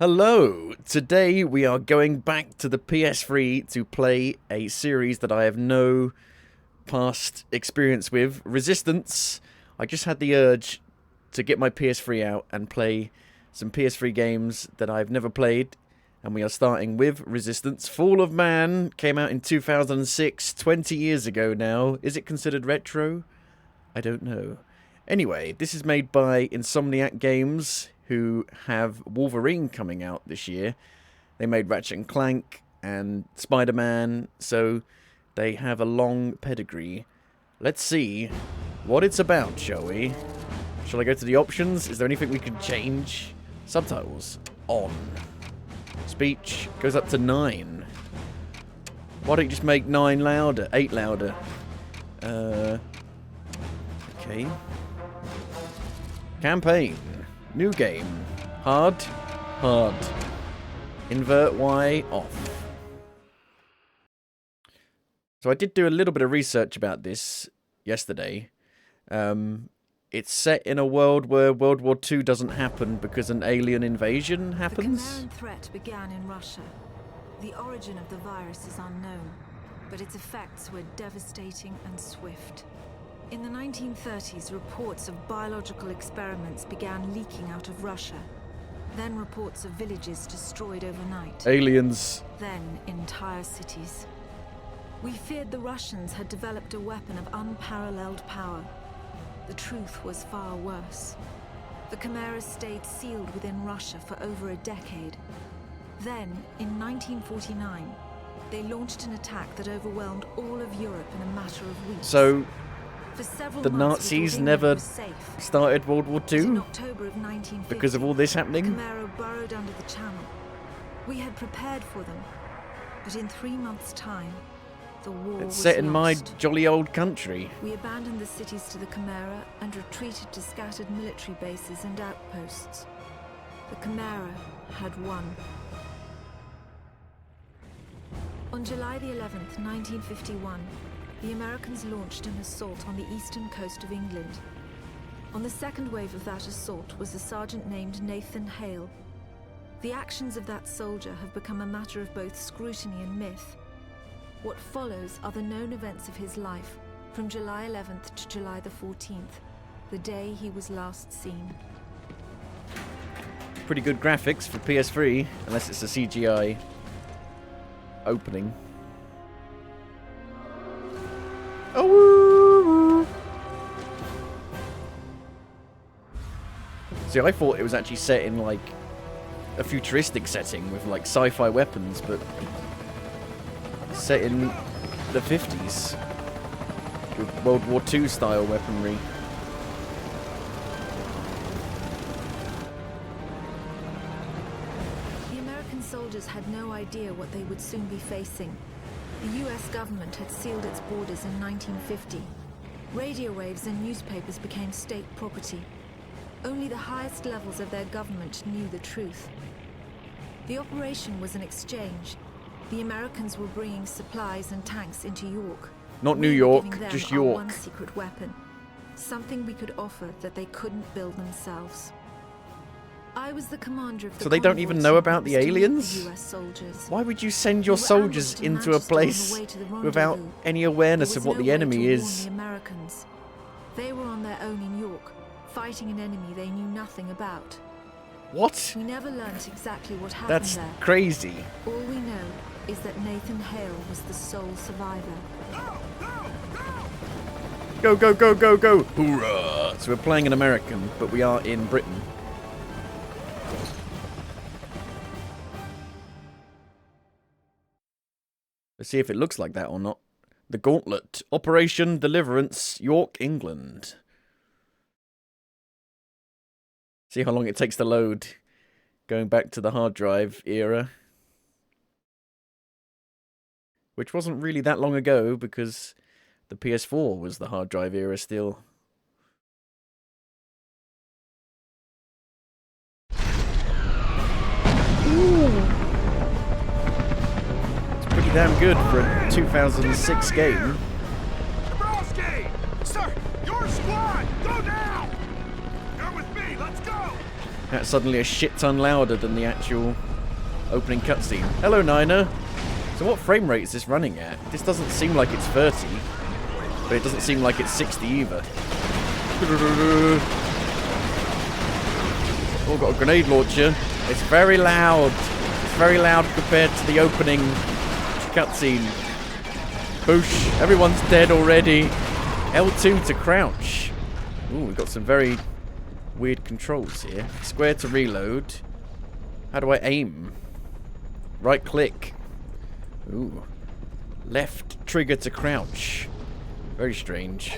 Hello! Today we are going back to the PS3 to play a series that I have no past experience with. Resistance. I just had the urge to get my PS3 out and play some PS3 games that I've never played. And we are starting with Resistance. Fall of Man came out in 2006, 20 years ago now. Is it considered retro? I don't know. Anyway, this is made by Insomniac Games, who have Wolverine coming out this year. They made Ratchet and Clank and Spider-Man, so they have a long pedigree. Let's see what it's about, shall we? Shall I go to the options? Is there anything we can change? Subtitles on. Speech goes up to 9. Why don't you just make 9 louder? 8 louder. Okay. Campaign. New game. Hard. Hard. Invert Y off. So I did do a little bit of research about this yesterday. It's set in a world where World War II doesn't happen because an alien invasion happens. The Chimeran threat began in Russia. The origin of the virus is unknown, but its effects were devastating and swift. In the 1930s, reports of biological experiments began leaking out of Russia. Then reports of villages destroyed overnight. Aliens. Then entire cities. We feared the Russians had developed a weapon of unparalleled power. The truth was far worse. The Chimeras stayed sealed within Russia for over a decade. Then, in 1949, they launched an attack that overwhelmed all of Europe in a matter of weeks. So For several the months, Nazis England never was safe. started World War But in II October of 1950, because of all this happening? Chimera burrowed under the channel. We had prepared for them, but in 3 months' time, the war It's was set in my lost. jolly old country. We abandoned the cities to the Chimera and retreated to scattered military bases and outposts. The Chimera had won. On July the 11th, 1951, the Americans launched an assault on the eastern coast of England. On the second wave of that assault was a sergeant named Nathan Hale. The actions of that soldier have become a matter of both scrutiny and myth. What follows are the known events of his life, from July 11th to July the 14th, the day he was last seen. Pretty good graphics for PS3, unless it's a CGI opening. Oh! See, I thought it was actually set in like a futuristic setting with like sci-fi weapons, but set in the 50s with World War II style weaponry. The American soldiers had no idea what they would soon be facing. The US government had sealed its borders in 1950. Radio waves and newspapers became state property. Only the highest levels of their government knew the truth. The operation was an exchange. The Americans were bringing supplies and tanks into York. Not New We were York, giving them just our York. one secret weapon. Something we could offer that they couldn't build themselves. I was the commander of the So they don't even know about the aliens? US soldiers. Why would you send your We were soldiers ambushed in into a Manchester on the place way to the without rendezvous. any There awareness was of what no the way enemy to warn is? the Americans. They were on their own in York, fighting an enemy they knew nothing about. What? We never learnt exactly what happened That's there. crazy. All we know is that Nathan Hale was the sole survivor. Go, go, go, go, go! Hoorah! So we're playing an American, but we are in Britain. Let's see if it looks like that or not. The Gauntlet. Operation Deliverance, York, England. See how long it takes to load. Going back to the hard drive era. Which wasn't really that long ago, because the PS4 was the hard drive era still. Ooh. It's pretty damn good for a 2006 game. Sir, your squad, go now! You're with me, let's go! That's suddenly a shit ton louder than the actual opening cutscene. Hello, Nina. So what frame rate is this running at? This doesn't seem like it's 30, but it doesn't seem like it's 60 either. Oh, got a grenade launcher. It's very loud. It's very loud compared to the opening cutscene. Boosh. Everyone's dead already. L2 to crouch. Ooh, we've got some very weird controls here. Square to reload. How do I aim? Right click. Ooh. Left trigger to crouch. Very strange.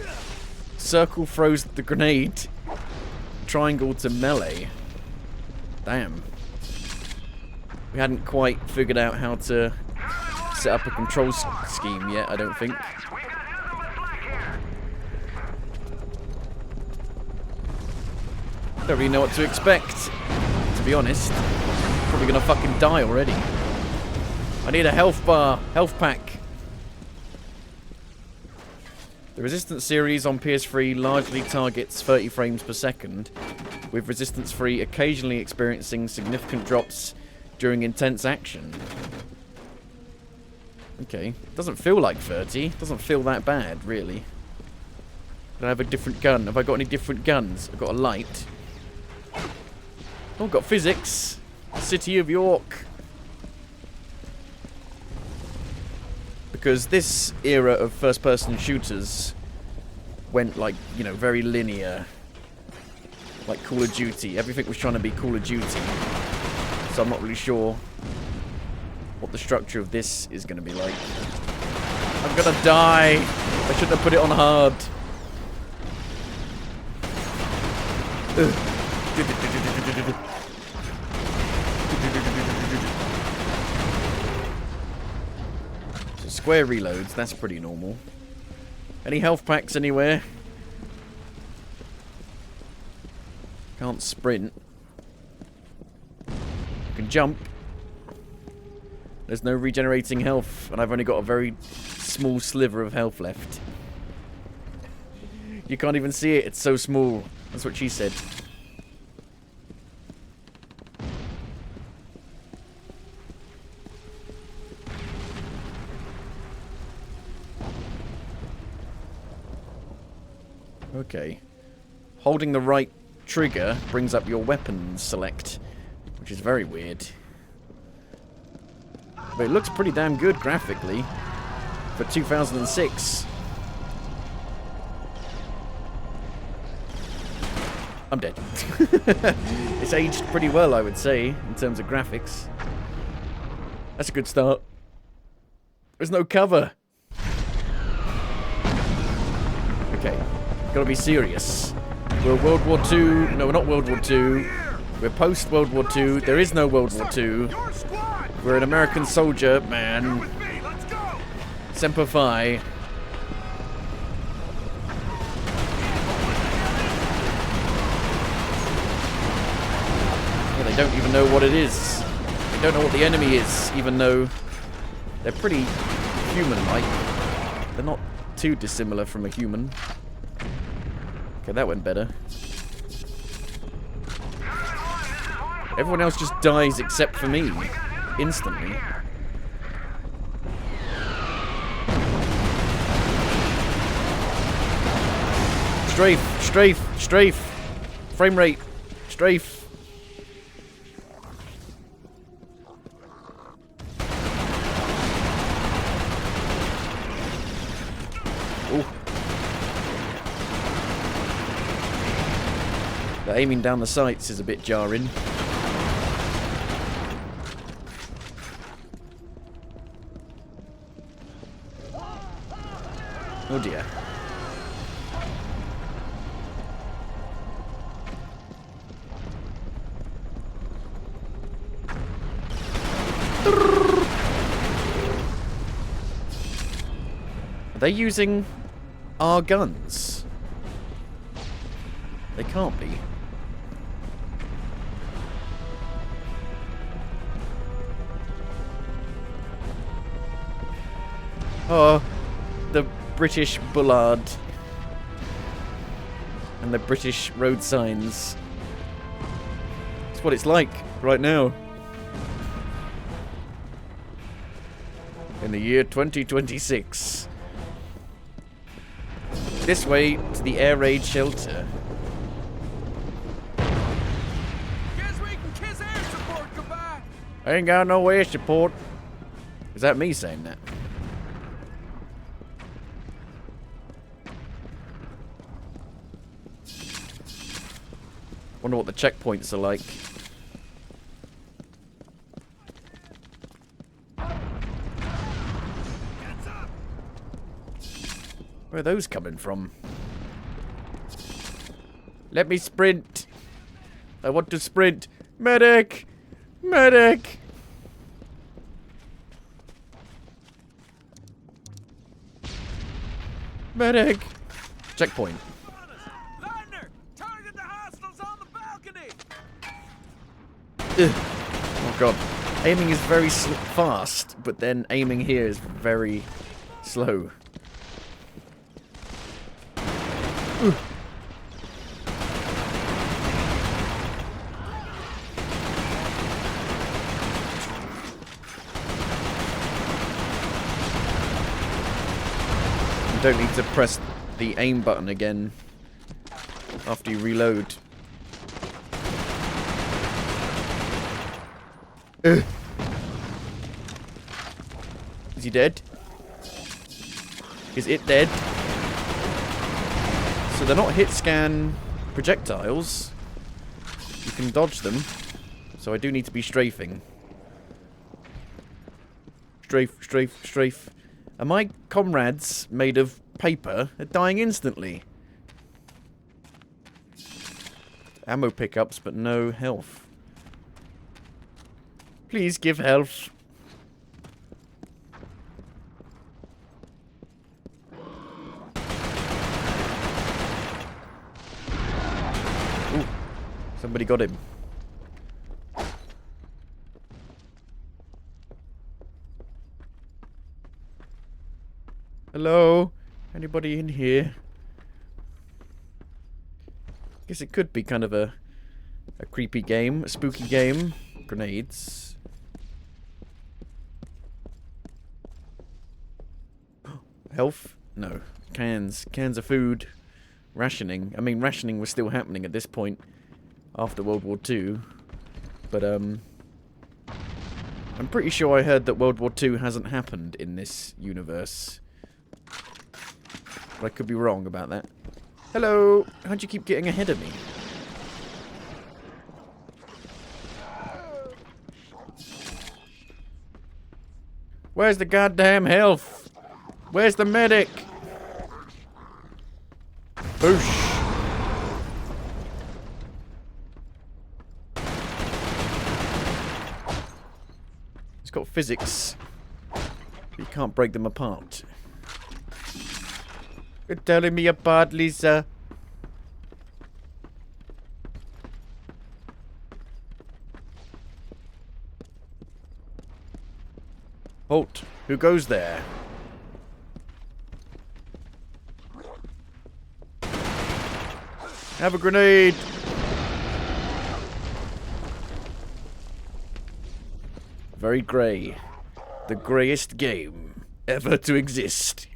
Circle throws the grenade. Triangle to melee. Damn. We hadn't quite figured out how to set up a control scheme yet, I don't think. Don't really know what to expect, to be honest. Probably gonna fucking die already. I need a health bar, health pack. The Resistance series on PS3 largely targets 30 frames per second, with Resistance 3 occasionally experiencing significant drops during intense action. Okay, doesn't feel like 30, doesn't feel that bad, really. Can I have a different gun? Have I got any different guns? I've got a light. Oh, got physics. City of York. Because this era of first-person shooters went, like, you know, very linear. Like Call of Duty. Everything was trying to be Call of Duty. So I'm not really sure what the structure of this is going to be like. I'm going to die. I shouldn't have put it on hard. So square reloads, that's pretty normal. Any health packs anywhere? Can't sprint. I can jump. There's no regenerating health, and I've only got a very small sliver of health left. You can't even see it, it's so small. That's what she said. Okay. Holding the right trigger brings up your weapons select, which is very weird. But it looks pretty damn good graphically for 2006. I'm dead. It's aged pretty well, I would say, in terms of graphics. That's a good start. There's no cover. Okay, gotta be serious. We're World War II. No, we're not World War II. We're post World War II. There is no World War II. We're an American soldier, man. Semper Fi. Yeah, they don't even know what it is. They don't know what the enemy is, even though they're pretty human-like. They're not too dissimilar from a human. Okay, that went better. Everyone else just dies except for me. Instantly. Strafe, strafe, strafe. Frame rate, strafe. Ooh. The aiming down the sights is a bit jarring. Oh dear. Are they using our guns? They can't be. Oh, the British bollard and the British road signs. That's what it's like right now. In the year 2026. This way to the air raid shelter. Guess we can kiss air support goodbye. I ain't got no air support. Is that me saying that? Wonder what the checkpoints are like. Where are those coming from? Let me sprint. I want to sprint. Medic! Medic! Medic! Checkpoint. Lardner, target the hostiles on the balcony. Ugh. Oh god. Aiming is very fast, but then aiming here is very slow. Ugh. You don't need to press the aim button again after you reload. Ugh. Is he dead? Is it dead? So they're not hit scan projectiles. You can dodge them. So I do need to be strafing. Strafe, strafe, strafe. Are my comrades made of paper? They're dying instantly. Ammo pickups, but no health. Please give health. Ooh, somebody got him. Hello? Anybody in here? Guess it could be kind of a creepy game, a spooky game. Grenades. Health? No. Cans. Cans of food. Rationing. I mean, rationing was still happening at this point after World War II. But, I'm pretty sure I heard that World War II hasn't happened in this universe. But I could be wrong about that. Hello! How'd you keep getting ahead of me? Where's the goddamn health? Where's the medic? Boosh! It's got physics. But you can't break them apart. You're telling me apart, Lisa. Halt. Who goes there? Have a grenade. Very grey. The greyest game ever to exist.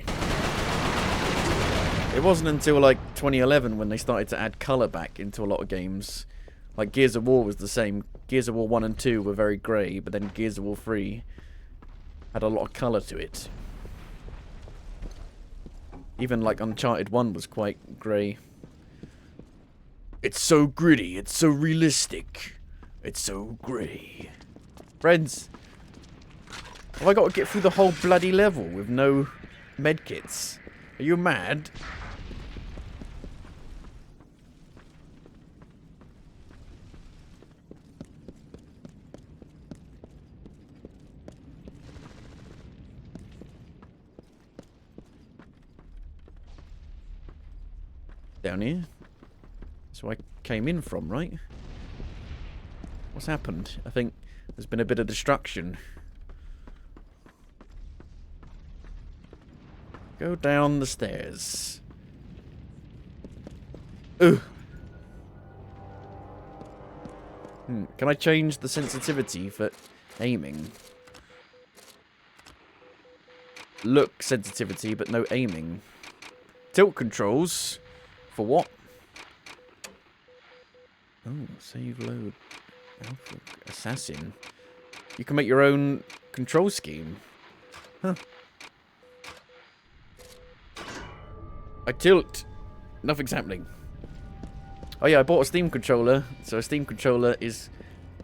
It wasn't until like 2011 when they started to add colour back into a lot of games. Like Gears of War was the same. Gears of War 1 and 2 were very grey, but then Gears of War 3 had a lot of colour to it. Even like Uncharted 1 was quite grey. It's so gritty, it's so realistic, it's so grey. Friends, have I got to get through the whole bloody level with no medkits? Are you mad? Down here? That's where I came in from, right? What's happened? I think there's been a bit of destruction. Go down the stairs. Ugh. Can I change the sensitivity for aiming? Look sensitivity, but no aiming. Tilt controls. For what? Oh, save load. Alpha assassin. You can make your own control scheme. Huh. I tilt. Nothing's happening. Oh yeah, I bought a Steam controller. So a Steam controller is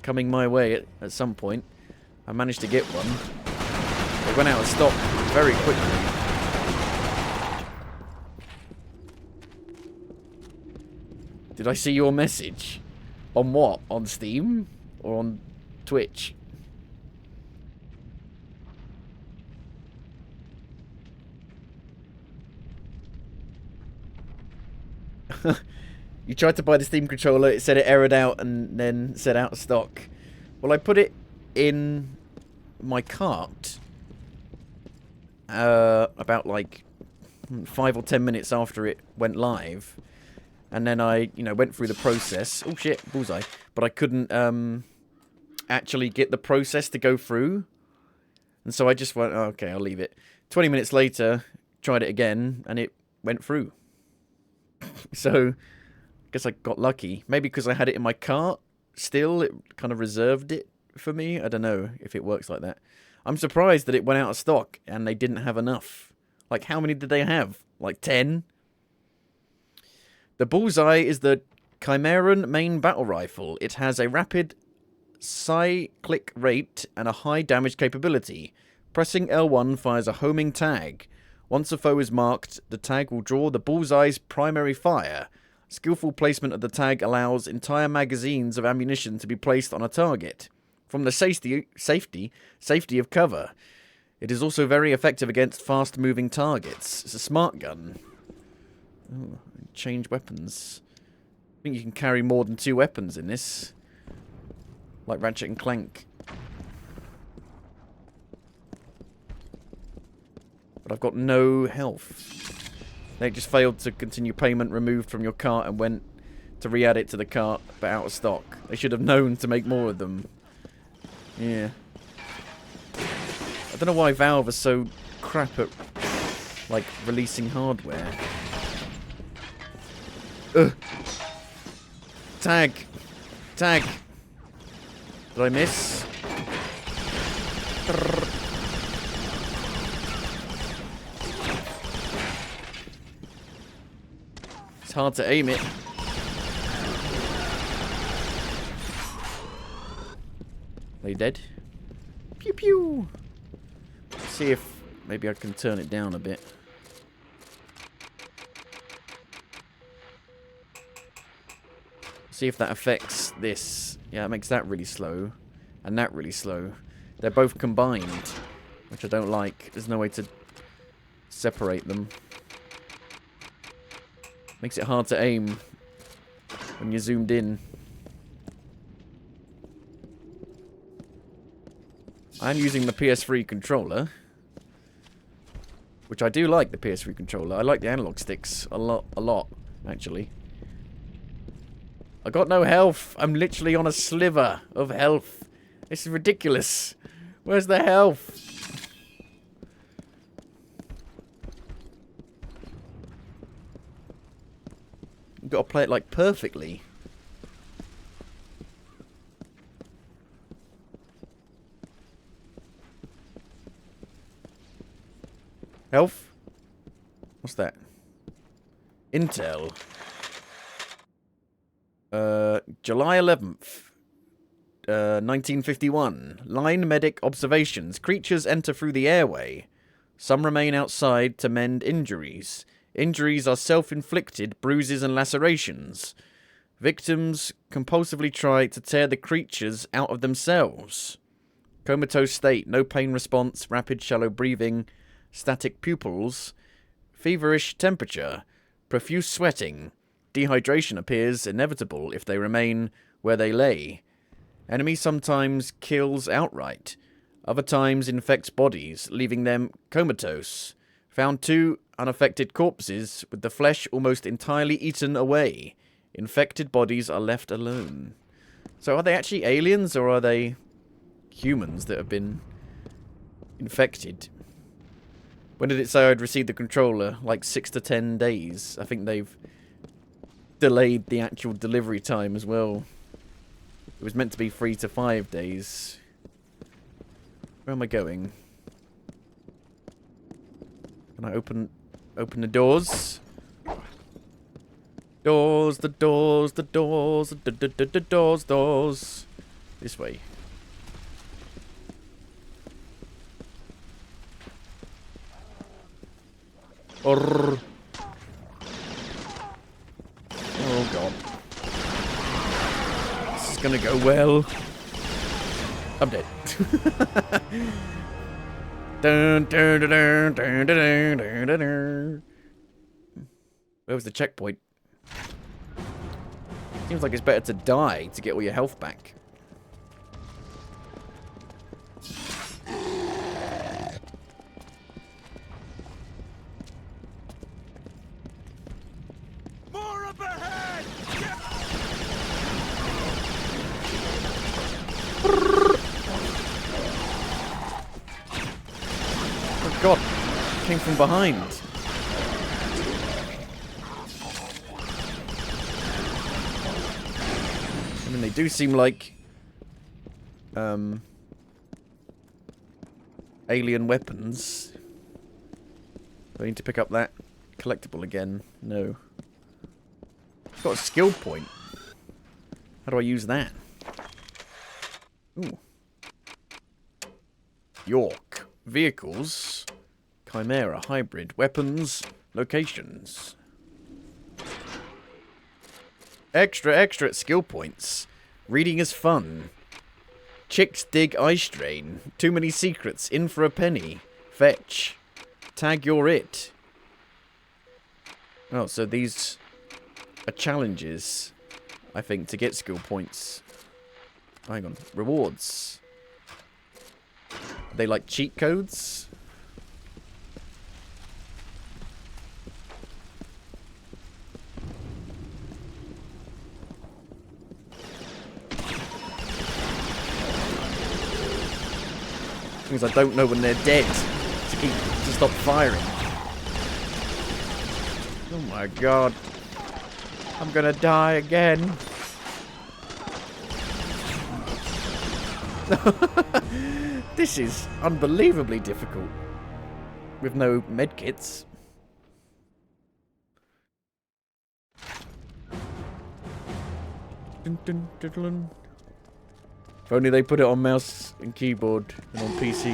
coming my way at some point. I managed to get one. They went out of stock very quickly. Did I see your message? On what? On Steam? Or on Twitch? You tried to buy the Steam controller, it said it errored out and then said out of stock. Well, I put it in my cart about like 5 or 10 minutes after it went live. And then I, went through the process. Oh shit, bullseye. But I couldn't actually get the process to go through. And so I just went, oh, okay, I'll leave it. 20 minutes later, tried it again, and it went through. So, I guess I got lucky. Maybe because I had it in my cart still, it kind of reserved it for me. I don't know if it works like that. I'm surprised that it went out of stock and they didn't have enough. Like, how many did they have? Like 10? The bullseye is the Chimeran main battle rifle. It has a rapid cyclic rate and a high damage capability. Pressing L1 fires a homing tag. Once a foe is marked, the tag will draw the bullseye's primary fire. Skillful placement of the tag allows entire magazines of ammunition to be placed on a target. From the safety of cover. It is also very effective against fast-moving targets. It's a smart gun. Oh, change weapons. I think you can carry more than 2 weapons in this. Like Ratchet and Clank. But I've got no health. They just failed to continue payment, removed from your cart, and went to re-add it to the cart, but out of stock. They should have known to make more of them. Yeah. I don't know why Valve are so crap at, like, releasing hardware. Ugh. Tag. Tag. Did I miss? It's hard to aim it. Are you dead? Pew pew. Let's see if maybe I can turn it down a bit. See if that affects this. Yeah, it makes that really slow. And that really slow. They're both combined. Which I don't like. There's no way to separate them. Makes it hard to aim when you're zoomed in. I'm using the PS3 controller. Which I do like the PS3 controller. I like the analog sticks a lot, actually. I got no health. I'm literally on a sliver of health. This is ridiculous. Where's the health? You've got to play it like perfectly. Health? What's that? Intel. July 11th. 1951. Line medic observations. Creatures enter through the airway. Some remain outside to mend injuries. Injuries are self-inflicted, bruises and lacerations. Victims compulsively try to tear the creatures out of themselves. Comatose state, no pain response, rapid shallow breathing, static pupils, feverish temperature, profuse sweating. Dehydration appears inevitable if they remain where they lay. Enemy sometimes kills outright. Other times infects bodies, leaving them comatose. Found 2 unaffected corpses with the flesh almost entirely eaten away. Infected bodies are left alone. So are they actually aliens, or are they humans that have been infected? When did it say I'd received the controller? Like 6 to 10 days. I think they've delayed the actual delivery time as well. It was meant to be 3 to 5 days. Where am I going? Can I open the doors? Doors, the doors, the doors, the doors, doors. This way. Oh god. This is gonna go well. I'm dead. Dun, dun, dun, dun, dun, dun, dun, dun, dun. Where was the checkpoint? Seems like it's better to die to get all your health back. More up ahead! Oh god, came from behind. I mean, they do seem like alien weapons. Do I need to pick up that collectible again? No. I've got a skill point. How do I use that? Ooh. York. Vehicles. Chimera. Hybrid. Weapons. Locations. Extra skill points. Reading is fun. Chicks dig ice drain. Too many secrets. In for a penny. Fetch. Tag you're it. Oh, so these are challenges, I think, to get skill points. Oh, hang on. Rewards. Are they like cheat codes? Things I don't know when they're dead to stop firing. Oh my god. I'm gonna die again. This is unbelievably difficult. With no medkits. Dun, dun, dun, dun. If only they put it on mouse and keyboard and on PC.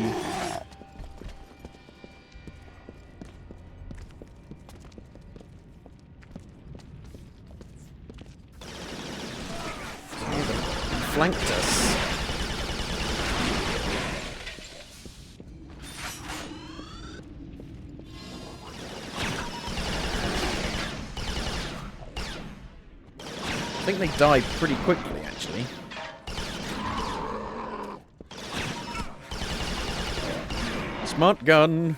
Flanked us. I think they died pretty quickly, actually. Smart gun.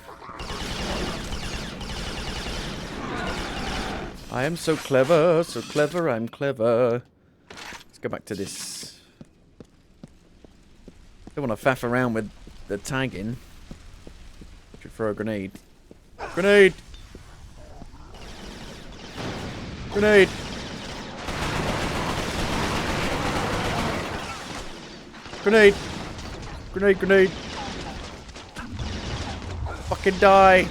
I am so clever, I'm clever. Let's go back to this. Don't want to faff around with the tagging. Should throw a grenade. Grenade! Grenade! Grenade! Grenade, grenade! Fucking die!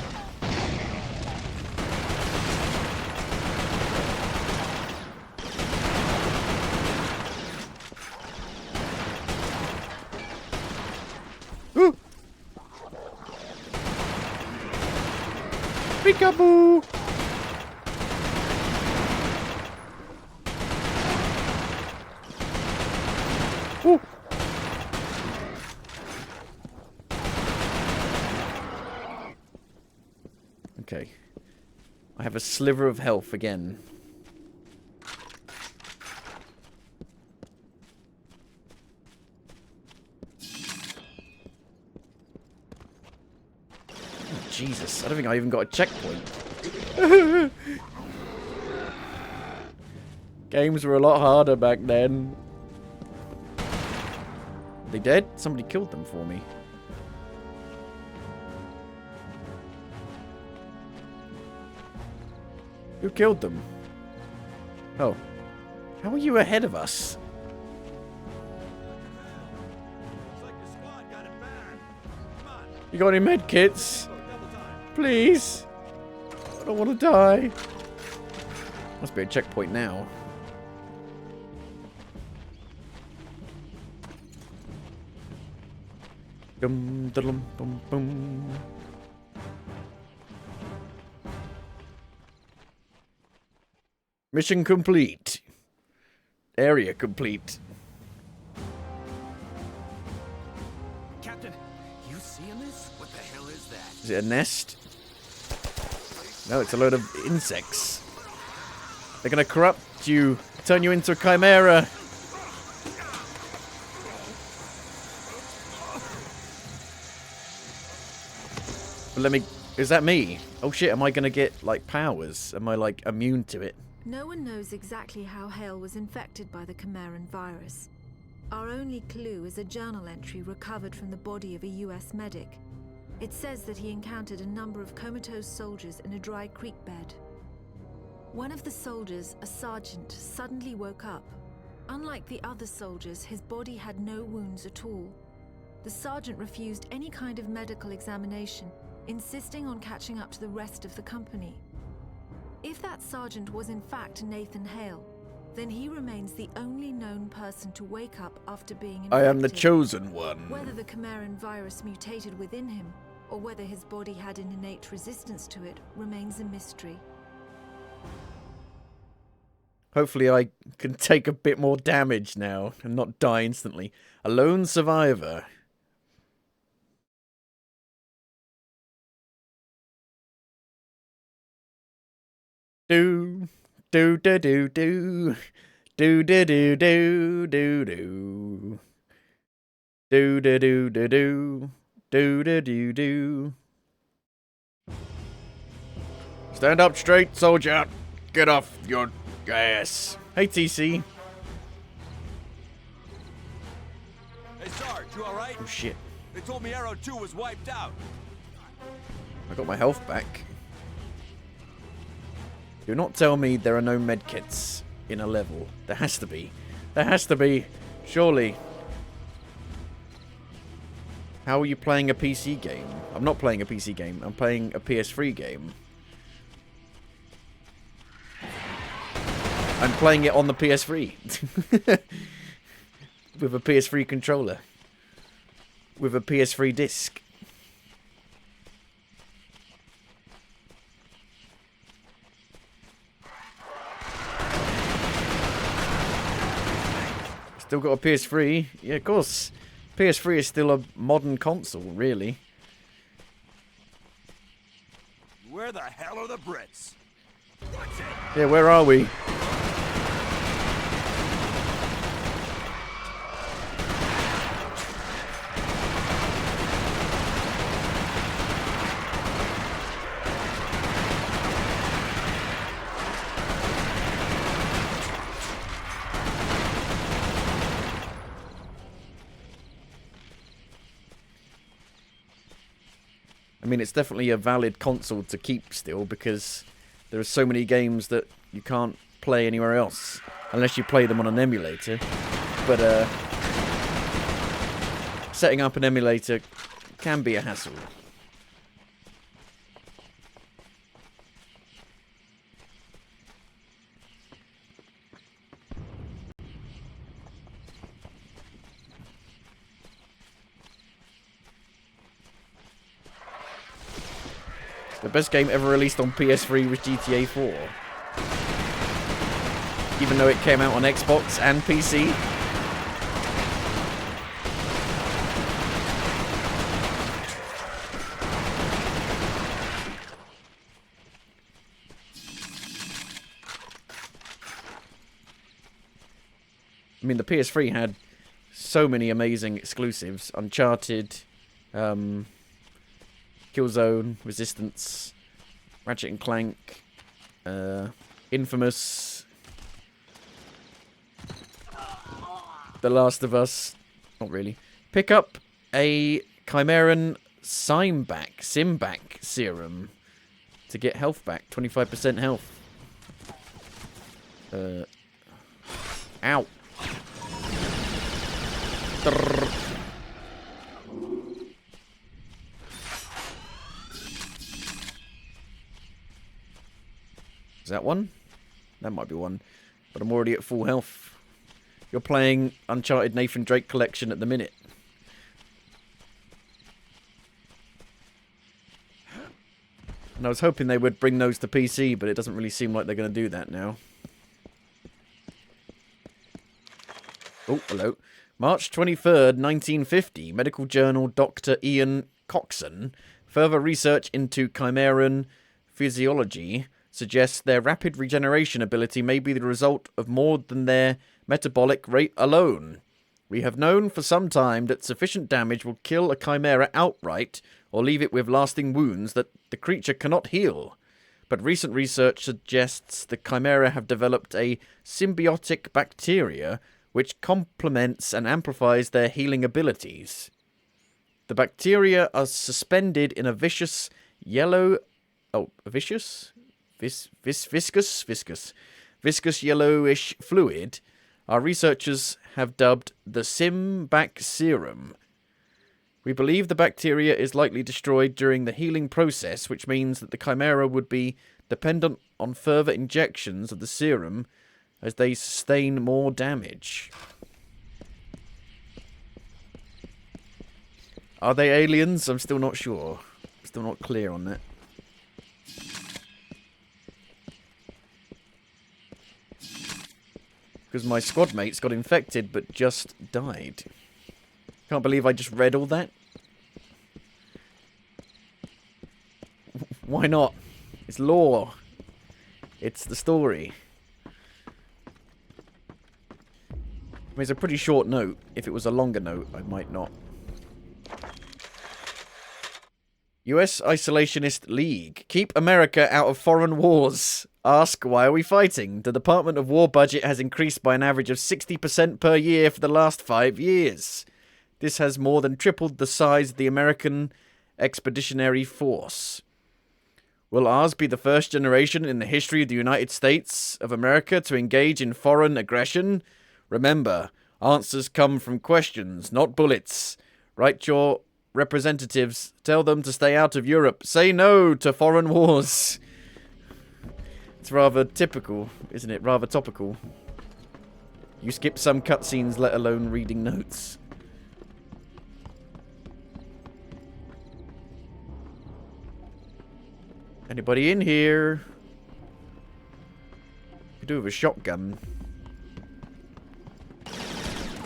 Ooh! Peekaboo! Ooh! Okay. I have a sliver of health again. Oh, Jesus, I don't think I even got a checkpoint. Games were a lot harder back then. Are they dead? Somebody killed them for me. Who killed them? Oh. How are you ahead of us? Looks like your squad got it bad. Come on. You got any med kits? Go double time. Please. I don't want to die. Must be a checkpoint now. Dum dum bum bum. Mission complete. Area complete. Captain, you seeing this? What the hell is that? Is it a nest? No, it's a load of insects. They're gonna corrupt you, turn you into a chimera. But let me... Is that me? Oh shit, am I gonna get, like, powers? Am I, like, immune to it? No one knows exactly how Hale was infected by the Chimeran virus. Our only clue is a journal entry recovered from the body of a US medic. It says that he encountered a number of comatose soldiers in a dry creek bed. One of the soldiers, a sergeant, suddenly woke up. Unlike the other soldiers, his body had no wounds at all. The sergeant refused any kind of medical examination, insisting on catching up to the rest of the company. If that sergeant was in fact Nathan Hale, then he remains the only known person to wake up after being infected. I am the chosen one. Whether the Chimeran virus mutated within him, or whether his body had an innate resistance to it, remains a mystery. Hopefully I can take a bit more damage now and not die instantly. A lone survivor. Do do do do do do do do do do do do do do do do do do do do. Stand up straight, soldier. Get off your ass. Hey, TC. Hey, Sarge, you alright? Oh shit! They told me Arrow 2 was wiped out. I got my health back. Do not tell me there are no medkits in a level. There has to be. There has to be. Surely. How are you playing a PC game? I'm not playing a PC game. I'm playing a PS3 game. I'm playing it on the PS3. With a PS3 controller. With a PS3 disc. Still got a PS3. Yeah, of course. PS3 is still a modern console, really. Where the hell are the Brits? That's it. Yeah, where are we? I mean, it's definitely a valid console to keep still, because there are so many games that you can't play anywhere else unless you play them on an emulator. But setting up an emulator can be a hassle. The best game ever released on PS3 was GTA 4. Even though it came out on Xbox and PC. I mean, the PS3 had so many amazing exclusives. Uncharted, Killzone, Resistance, Ratchet and Clank, Infamous, The Last of Us, not really, Pick up a Chimeran Simbac serum to get health back. 25% health. Ow. Drrr. Is that one? That might be one. But I'm already at full health. You're playing Uncharted Nathan Drake Collection at the minute. And I was hoping they would bring those to PC, but it doesn't really seem like they're going to do that now. Oh, hello. March 23rd, 1950. Medical journal Dr. Ian Coxon. Further research into Chimeran physiology suggests their rapid regeneration ability may be the result of more than their metabolic rate alone. We have known for some time that sufficient damage will kill a chimera outright or leave it with lasting wounds that the creature cannot heal. But recent research suggests the chimera have developed a symbiotic bacteria which complements and amplifies their healing abilities. The bacteria are suspended in a viscous yellow... Oh, vicious? Viscous yellowish fluid our researchers have dubbed the Simbac serum. We believe the bacteria is likely destroyed during the healing process, which means that the chimera would be dependent on further injections of the serum as they sustain more damage. Are they aliens? I'm still not sure. Still not clear on that. Because my squad mates got infected but just died. Can't believe I just read all that. Why not? It's lore. It's the story. I mean, it's a pretty short note. If it was a longer note, I might not. US Isolationist League. Keep America out of foreign wars. Ask, why are we fighting? The Department of War budget has increased by an average of 60% per year for the last 5 years. This has more than tripled the size of the American Expeditionary Force. Will ours be the first generation in the history of the United States of America to engage in foreign aggression? Remember, answers come from questions, not bullets. Write your representatives. Tell them to stay out of Europe. Say no to foreign wars. It's rather typical, isn't it? Rather topical. You skip some cutscenes, let alone reading notes. Anybody in here? Could do with a shotgun.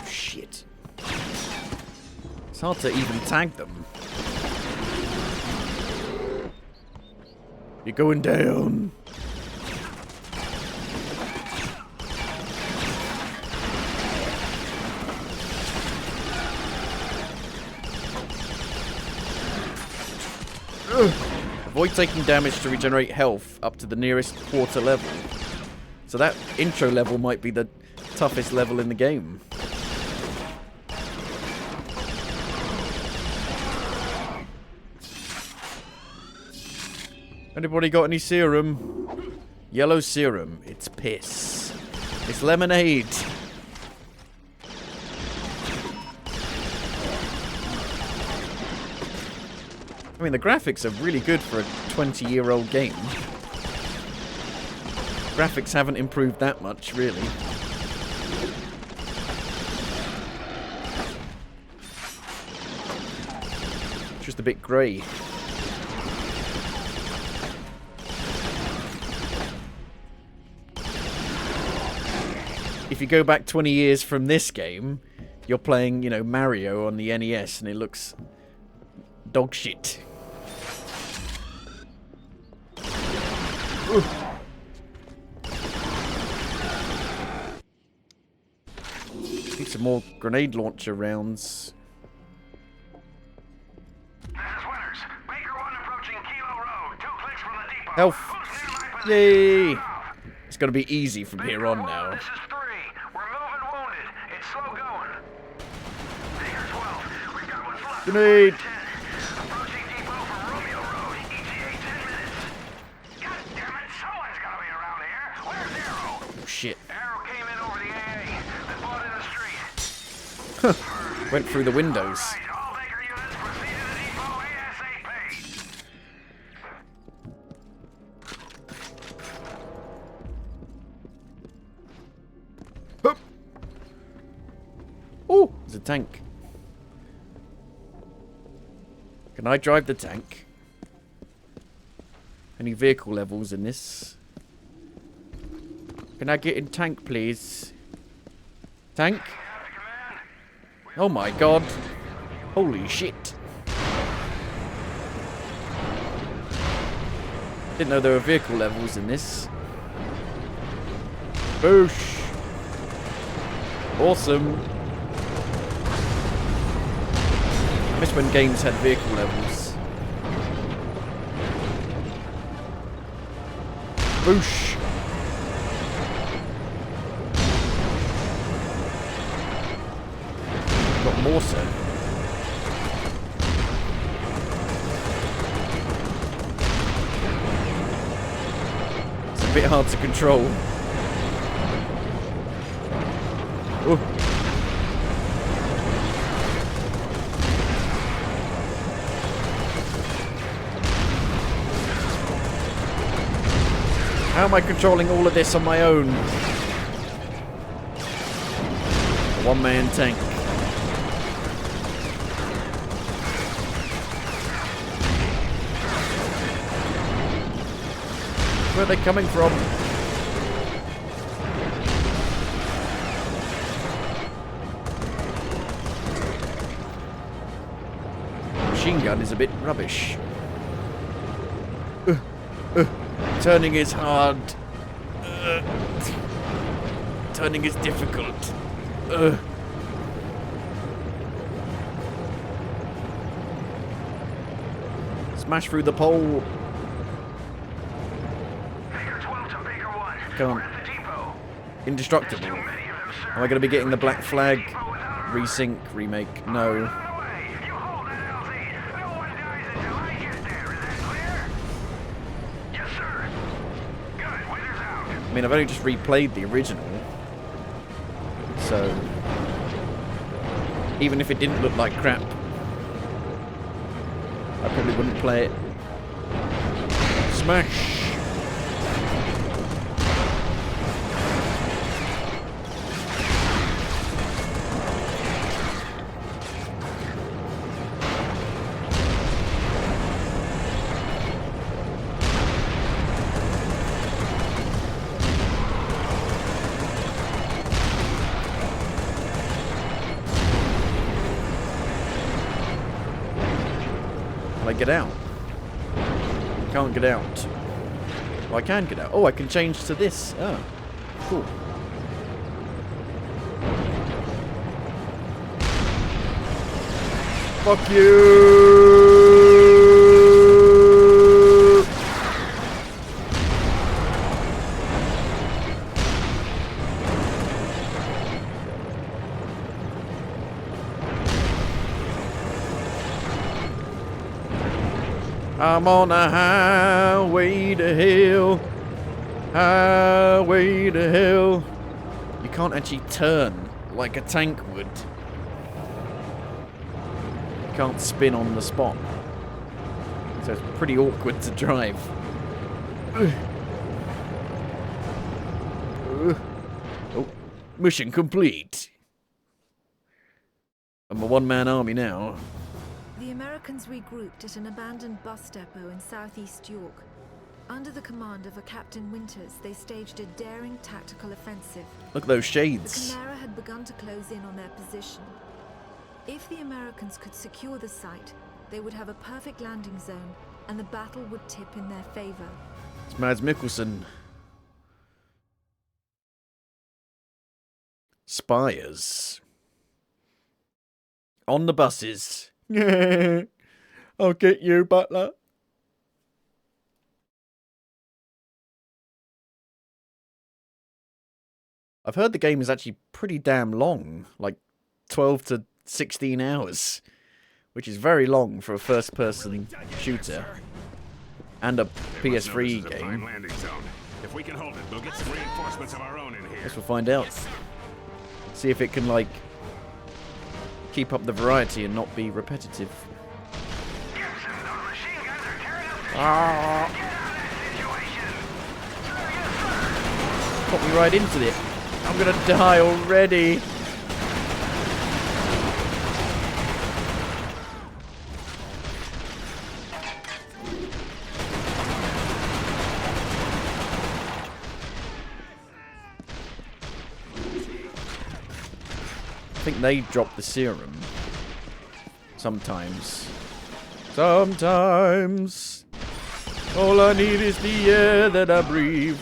Shit. It's hard to even tag them. You're going down. Ugh. Avoid taking damage to regenerate health up to the nearest quarter level. So that intro level might be the toughest level in the game. Anybody got any serum? Yellow serum. It's piss. It's lemonade. I mean, the graphics are really good for a 20-year-old game. Graphics haven't improved that much, really. Just a bit grey. If you go back 20 years from this game, you're playing, you know, Mario on the NES, and it looks dog shit. Ooh. Need some more grenade launcher rounds. This is Winters. Baker 1 approaching Kilo Road. 2 clicks from the depot. Health. Who's Yay! nearby? It's gonna be easy from here on Baker 1, now. This is 3. We're moving wounded. It's slow going. Baker 12. Grenade! Approaching depot from Romeo Road. ETA 10 minutes. God damn it, someone's gotta be around here. Where's Arrow? Oh, shit. Arrow came in over the AA. I bought in the street. Went through the windows. Right, all Baker units proceed to the depot ASAP. Hup. Oh, there's a tank. Can I drive the tank? Any vehicle levels in this? Can I get in tank, please? Tank? Oh my god. Holy shit. Didn't know there were vehicle levels in this. Boosh. Awesome. I miss when games had vehicle levels. Boosh. Got more so. It's a bit hard to control. Oh. How am I controlling all of this on my own? One-man tank. Where are they coming from? Machine gun is a bit rubbish. Turning is hard. Turning is difficult. Smash through the pole. Baker 12 to Baker 1. Can't. We're at the depot. Indestructible. Too many of them, sir. Am I going to be getting the black flag? Depot without a Resync, remake? No. Run away. You hold that LZ. No one dies until I get there. Is that clear? Yes, sir. Good. Waiter's out. I mean, I've only just replayed the original. So, even if it didn't look like crap, I probably wouldn't play it. Smash! Can I get out? Can't get out. Well, I can get out. Oh, I can change to this. Oh, cool. Fuck you! I'm on a highway to hell. Highway to hell. You can't actually turn like a tank would. You can't spin on the spot. So it's pretty awkward to drive. Oh, mission complete. I'm a one-man army now. The Americans regrouped at an abandoned bus depot in southeast York. Under the command of a Captain Winters, they staged a daring tactical offensive. Look at those The shades. Chimera had begun to close in on their position. If the Americans could secure the site, they would have a perfect landing zone, and the battle would tip in their favor. It's Mads Mikkelsen. Spires. On the buses. I'll get you, butler. I've heard the game is actually pretty damn long. Like 12 to 16 hours. which is very long for a first-person shooter and a PS3 This is a fine game. landing zone. If we can hold it, we'll get some reinforcements of our own in here. Guess we'll find out. See if it can, like, keep up the variety and not be repetitive. Ah! Got me right into it. I'm gonna die already. I think they drop the serum. Sometimes. Sometimes. All I need is the air that I breathe.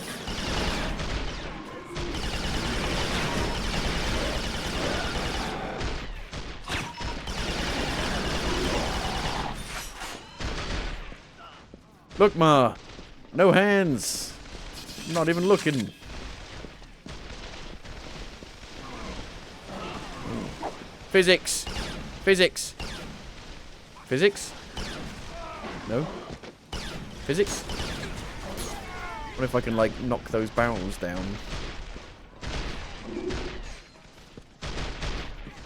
Look, Ma. No hands. I'm not even looking. Physics. Physics. Physics? No? Physics? What if I can, like, knock those barrels down?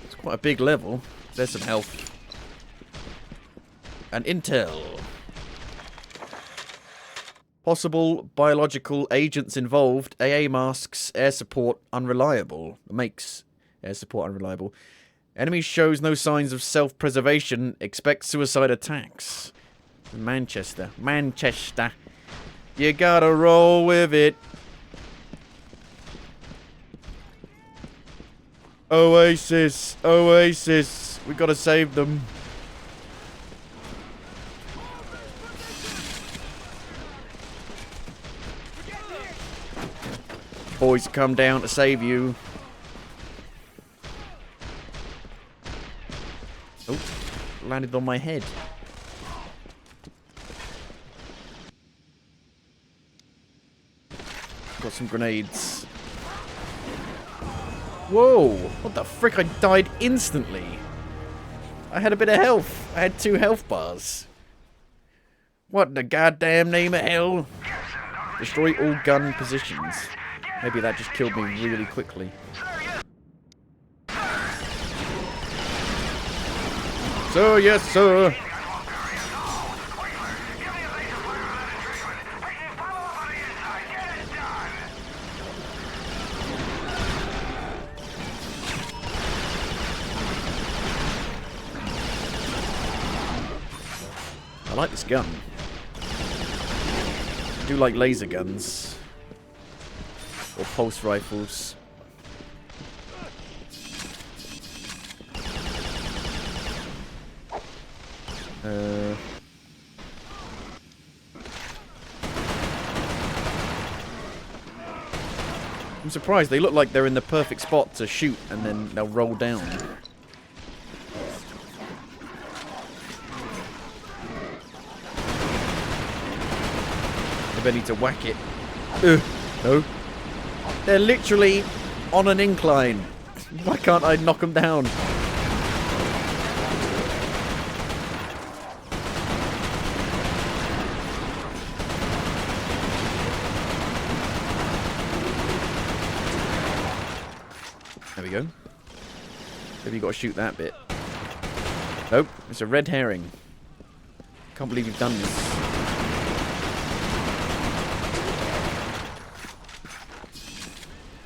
It's quite a big level. There's some health. And intel. Possible biological agents involved. AA masks. Air support unreliable. Makes air support unreliable. Enemy shows no signs of self-preservation. Expect suicide attacks. Manchester. Manchester. You gotta roll with it. Oasis. Oasis. We gotta save them. Boys come down to save you. Oh, landed on my head. Got some grenades. Whoa! What the frick? I died instantly. I had a bit of health. I had 2 health bars. What in the goddamn name of hell? Destroy all gun positions. Maybe that just killed me really quickly. Sir, yes, sir. I like this gun. I do like laser guns. Or pulse rifles. I'm surprised. They look like they're in the perfect spot to shoot and then they'll roll down. Maybe I need to whack it. No. They're literally on an incline. Why can't I knock them down? There we go. Maybe you got to shoot that bit. Nope, it's a red herring. Can't believe you've done this.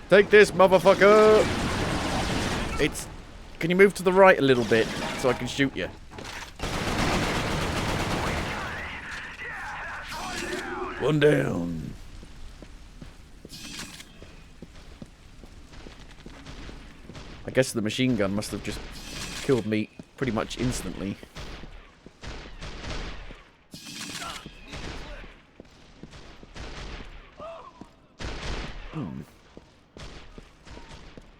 Take this, motherfucker! It's... Can you move to the right a little bit so I can shoot you? One down. I guess the machine gun must have just killed me pretty much instantly.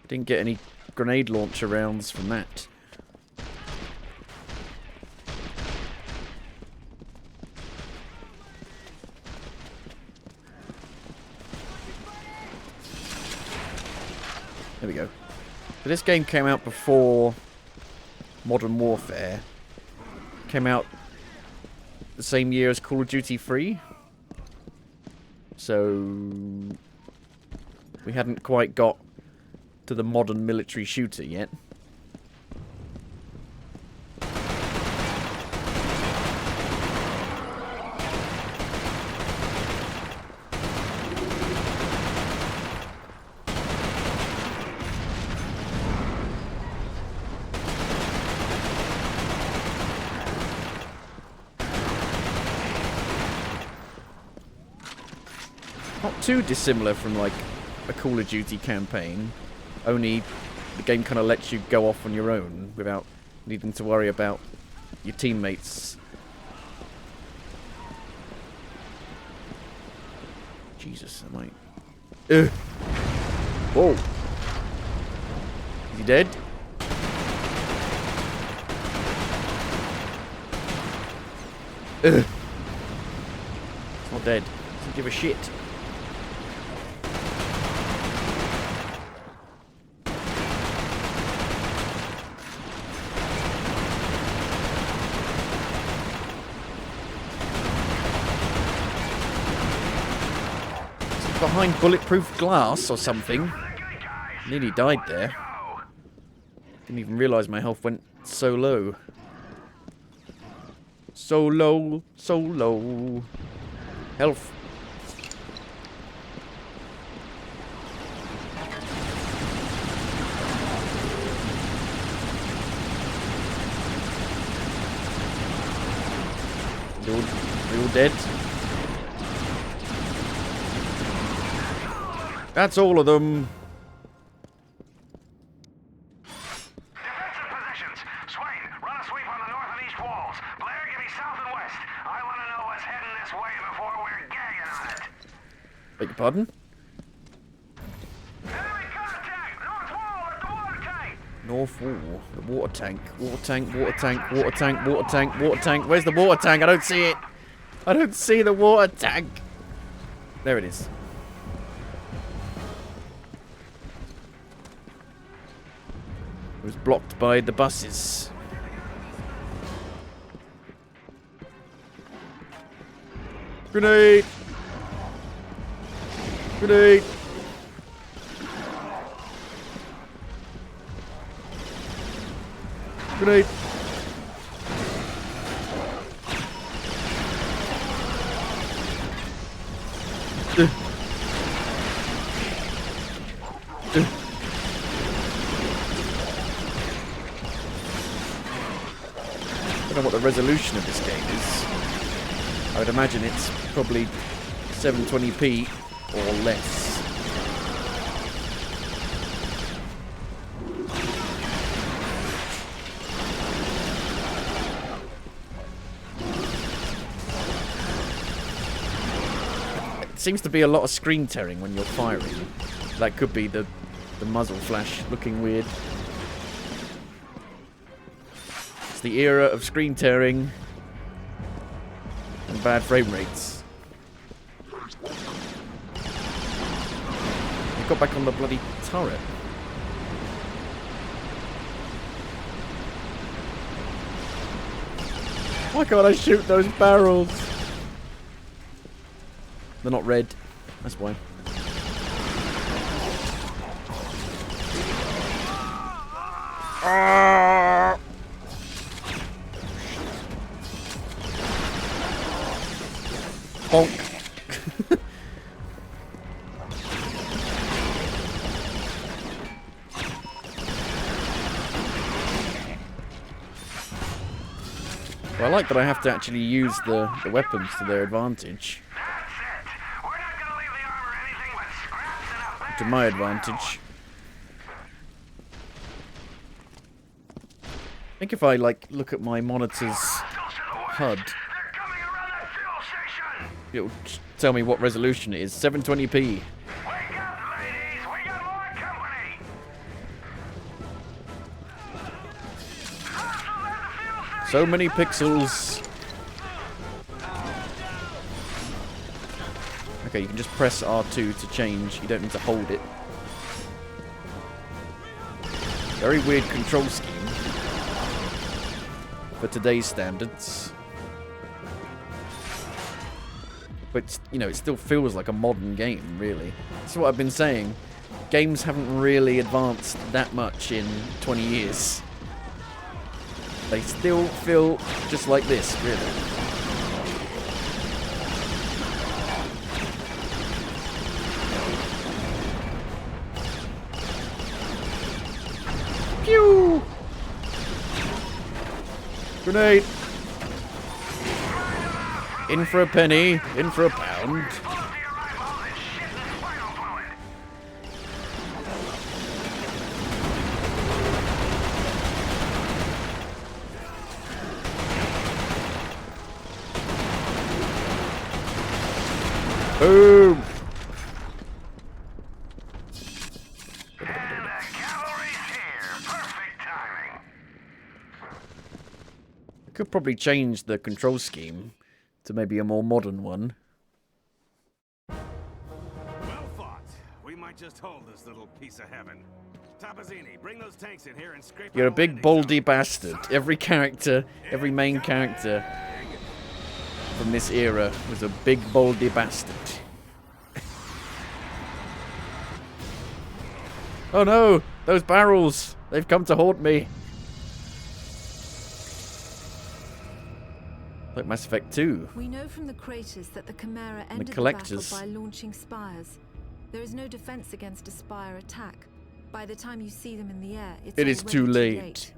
Didn't get any grenade launcher rounds from that. There we go. So this game came out before Modern Warfare. came out the same year as Call of Duty 3. So we hadn't quite got to the modern military shooter yet. Not too dissimilar from, like, a Call of Duty campaign. Only the game kind of lets you go off on your own without needing to worry about your teammates. Jesus, am I... Ugh. Whoa. Is he dead? Ugh. He's not dead. Doesn't give a shit. Behind bulletproof glass or something. Nearly died there. Didn't even realise my health went so low. So low, so low. Health. They're all dead. That's all of them. Defensive positions. Swain, run a sweep on the north and east walls. Blair, give me south and west. I want to know what's heading this way before we're gagging on it. Beg your pardon? Enemy contact! North wall at the water tank! North wall. The water tank. Water tank, water tank, water tank, water tank, water tank. Where's the water tank? I don't see it. I don't see the water tank. There it is. It was blocked by the buses. Grenade! Grenade! Grenade! I don't know what the resolution of this game is. I would imagine it's probably 720p or less. It seems to be a lot of screen tearing when you're firing. That could be the muzzle flash looking weird. The era of screen tearing and bad frame rates. He got back on the bloody turret. Why can't I shoot those barrels? They're not red. That's why. Ah! Bonk. Well, I like that I have to actually use the weapons to their advantage. That's it. We're not gonna leave the armor anything but scraps and a bag. To my advantage. I think if I, like, look at my monitor's HUD, They're coming around that fuel station. it'll tell me what resolution it is. 720p. Wake up, ladies. We got more company. Hustle at the fuel station. So many pixels. Okay, you can just press R2 to change. You don't need to hold it. Very weird control scheme. for today's standards. But, you know, it still feels like a modern game, really. That's what I've been saying. Games haven't really advanced that much in 20 years. They still feel just like this, really. Pew! Grenade! In for a penny, in for a pound. Boom! And the cavalry's here. Perfect timing. I could probably change the control scheme to maybe a more modern one. Well fought. We might just hold this little piece of heaven. Tapazzini, bring those tanks in here and scrape. You're a out all big landing baldy zones. bastard. Every character, every main character from this era was a big baldy bastard. Oh no! Those barrels! They've come to haunt me! Like Mass Effect 2. We know from the craters that the Chimera ended the collectors. battle by launching spires. There is no defense against a spire attack. By the time you see them in the air, it's It is already too late.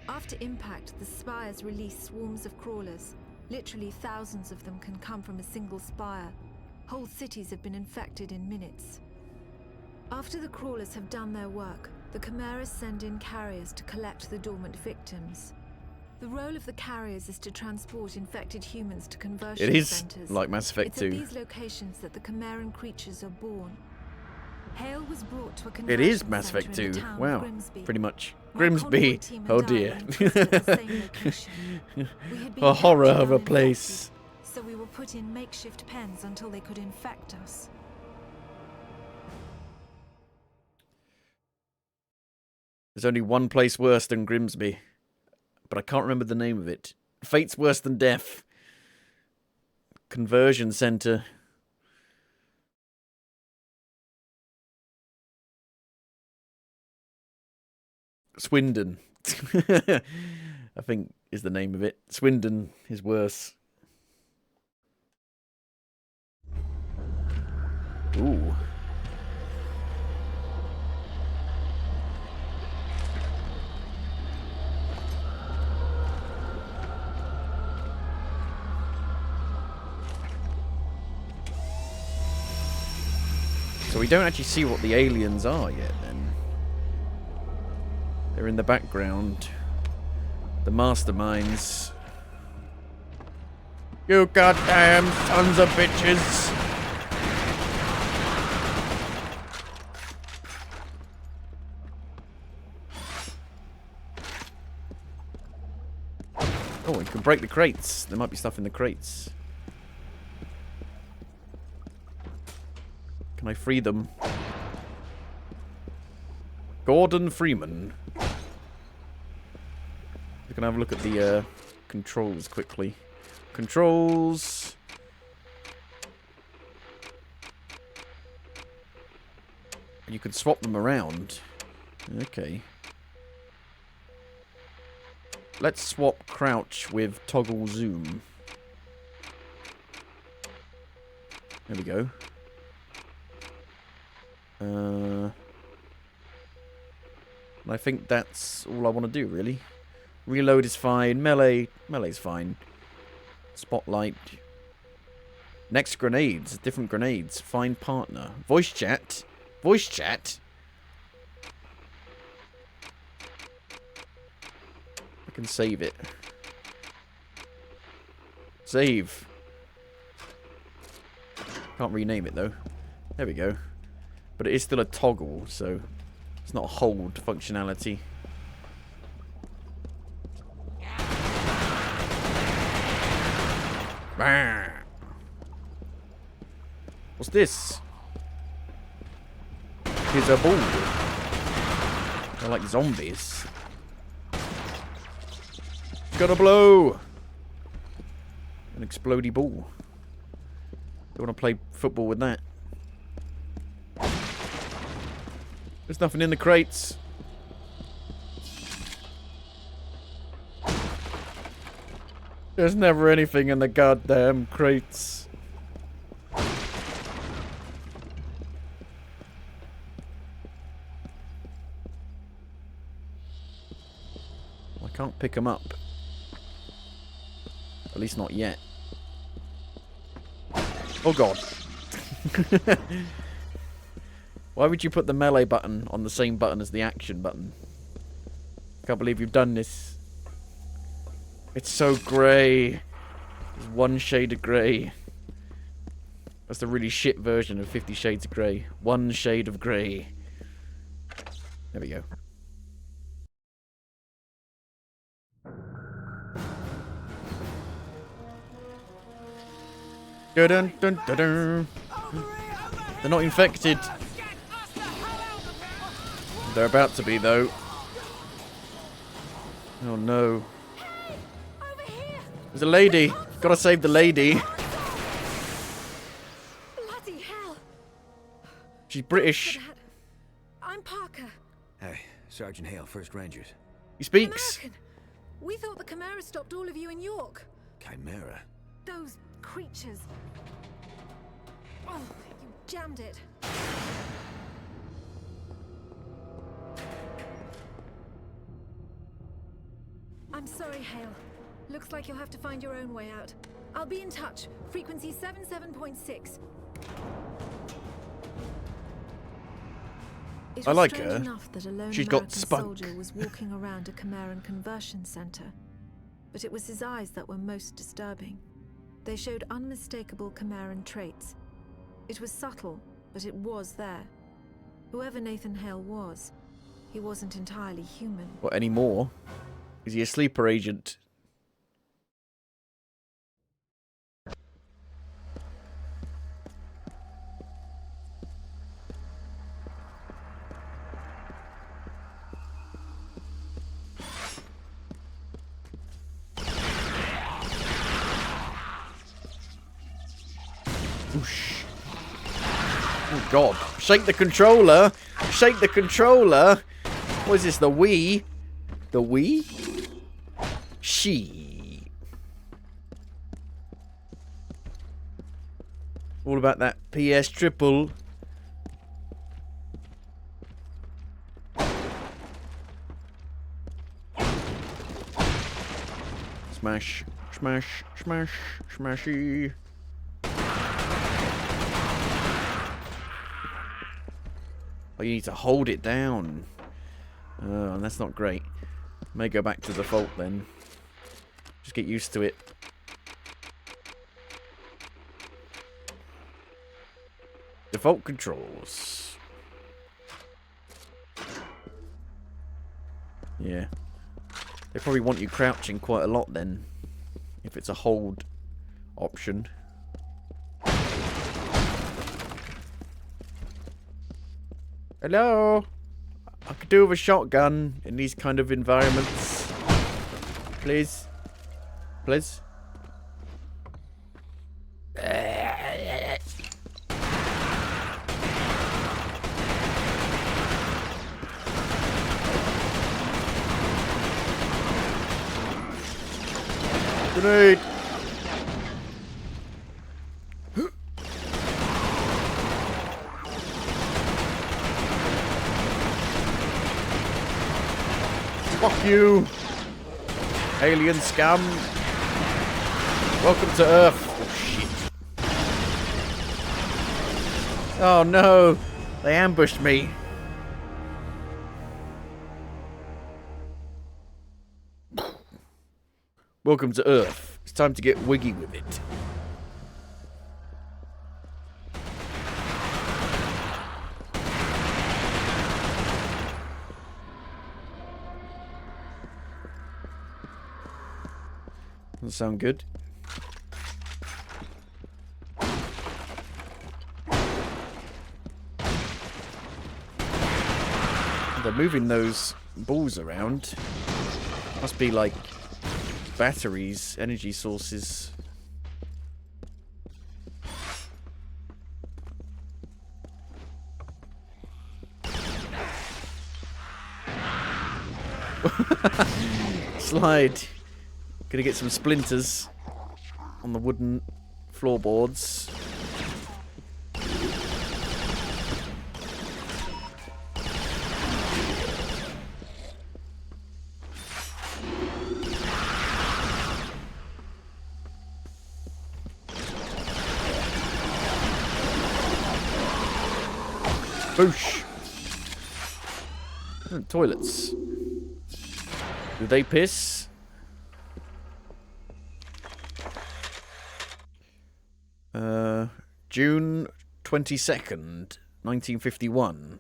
After impact, the spires release swarms of crawlers. Literally thousands of them can come from a single spire. Whole cities have been infected in minutes. After the crawlers have done their work, the Chimeras send in carriers to collect the dormant victims. The role of the carriers is to transport infected humans to conversion It is centers. like Mass Effect It's 2. at these locations that the Chimeran creatures are born. Hale was brought to a It conversion is Mass center Effect in 2. the town of Wow. Grimsby. Pretty much. My Grimsby. convoy team and Oh I dear. were imprisoned in the same location. We had been A horror captured of a uninfected, place. so we were put in makeshift pens until they could infect us. There's only one place worse than Grimsby. But I can't remember the name of it. Fate's worse than death. Conversion center. Swindon. I think is the name of it. Swindon is worse. Ooh. So we don't actually see what the aliens are yet, then. They're in the background. The masterminds. You goddamn sons of bitches! Oh, we can break the crates. There might be stuff in the crates. Can I free them? Gordon Freeman. We can have a look at the controls quickly. Controls. You can swap them around. Okay. Let's swap crouch with toggle zoom. There we go. I think that's all I want to do, really. Reload is fine. Melee's fine. Spotlight. Next grenades. Different grenades. Find partner. Voice chat. Voice chat. I can save it. Save. Can't rename it, though. There we go. But it is still a toggle, so it's not a hold functionality. Bah! What's this? Here's a ball. They're like zombies. Gotta blow! An explodey ball. Don't want to play football with that. There's nothing in the crates. There's never anything in the goddamn crates. I can't pick them up. At least not yet. Oh god. Why would you put the melee button on the same button as the action button? Can't believe you've done this. It's so grey. There's one shade of grey. That's the really shit version of 50 Shades of Grey. One shade of grey. There we go. Dun dun dun dun dun. They're not infected. They're about to be, though. Oh no. There's a lady. Gotta save the lady. Bloody hell! She's British. I'm Parker. Hey, Sergeant Hale, 1st Rangers. He speaks. American. We thought the Chimera stopped all of you in York. Chimera? Those creatures. Oh, you jammed it. I'm sorry, Hale. Looks like you'll have to find your own way out. I'll be in touch. Frequency 77.6. It I was like strange her. enough that a lone She's got American spunk. soldier was walking around a Chimeran conversion center. But it was his eyes that were most disturbing. They showed unmistakable Chimeran traits. It was subtle, but it was there. Whoever Nathan Hale was, he wasn't entirely human. What, anymore? Is he a sleeper agent? Whoosh. Oh god. Shake the controller! Shake the controller! What is this, the Wii? The Wii? She. All about that PS triple. Smash, smash, smash, smashy. Oh, you need to hold it down. Oh, that's not great. May go back to default then. Just get used to it. Default controls. Yeah. They probably want you crouching quite a lot then. If it's a hold option. Hello? I could do with a shotgun in these kind of environments. Please. Please. Grenade. Fuck you, alien scum. Welcome to Earth. Oh, shit. Oh, no. They ambushed me. Welcome to Earth. It's time to get wiggy with it. Doesn't sound good. They're moving those balls around. Must be like batteries, energy sources. Slide. Gonna get some splinters on the wooden floorboards. Boosh. Toilets. Do they piss? June 22nd, 1951.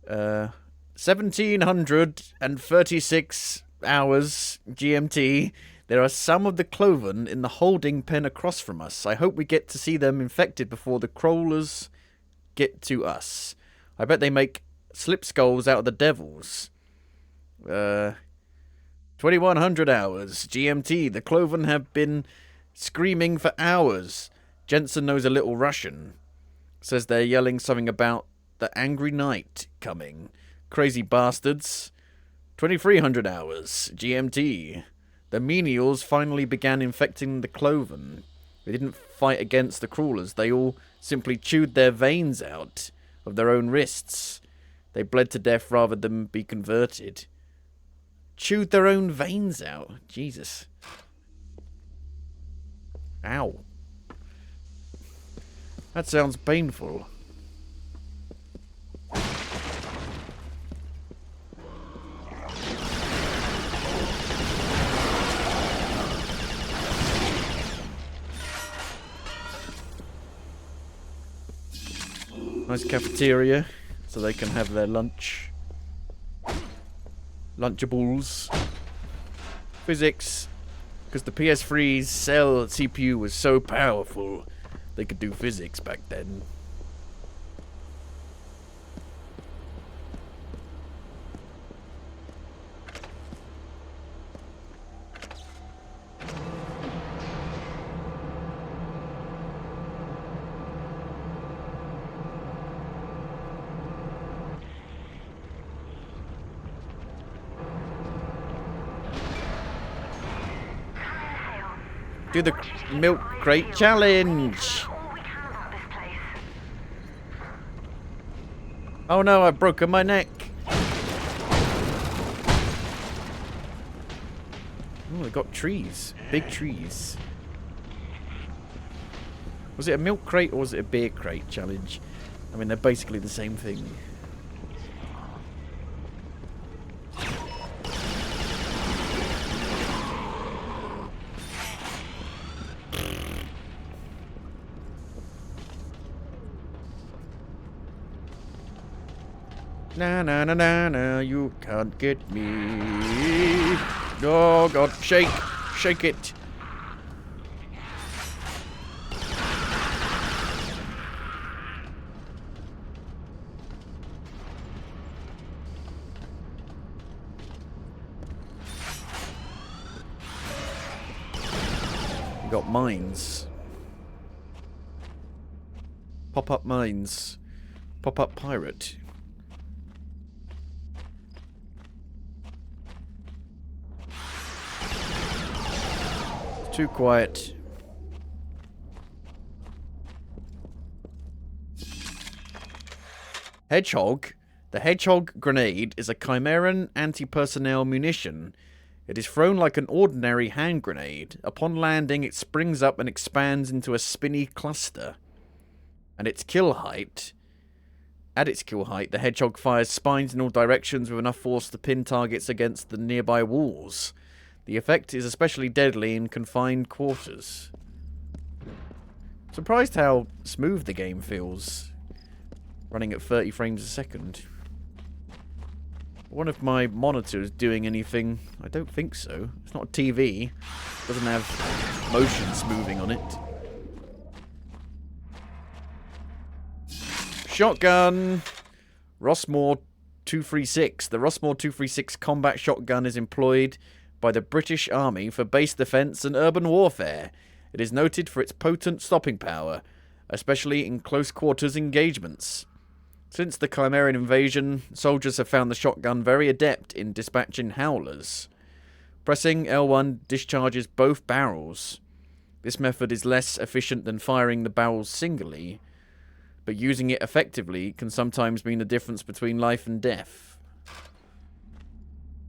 1736 hours GMT. There are some of the cloven in the holding pen across from us. I hope we get to see them infected before the crawlers get to us. I bet they make slip skulls out of the devils. 2100 hours GMT. The cloven have been screaming for hours. Jensen knows a little Russian. Says they're yelling something about the angry night coming. Crazy bastards. 2300 hours GMT. The menials finally began infecting the cloven. They didn't fight against the crawlers. They all simply chewed their veins out of their own wrists. They bled to death rather than be converted. Chewed their own veins out. Jesus. Ow. That sounds painful. Nice cafeteria, so they can have their lunch. Lunchables. Physics. Because the PS3's cell CPU was so powerful, they could do physics back then. Do the milk crate challenge! Oh no, I've broken my neck! Oh, they got trees. Big trees. Was it a milk crate or was it a beer crate challenge? I mean, they're basically the same thing. Na na na na na, you can't get me. Oh god, shake, shake it. You got mines. Pop-up mines. Pop-up pirate. Too quiet. Hedgehog. The Hedgehog grenade is a Chimeran anti-personnel munition. It is thrown like an ordinary hand grenade. Upon landing, it springs up and expands into a spinny cluster. And its kill height... At its kill height, the Hedgehog fires spines in all directions with enough force to pin targets against the nearby walls. The effect is especially deadly in confined quarters. Surprised how smooth the game feels. Running at 30 frames a second. One of my monitors doing anything? I don't think so. It's not a TV. Doesn't have motion smoothing on it. Shotgun! Rossmore 236. The Rossmore 236 combat shotgun is employed by the British Army for base defense and urban warfare. It is noted for its potent stopping power, especially in close quarters engagements. Since the Chimerian invasion, soldiers have found the shotgun very adept in dispatching howlers. Pressing L1 discharges both barrels. This method is less efficient than firing the barrels singly, but using it effectively can sometimes mean the difference between life and death.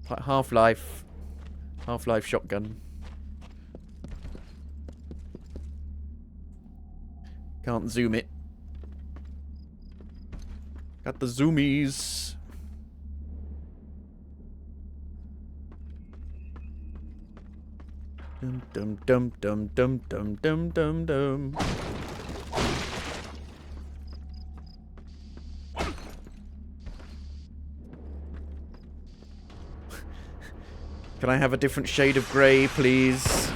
Like Half-Life. Half-Life shotgun. Can't zoom it. Got the zoomies. Dum dum dum dum dum dum dum dum dum. Can I have a different shade of grey, please?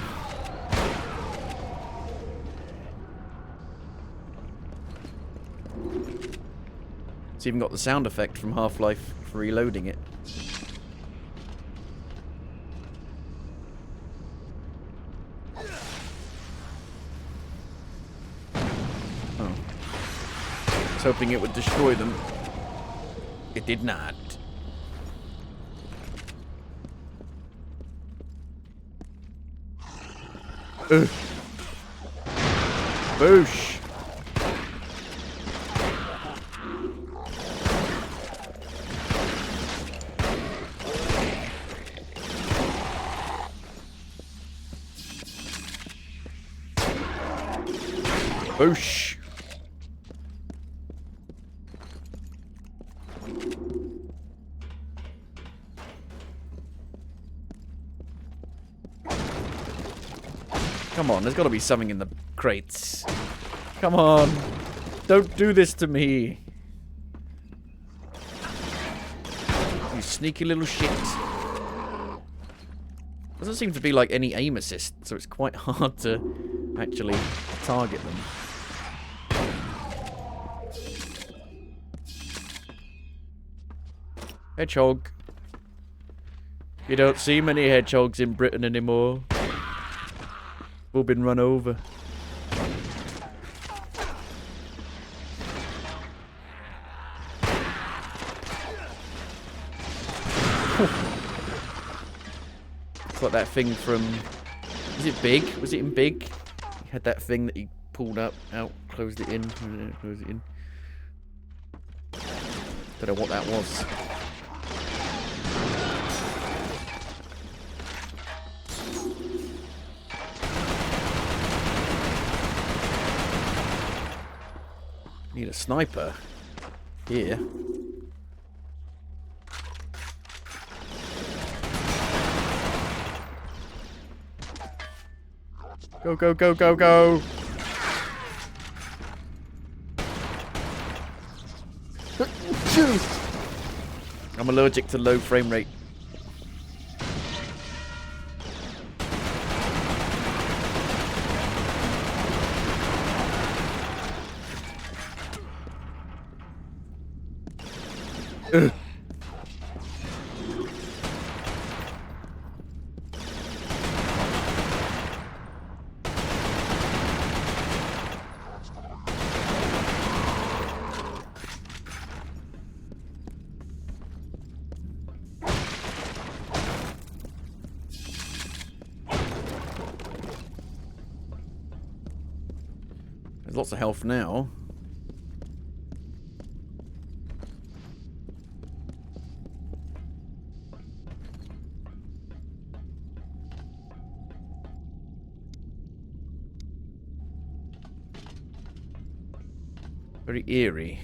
It's even got the sound effect from Half-Life for reloading it. Oh. I was hoping it would destroy them. It did not. Ugh. Boosh. Boosh. Come on, there's got to be something in the crates. Come on. Don't do this to me. You sneaky little shit. Doesn't seem to be like any aim assist, so it's quite hard to actually target them. Hedgehog. You don't see many hedgehogs in Britain anymore. All been run over. It's like that thing from... Was it Big? Was it in Big? He had that thing that he pulled out, closed it in, closed it in. Don't know what that was. Need a sniper here. Go, go, go, go, go! I'm allergic to low frame rate. Ugh. There's lots of health now. Very eerie.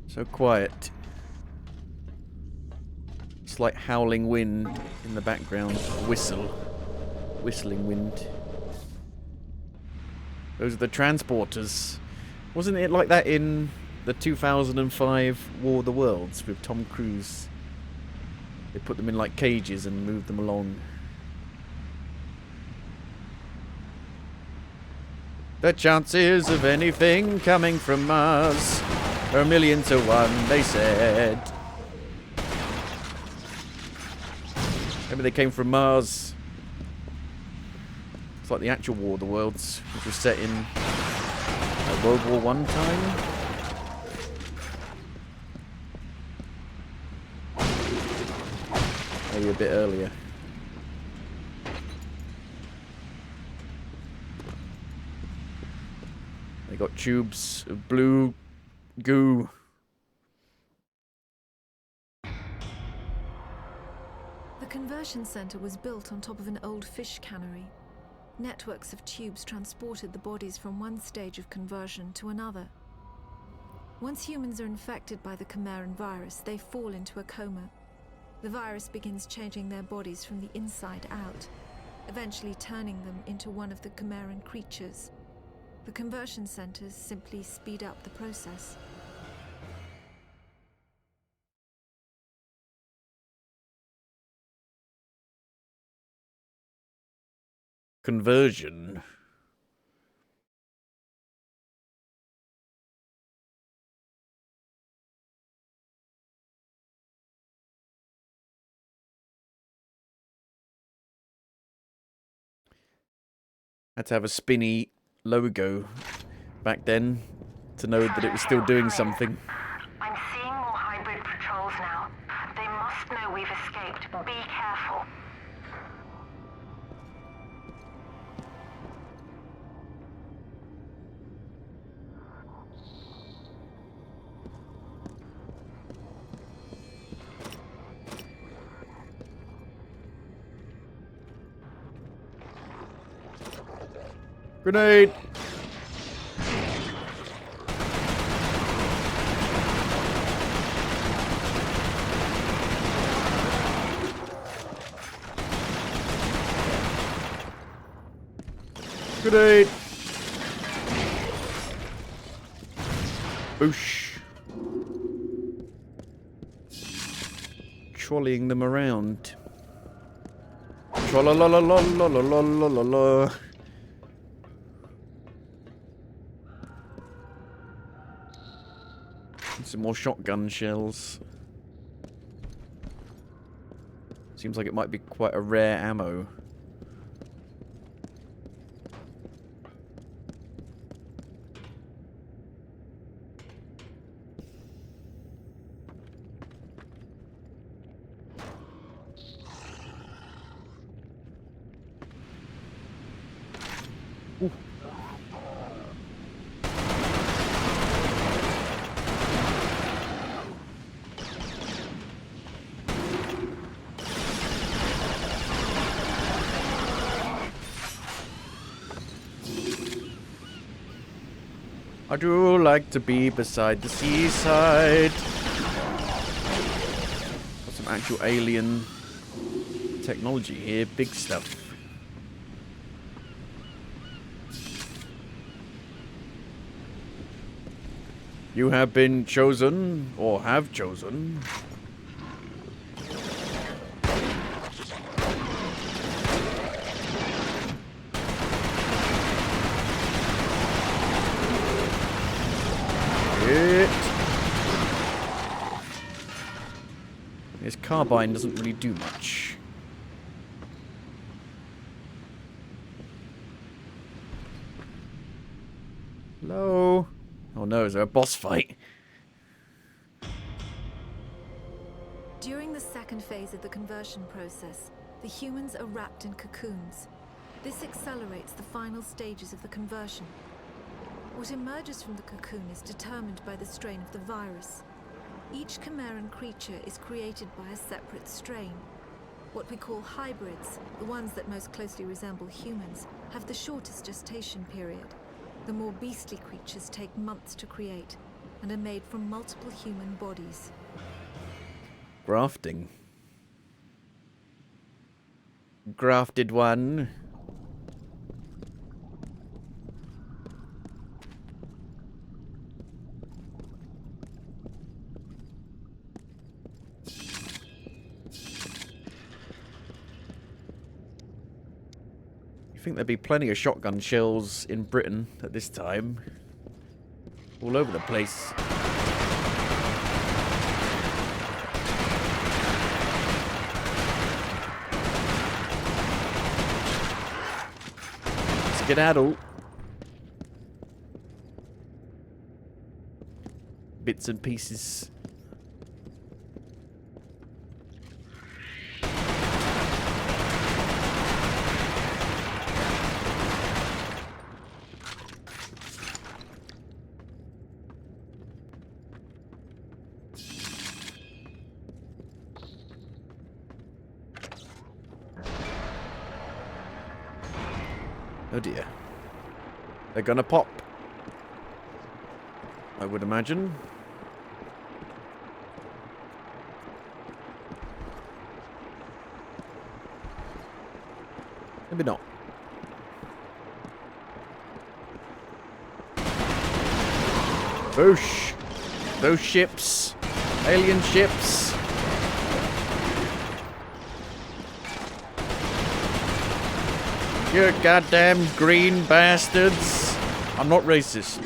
So quiet. It's like howling wind in the background. Whistle. Whistling wind. Those are the transporters. Wasn't it like that in the 2005 War of the Worlds with Tom Cruise? They put them in like cages and moved them along. The chances of anything coming from Mars are 1,000,000 to 1, they said. Maybe they came from Mars. It's like the actual War of the Worlds, which was set in World War One time. Maybe a bit earlier. They got tubes of blue goo. The conversion center was built on top of an old fish cannery. Networks of tubes transported the bodies from one stage of conversion to another. Once humans are infected by the Chimeran virus, they fall into a coma. The virus begins changing their bodies from the inside out, eventually turning them into one of the Chimeran creatures. The conversion centers simply speed up the process. Conversion. Had to have a spinny logo back then to know that it was still doing something. I'm seeing more hybrid patrols now. They must know we've escaped. Be careful. Grenade! Grenade! Boosh. Trolleying them around. Trollolololololololololol. Some more shotgun shells. Seems like it might be quite a rare ammo. Ooh. I do like to be beside the seaside. Got some actual alien technology here, big stuff. You have been chosen, or have chosen. His carbine doesn't really do much. Hello? Oh no, is there a boss fight? During the second phase of the conversion process, the humans are wrapped in cocoons. This accelerates the final stages of the conversion. What emerges from the cocoon is determined by the strain of the virus. Each Chimeran creature is created by a separate strain. What we call hybrids, the ones that most closely resemble humans, have the shortest gestation period. The more beastly creatures take months to create and are made from multiple human bodies. Grafting. Grafted one. You think there'd be plenty of shotgun shells in Britain at this time? All over the place. Skedaddle. Bits and pieces. Oh dear. They're gonna pop. I would imagine. Maybe not. Boosh! Those ships. Alien ships. You goddamn green bastards. I'm not racist.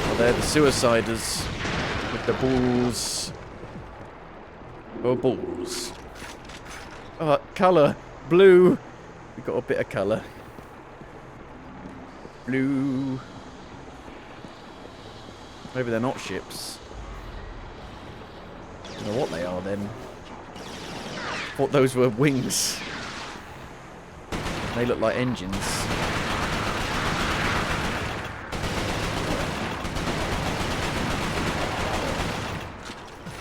Well, they're the suiciders with the balls. Oh, balls. Oh, colour. Blue. We got a bit of colour. Blue. Maybe they're not ships. I don't know what they are then. Thought those were wings. They look like engines.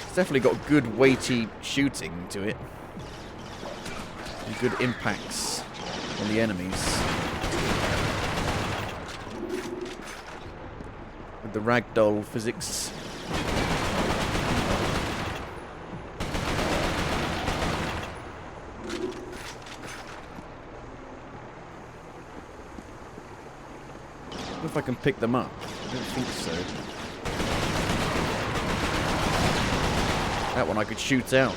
It's definitely got good weighty shooting to it. And good impacts on the enemies. The ragdoll physics. What if I can pick them up? I don't think so. That one I could shoot out.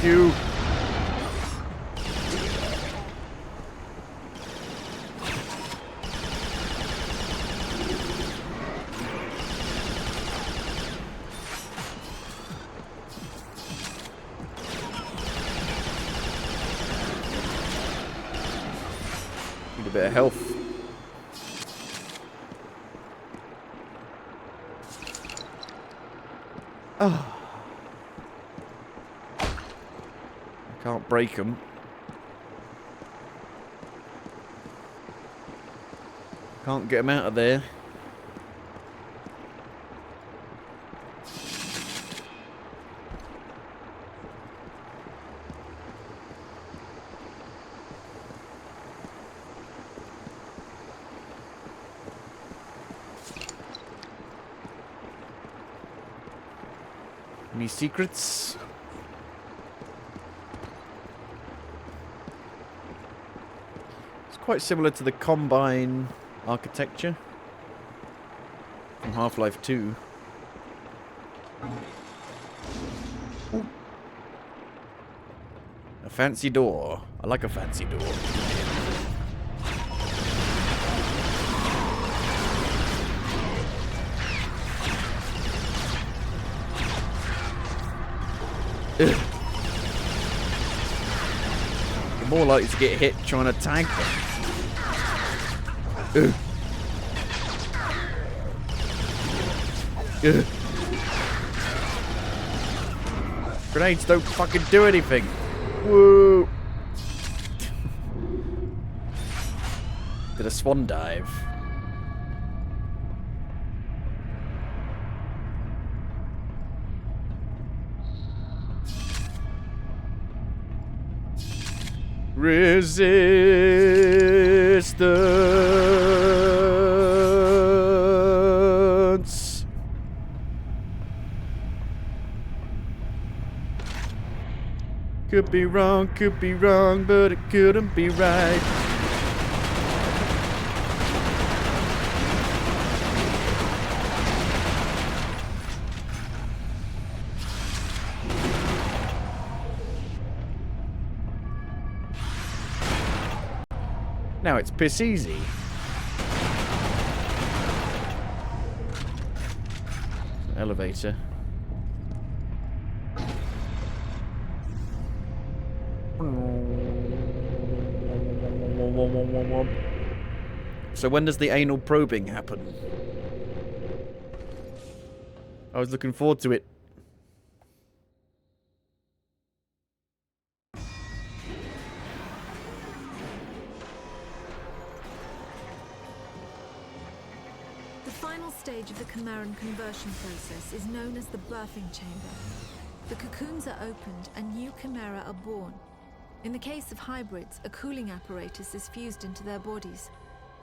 You. Need a bit of health. Oh. Can't break them. Can't get them out of there. Any secrets? Quite similar to the Combine architecture from Half-Life 2. Ooh. A fancy door. I like a fancy door. Ugh. You're more likely to get hit trying to tag them. Ugh. Ugh. Grenades don't fucking do anything. Woo! Did a swan dive. Resistance. Could be wrong, but it couldn't be right. Now it's piss easy. Elevator. So when does the anal probing happen? I was looking forward to it. The final stage of the Chimeran conversion process is known as the birthing chamber. The cocoons are opened and new Chimera are born. In the case of hybrids, a cooling apparatus is fused into their bodies.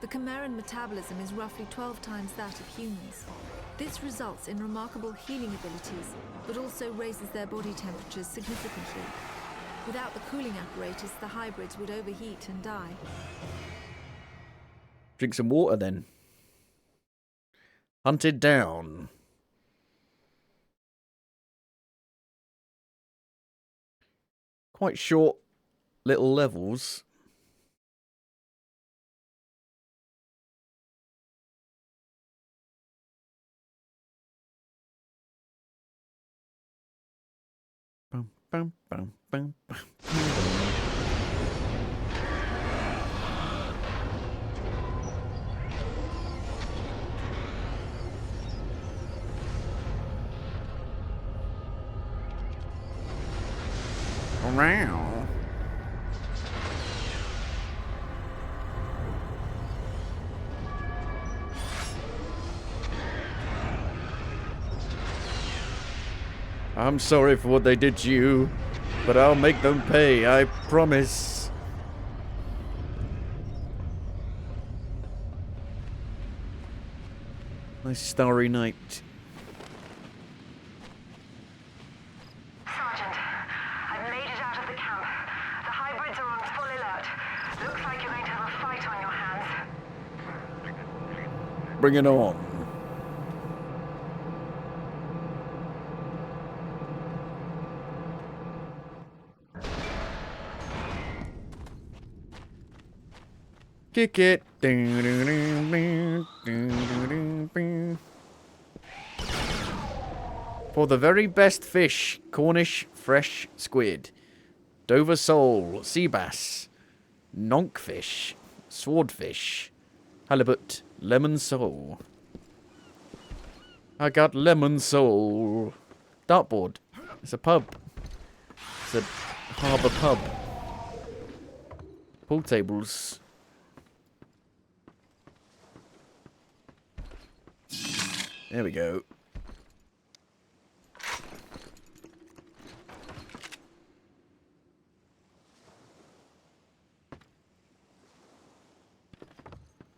The Chimeran metabolism is roughly 12 times that of humans. This results in remarkable healing abilities, but also raises their body temperatures significantly. Without the cooling apparatus, the hybrids would overheat and die. Drink some water then. Hunted down. Quite short little levels. Bum, bum, bum, bum, bum. Around. I'm sorry for what they did to you, but I'll make them pay, I promise. Nice starry night. Sergeant, I've made it out of the camp. The hybrids are on full alert. Looks like you're going to have a fight on your hands. Bring it on. Kick it. For the very best fish, Cornish fresh squid, Dover sole, sea bass, nonkfish, swordfish, halibut, lemon sole. I got lemon sole. Dartboard. It's a pub. It's a harbour pub. Pool tables. There we go.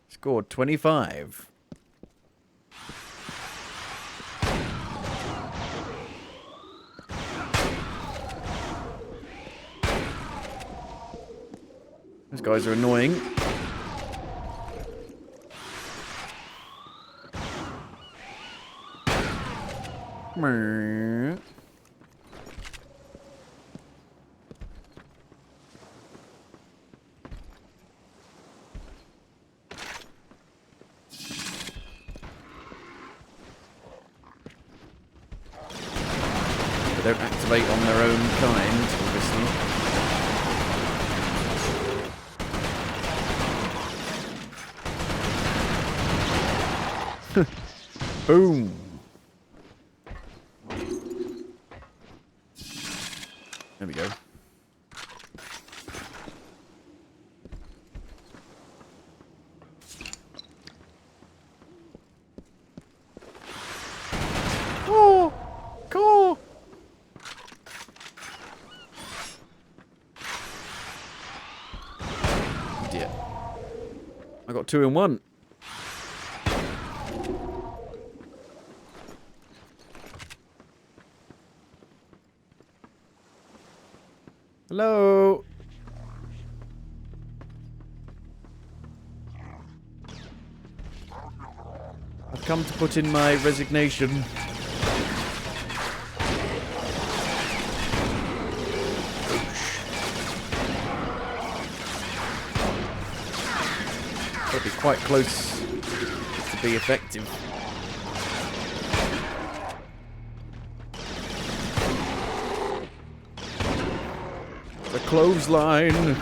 Scored 25. Those guys are annoying. Meh. They don't activate on their own kind, obviously. Boom. There we go. Oh, cool. Dear. I got 2 in 1. Hello. I've come to put in my resignation. Gotta be quite close to be effective. The clothesline.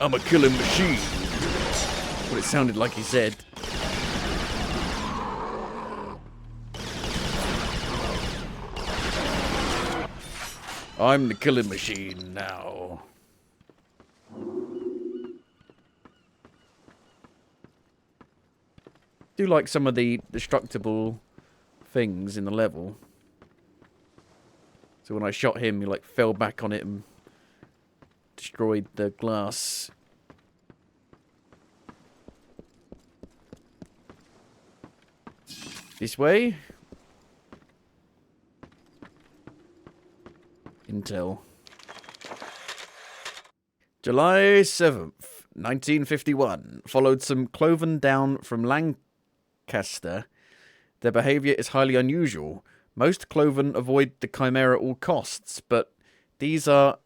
I'm a killing machine. What it sounded like he said. I'm the killing machine now. Do like some of the destructible things in the level. So when I shot him, he like fell back on it and destroyed the glass. This way. Intel. July 7th, 1951. Followed some cloven down from Lancaster. Their behaviour is highly unusual. Most cloven avoid the Chimera at all costs, but these are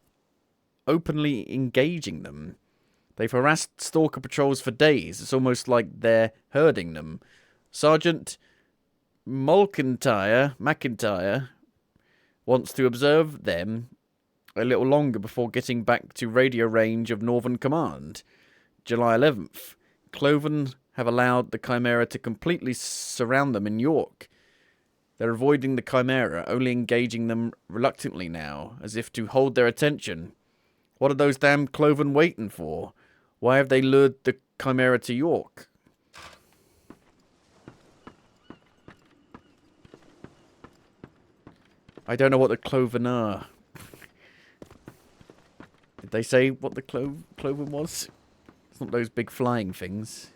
openly engaging them. They've harassed stalker patrols for days. It's almost like they're herding them. Sergeant McIntyre wants to observe them a little longer before getting back to radio range of Northern Command. July 11th. Cloven have allowed the Chimera to completely surround them in York. They're avoiding the Chimera, only engaging them reluctantly now, as if to hold their attention. What are those damn Cloven waiting for? Why have they lured the Chimera to York? I don't know what the Cloven are. Did they say what the Cloven was? It's not those big flying things.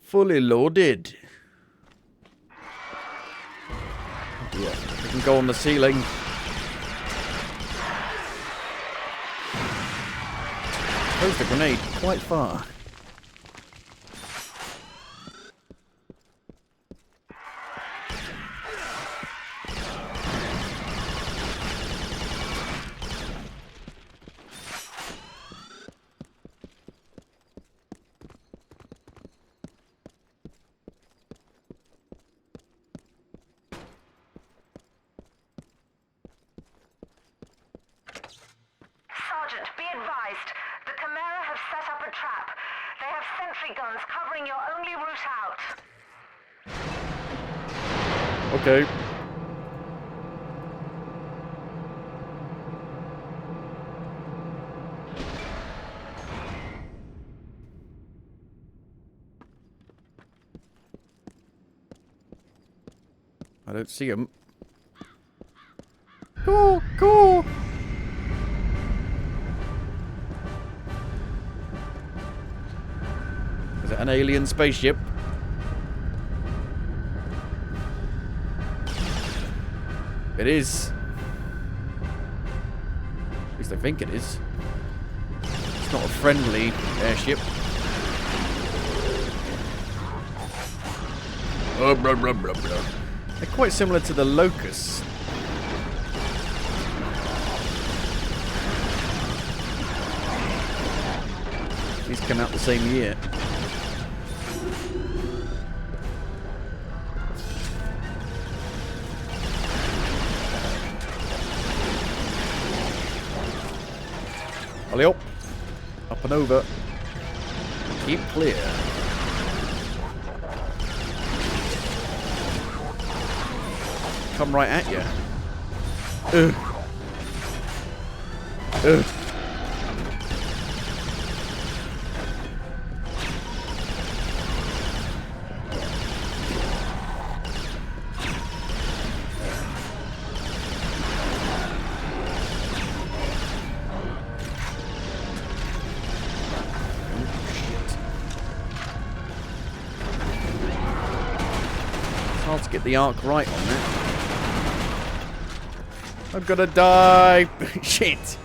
Fully loaded. Yeah, we can go on the ceiling. Throws the grenade quite far. Sergeant, be advised. The Chimera have set up a trap. They have sentry guns covering your only route out. Okay. I don't see him. Cool, cool. Is it an alien spaceship? It is. At least I think it is. It's not a friendly airship. Blah, blah, blah, blah. They're quite similar to the Locust. These came out the same year. Alley up. Up and over. Keep clear. Come right at you. Ugh. Ugh. Hard to get the arc right on that. I'm gonna die. Shit.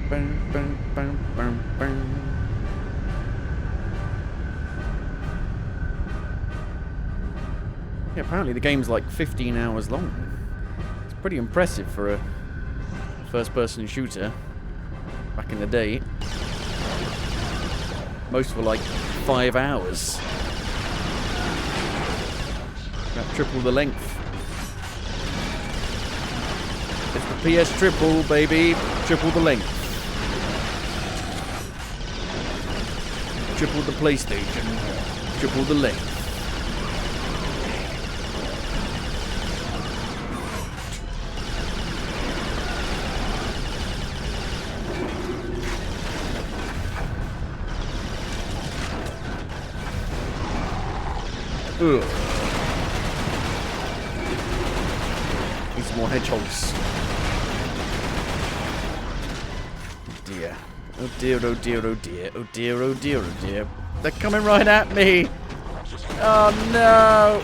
Bum, bum, bum, bum, bum. Yeah, apparently the game's like 15 hours long. It's pretty impressive for a first-person shooter back in the day. Most were like 5 hours. About triple the length. It's the PS triple, baby. Triple the length. Triple the PlayStation. Triple the length. Ugh. Need some more hedgehogs. Oh dear. Oh dear, oh dear, oh dear, oh dear, oh dear, oh dear. They're coming right at me! Oh no!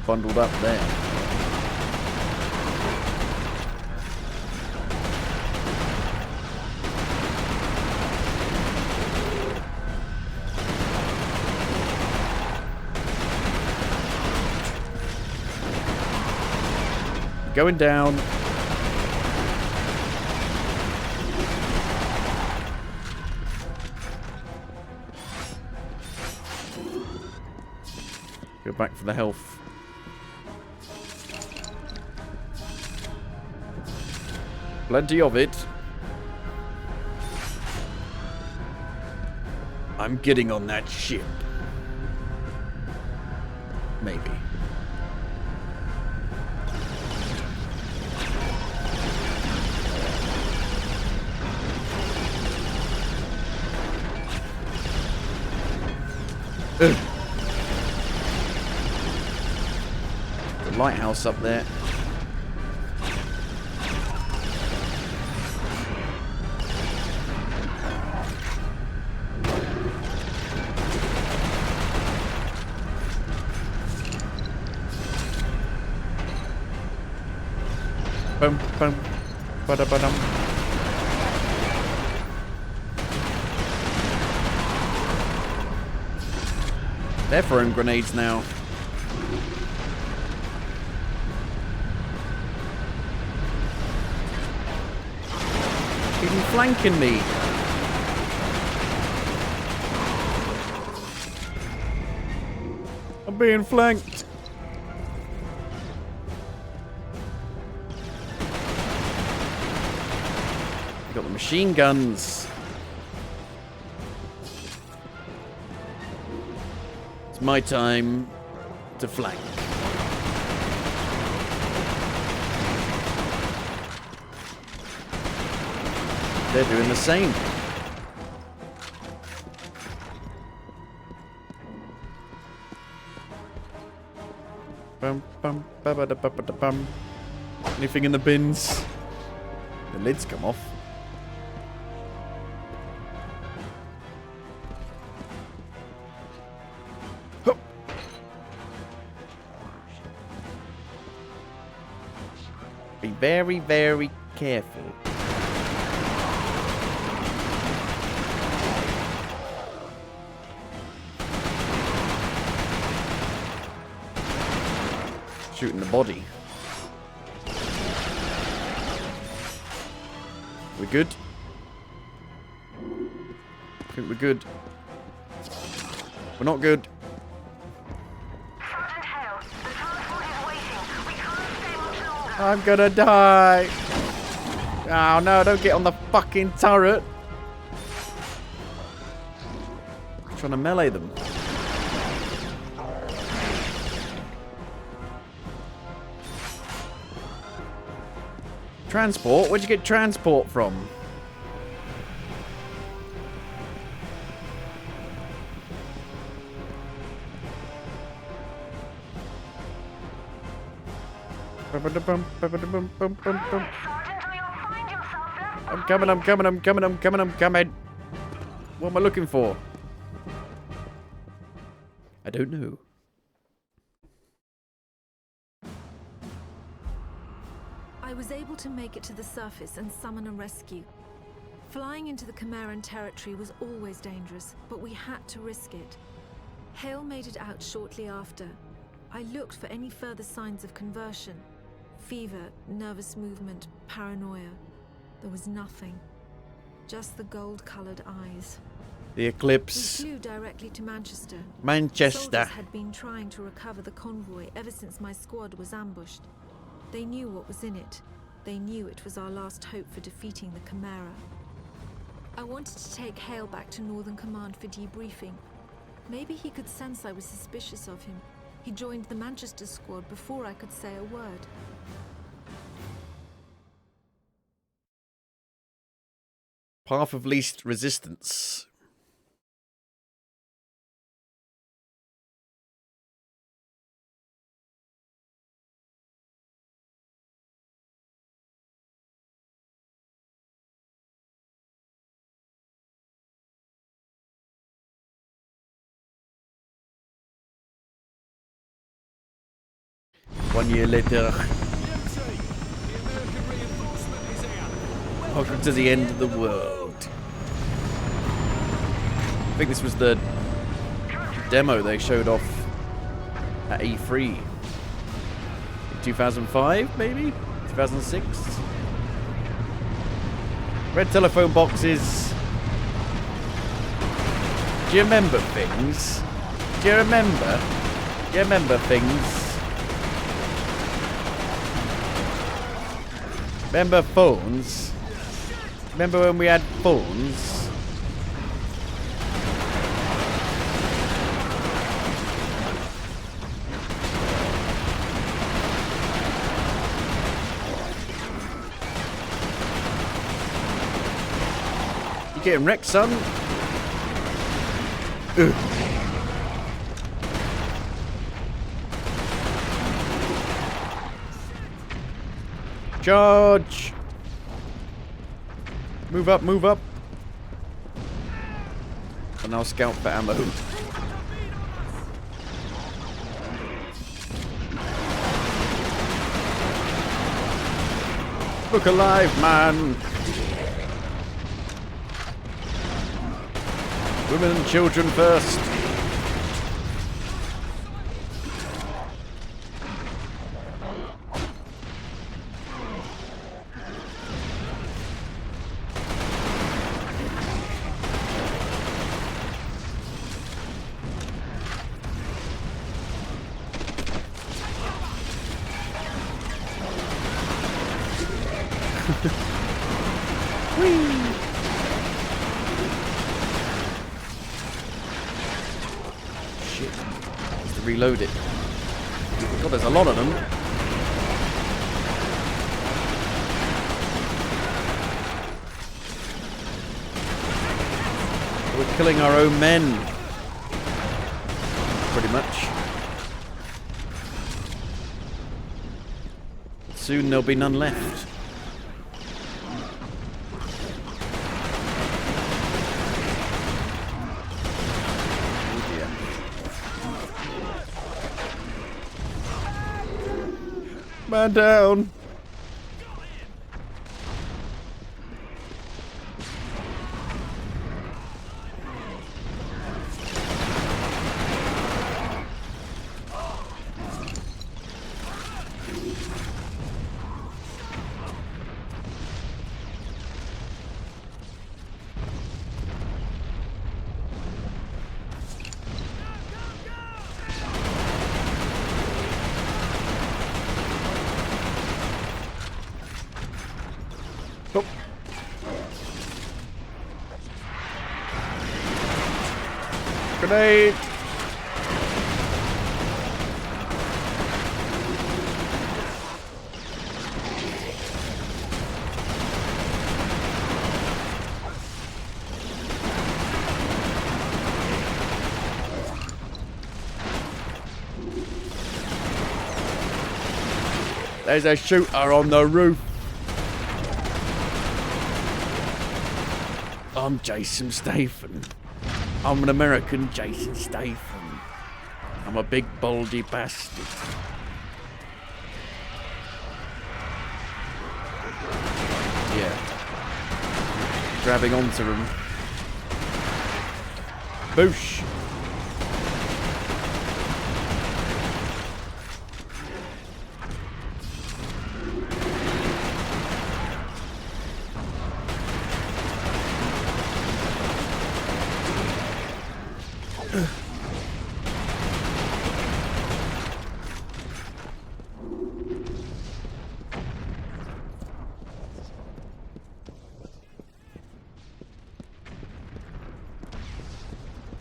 Bundled up there. Going down. Go back for the health. Plenty of it. I'm getting on that ship. Maybe. Ugh. The lighthouse up there. Bum, bum, ba-da-ba-dum. They're throwing grenades now. Even flanking me. I'm being flanked. Got the machine guns. It's my time to flank. They're doing the same. Bum, bum, ba ba da ba ba da bum. Anything in the bins? The lids come off. Hup. Be very, very careful. Shooting the body. We good? I think we're good. We're not good. Sergeant Hale, the transport is waiting. We can't stay much longer. I'm gonna die. Oh no, don't get on the fucking turret. I'm trying to melee them. Transport? Where'd you get transport from? Sergeant, or you'll find yourself left I'm coming, I'm coming, I'm coming, I'm coming, I'm coming. What am I looking for? I don't know. I was able to make it to the surface and summon a rescue. Flying into the Chimeran territory was always dangerous, but we had to risk it. Hale made it out shortly after. I looked for any further signs of conversion. Fever, nervous movement, paranoia. There was nothing. Just the gold-colored eyes. The We eclipse. flew directly to Manchester. Manchester. Soldiers had been trying to recover the convoy ever since my squad was ambushed. They knew what was in it. They knew it was our last hope for defeating the Chimera. I wanted to take Hale back to Northern Command for debriefing. Maybe he could sense I was suspicious of him. He joined the Manchester squad before I could say a word. Path of least resistance. One year later. Welcome to the end of the world. I think this was the demo they showed off at E3 in 2005, maybe? 2006? Red telephone boxes. Do you remember things? Do you remember? Do you remember things? Remember phones? Remember when we had phones? You getting wrecked, son? Ugh. Charge! Move up, move up. And I'll scout for ammo. Look alive, man! Women and children first. Shit. Has to reload it. God, there's a lot of them. We're killing our own men. Pretty much. Soon there'll be none left. Man down. Oh. Grenade! There's a shooter on the roof. I'm Jason Statham. I'm an American Jason Statham. I'm a big baldy bastard. Yeah. Grabbing onto him. Boosh.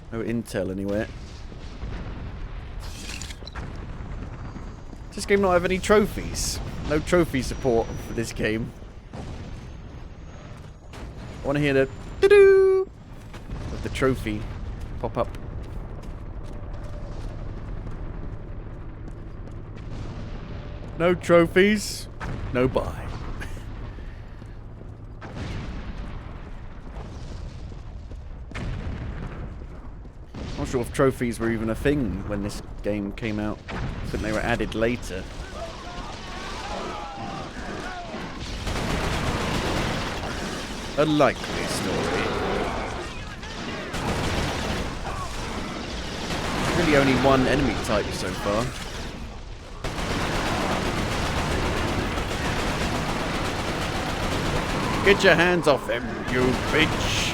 No intel anywhere. Does this game not have any trophies? No trophy support for this game. I want to hear the doo-doo of the trophy pop up. No trophies, no buy. Not sure if trophies were even a thing when this game came out. I think they were added later. A likely story. Really only one enemy type so far. Get your hands off him, you bitch!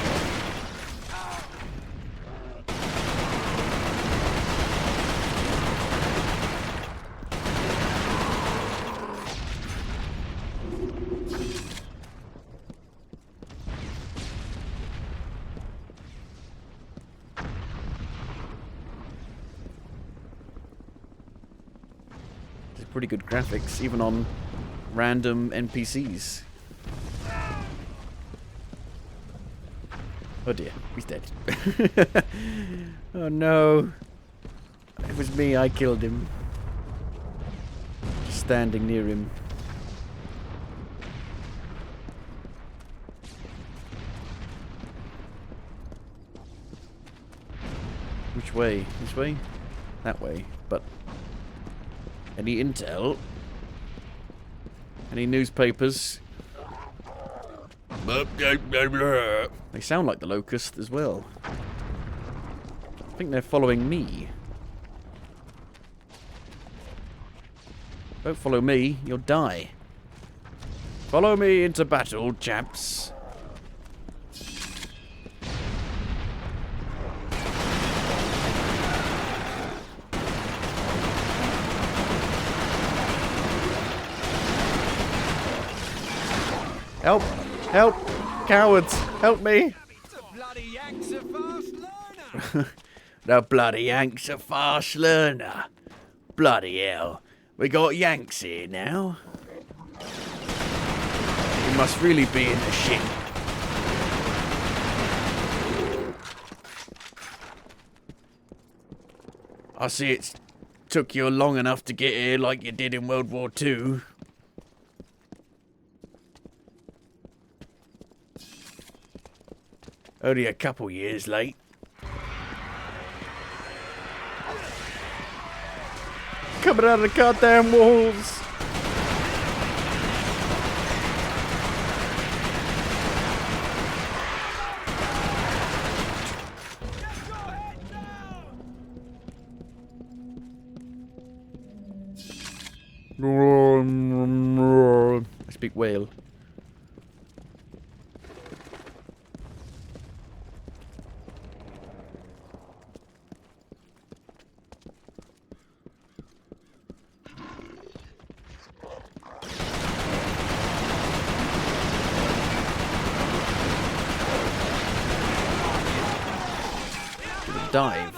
Pretty good graphics, even on random NPCs. Oh dear, he's dead. Oh no. It was me, I killed him. Just standing near him. Which way? This way? That way, but... Any intel? Any newspapers? They sound like the Locust as well. I think they're following me. Don't follow me, you'll die. Follow me into battle, chaps. Help! Help! Cowards! Help me! The bloody Yank's a fast learner. Bloody hell. We got Yanks here now. He must really be in the shit. I see it's took you long enough to get here like you did in World War II. Only a couple years late. Coming out of the goddamn walls. I speak whale. dive.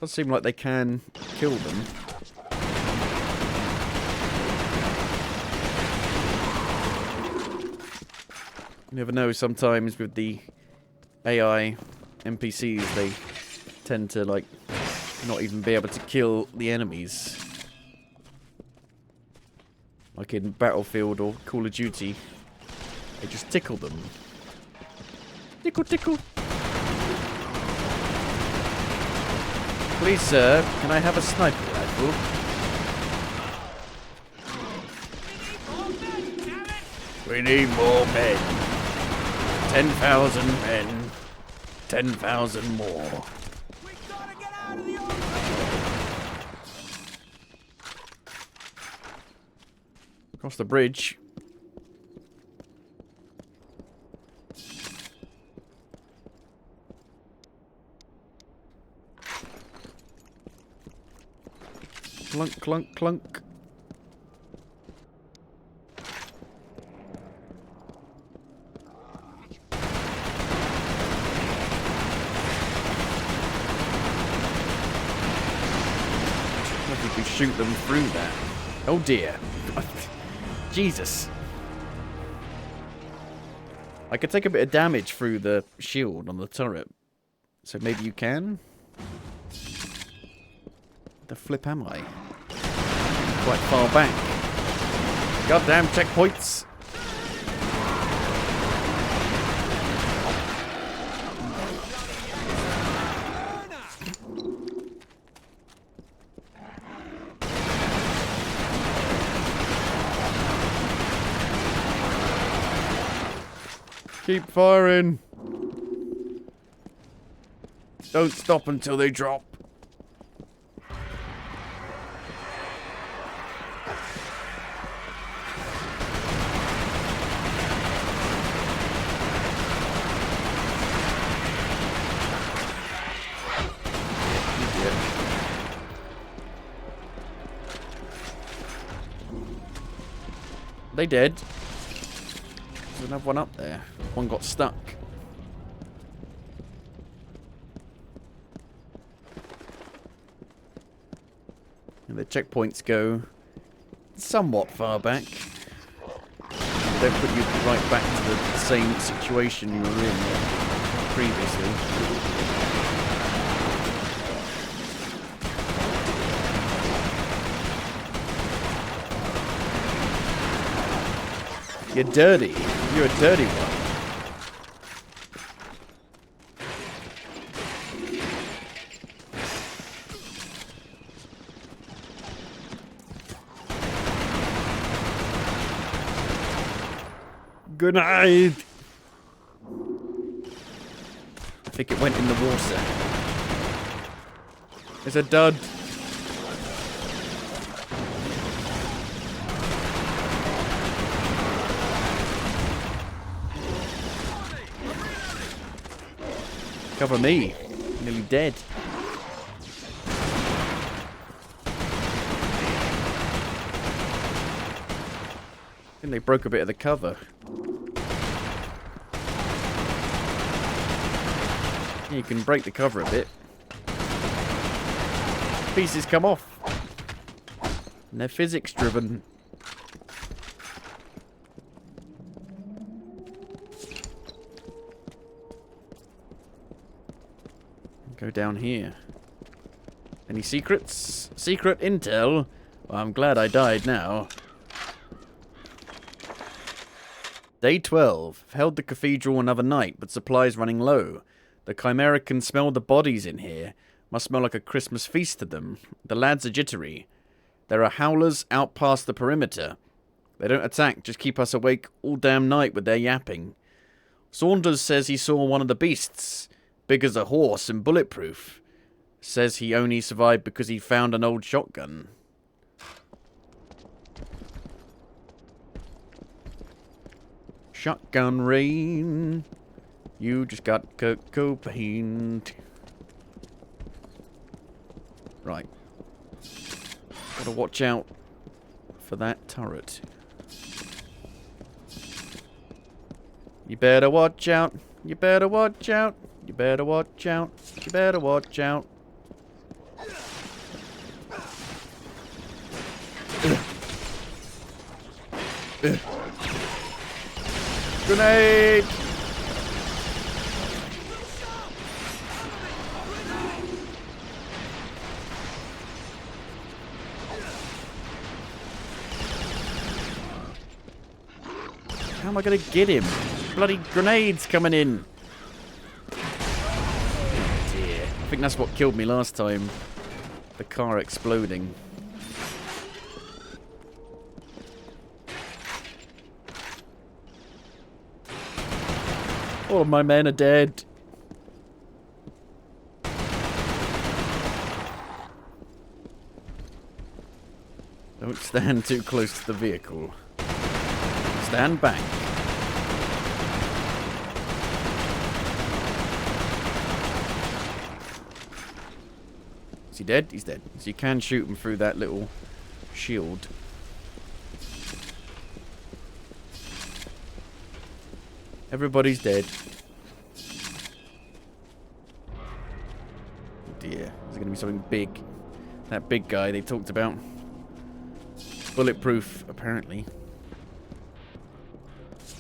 Does seem like they can kill them. You never know, sometimes with the AI NPCs, they tend to, like, not even be able to kill the enemies. Like in Battlefield or Call of Duty. They just tickle them. Tickle, tickle. Please, sir, can I have a sniper rifle? We need more men. 10,000 men. 10,000 more. Across the bridge. Clunk, clunk, clunk. Maybe we could shoot them through that. Oh dear. Jesus. I could take a bit of damage through the shield on the turret. So maybe you can? The flip am I? Quite far back. Goddamn checkpoints! Keep firing! Don't stop until they drop. They did. There's another one up there. One got stuck. And the checkpoints go somewhat far back. They put you right back to the same situation you were in previously. You're dirty. You're a dirty one. Good night. I think it went in the water. It's a dud. Cover me. Nearly dead. I think they broke a bit of the cover. You can break the cover a bit. Pieces come off. And they're physics driven. Go down here. Any secrets? Secret intel? Well, I'm glad I died now. Day 12. Held the cathedral another night, but supplies running low. The Chimera can smell the bodies in here. Must smell like a Christmas feast to them. The lads are jittery. There are howlers out past the perimeter. They don't attack, just keep us awake all damn night with their yapping. Saunders says he saw one of the beasts. Big as a horse and bulletproof. Says he only survived because he found an old shotgun. Shotgun rain. You just got Kurt Cobain. Right. Gotta watch out for that turret. You better watch out. You better watch out. You better watch out. You better watch out. Grenade! How am I going to get him? Bloody grenades coming in. Oh dear. I think that's what killed me last time. The car exploding. All of my men are dead. Don't stand too close to the vehicle. Stand back. Is he dead? He's dead. So you can shoot him through that little shield. Everybody's dead. Oh dear. Is it going to be something big? That big guy they talked about. Bulletproof, apparently.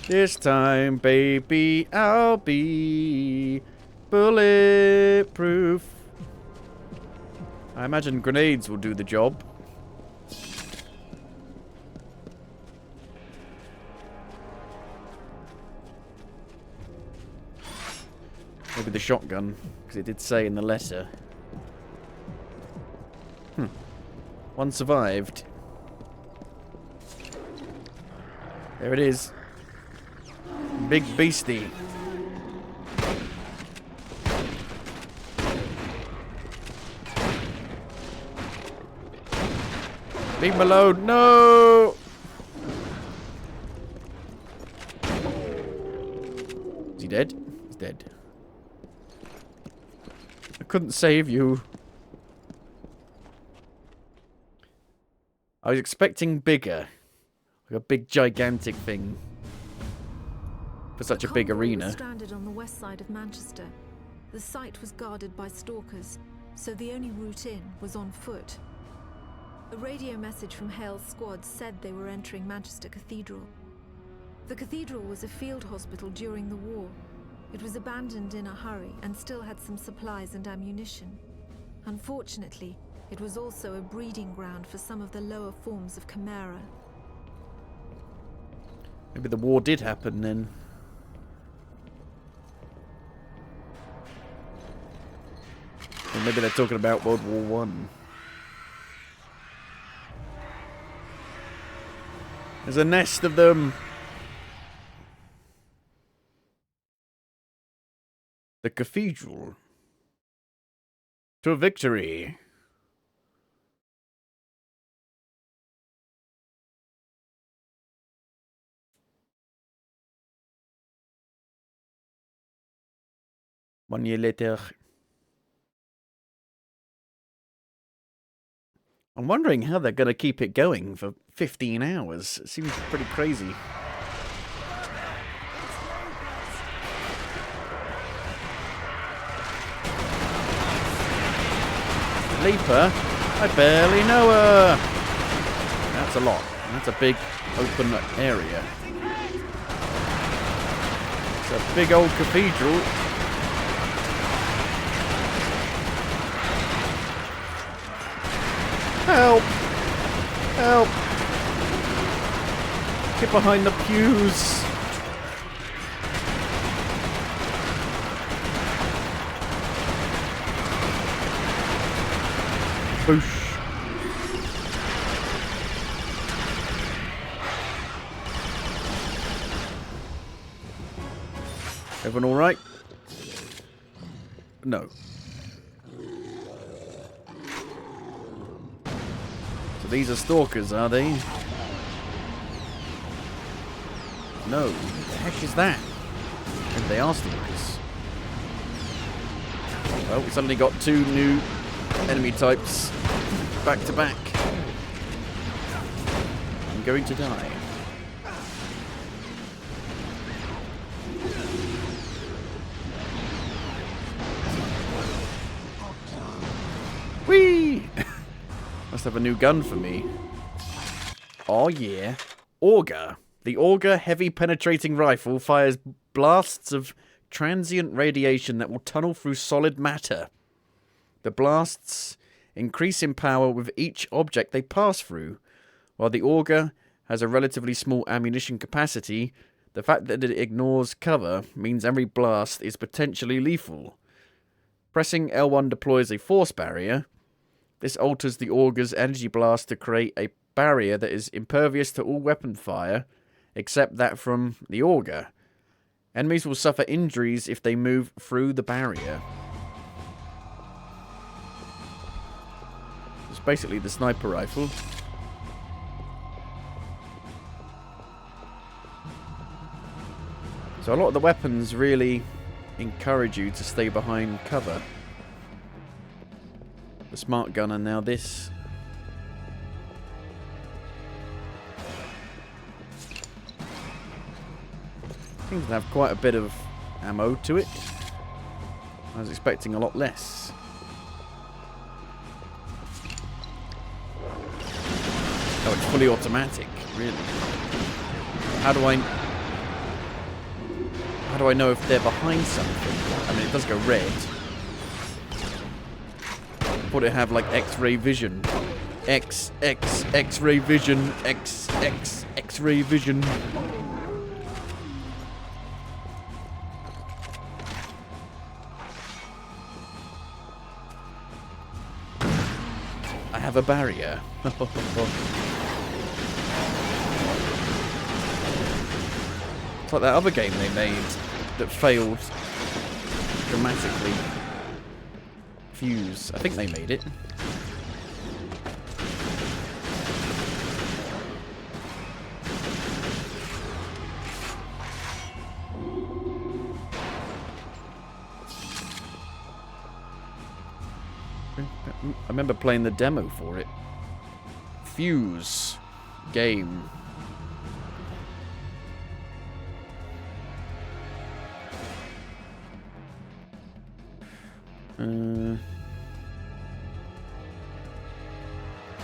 This time, baby, I'll be bulletproof. I imagine grenades will do the job. Maybe the shotgun, because it did say in the letter. One survived. There it is. Big beastie. Leave him alone. No! Is he dead? He's dead. I couldn't save you. I was expecting bigger. Like a big gigantic thing. For such a big arena. Was stranded on the west side of Manchester. The site was guarded by stalkers, so the only route in was on foot. A radio message from Hale's squad said they were entering Manchester Cathedral. The cathedral was a field hospital during the war. It was abandoned in a hurry and still had some supplies and ammunition. Unfortunately, it was also a breeding ground for some of the lower forms of Chimera. Maybe the war did happen then. Or maybe they're talking about World War One. There's a nest of them. The cathedral. To victory. One year later. I'm wondering how they're going to keep it going for 15 hours. It seems pretty crazy. Leaper? I barely know her. That's a lot. That's a big open area. It's a big old cathedral. Help! Help! Get behind the pews! Boosh! Everyone alright? No. So these are stalkers, are they? No. What the heck is that? Maybe they are stalkers. Well, we suddenly got two new enemy types back to back. going to die. Whee! Must have a new gun for me. Oh yeah. Auger. The Auger heavy penetrating rifle fires blasts of transient radiation that will tunnel through solid matter. The blasts increase in power with each object they pass through. While the Auger has a relatively small ammunition capacity, the fact that it ignores cover means every blast is potentially lethal. Pressing L1 deploys a force barrier. This alters the Auger's energy blast to create a barrier that is impervious to all weapon fire, except that from the Auger. Enemies will suffer injuries if they move through the barrier. It's basically the sniper rifle. So a lot of the weapons really encourage you to stay behind cover. The smart gun and now this. Seems to have quite a bit of ammo to it. I was expecting a lot less. Oh, it's fully automatic, really. How do I know if they're behind something? I mean, it does go red. Would it have like X-ray vision? X-ray vision, X-ray vision. I have a barrier. It's like that other game they made that failed dramatically. Fuse. I think they made it. I remember playing the demo for it. Fuse game.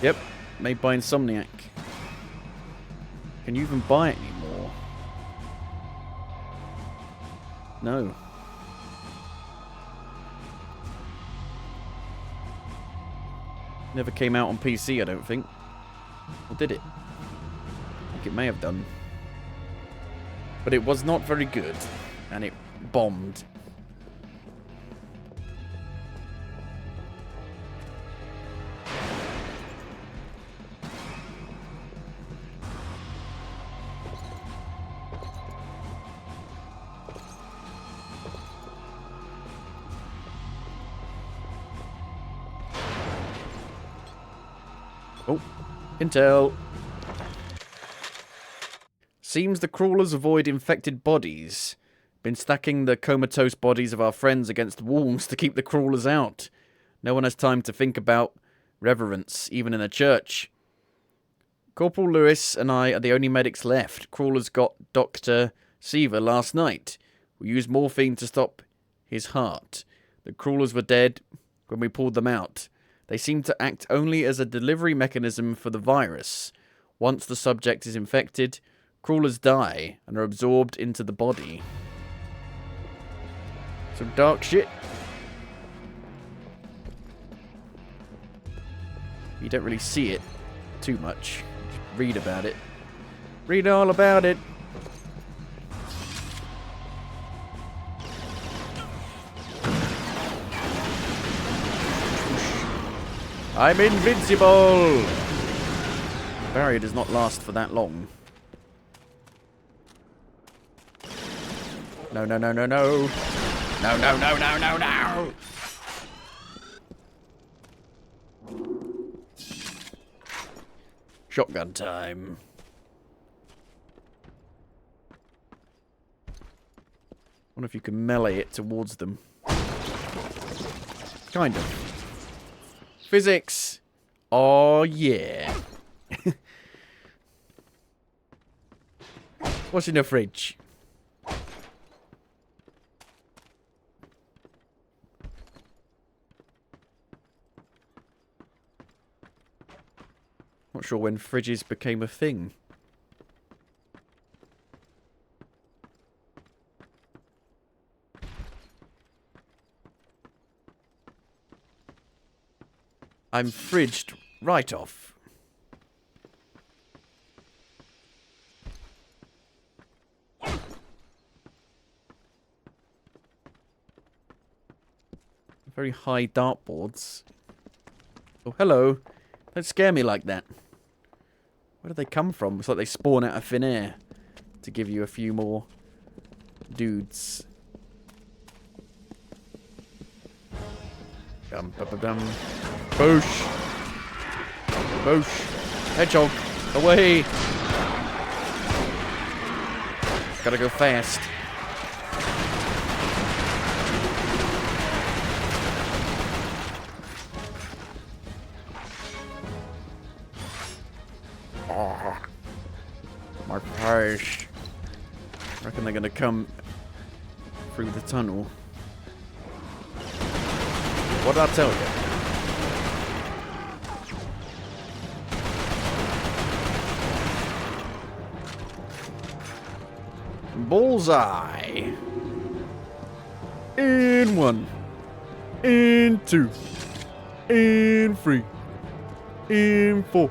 Yep, made by Insomniac. Can you even buy it anymore? No. Never came out on PC, I don't think. Or did it? I think it may have done. But it was not very good. And it bombed. Oh, intel. Seems the crawlers avoid infected bodies. Been stacking the comatose bodies of our friends against walls to keep the crawlers out. No one has time to think about reverence, even in a church. Corporal Lewis and I are the only medics left. Crawlers got Dr. Seaver last night. We used morphine to stop his heart. The crawlers were dead when we pulled them out. They seem to act only as a delivery mechanism for the virus. Once the subject is infected, crawlers die and are absorbed into the body. Some dark shit. You don't really see it too much. Just read about it. Read all about it. I'm invincible! The barrier does not last for that long. No, no, no, no, no. No, no, no, no, no, no! Shotgun time. Wonder if you can melee it towards them. Kind of. Physics. Oh, yeah. What's in the fridge? Not sure when fridges became a thing. I'm fridged right off. Very high dartboards. Oh, hello. Don't scare me like that. Where do they come from? It's like they spawn out of thin air to give you a few more dudes. Boosh. Boosh. Hedgehog. Away. Gotta go fast. Oh, my face. I reckon they're gonna come through the tunnel. What did I tell you? Bullseye. In 1. In 2. In 3. In 4.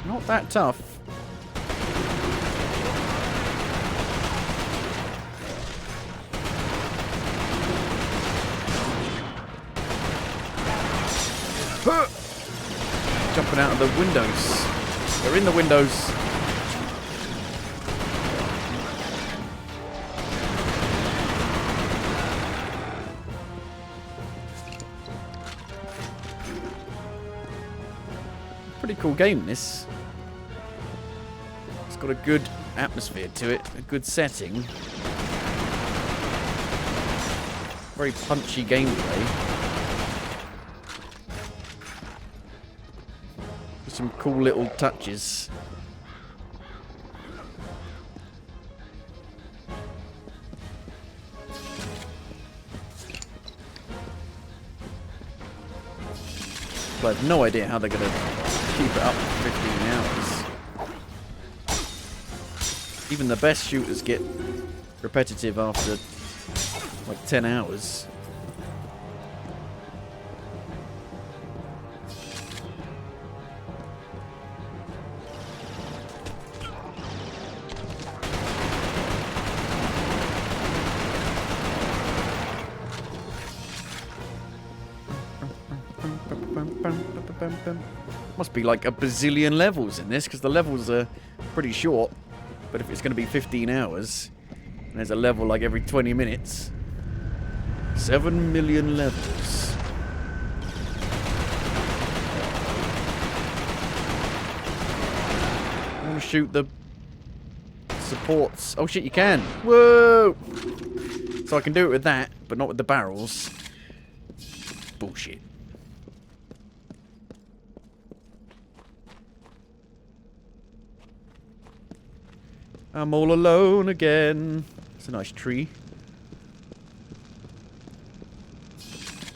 Not that tough. Huh. Jumping out of the windows. They're in the windows. Pretty cool game, this. It's got a good atmosphere to it, a good setting. Very punchy gameplay. Some cool little touches. But I have no idea how they're going to keep it up for 15 hours. Even the best shooters get repetitive after like 10 hours. Must be like a bazillion levels in this, because the levels are pretty short. But if it's going to be 15 hours, and there's a level like every 20 minutes, 7 million levels. I want to shoot the supports. Oh shit, you can. Whoa! So I can do it with that, but not with the barrels. Bullshit. I'm all alone again. It's a nice tree.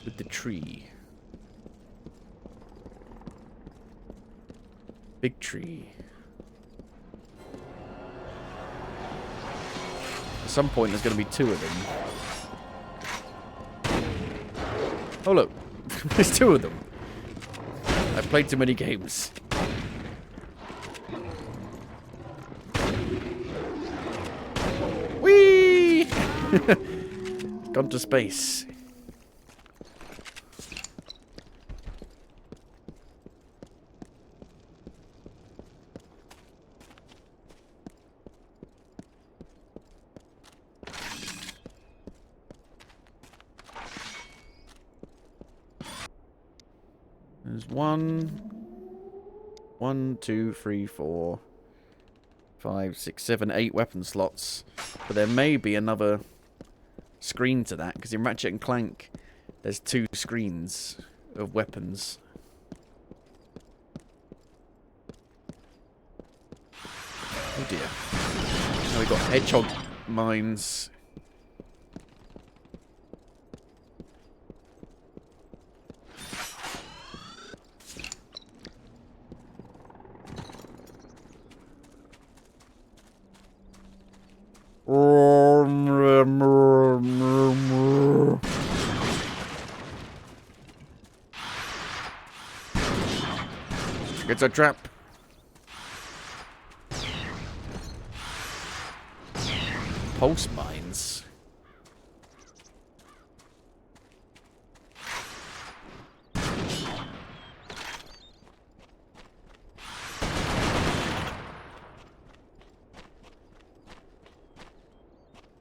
With the tree. Big tree. At some point there's going to be 2 of them. Oh look. There's 2 of them. I've played too many games. Whee! Gone to space. There's 1, 2, 3, 4, 5, 6, 7, 8 weapon slots. But there may be another screen to that, because in Ratchet and Clank, there's 2 screens of weapons. Oh dear. Now we've got hedgehog mines. It's a trap. Pulse mines.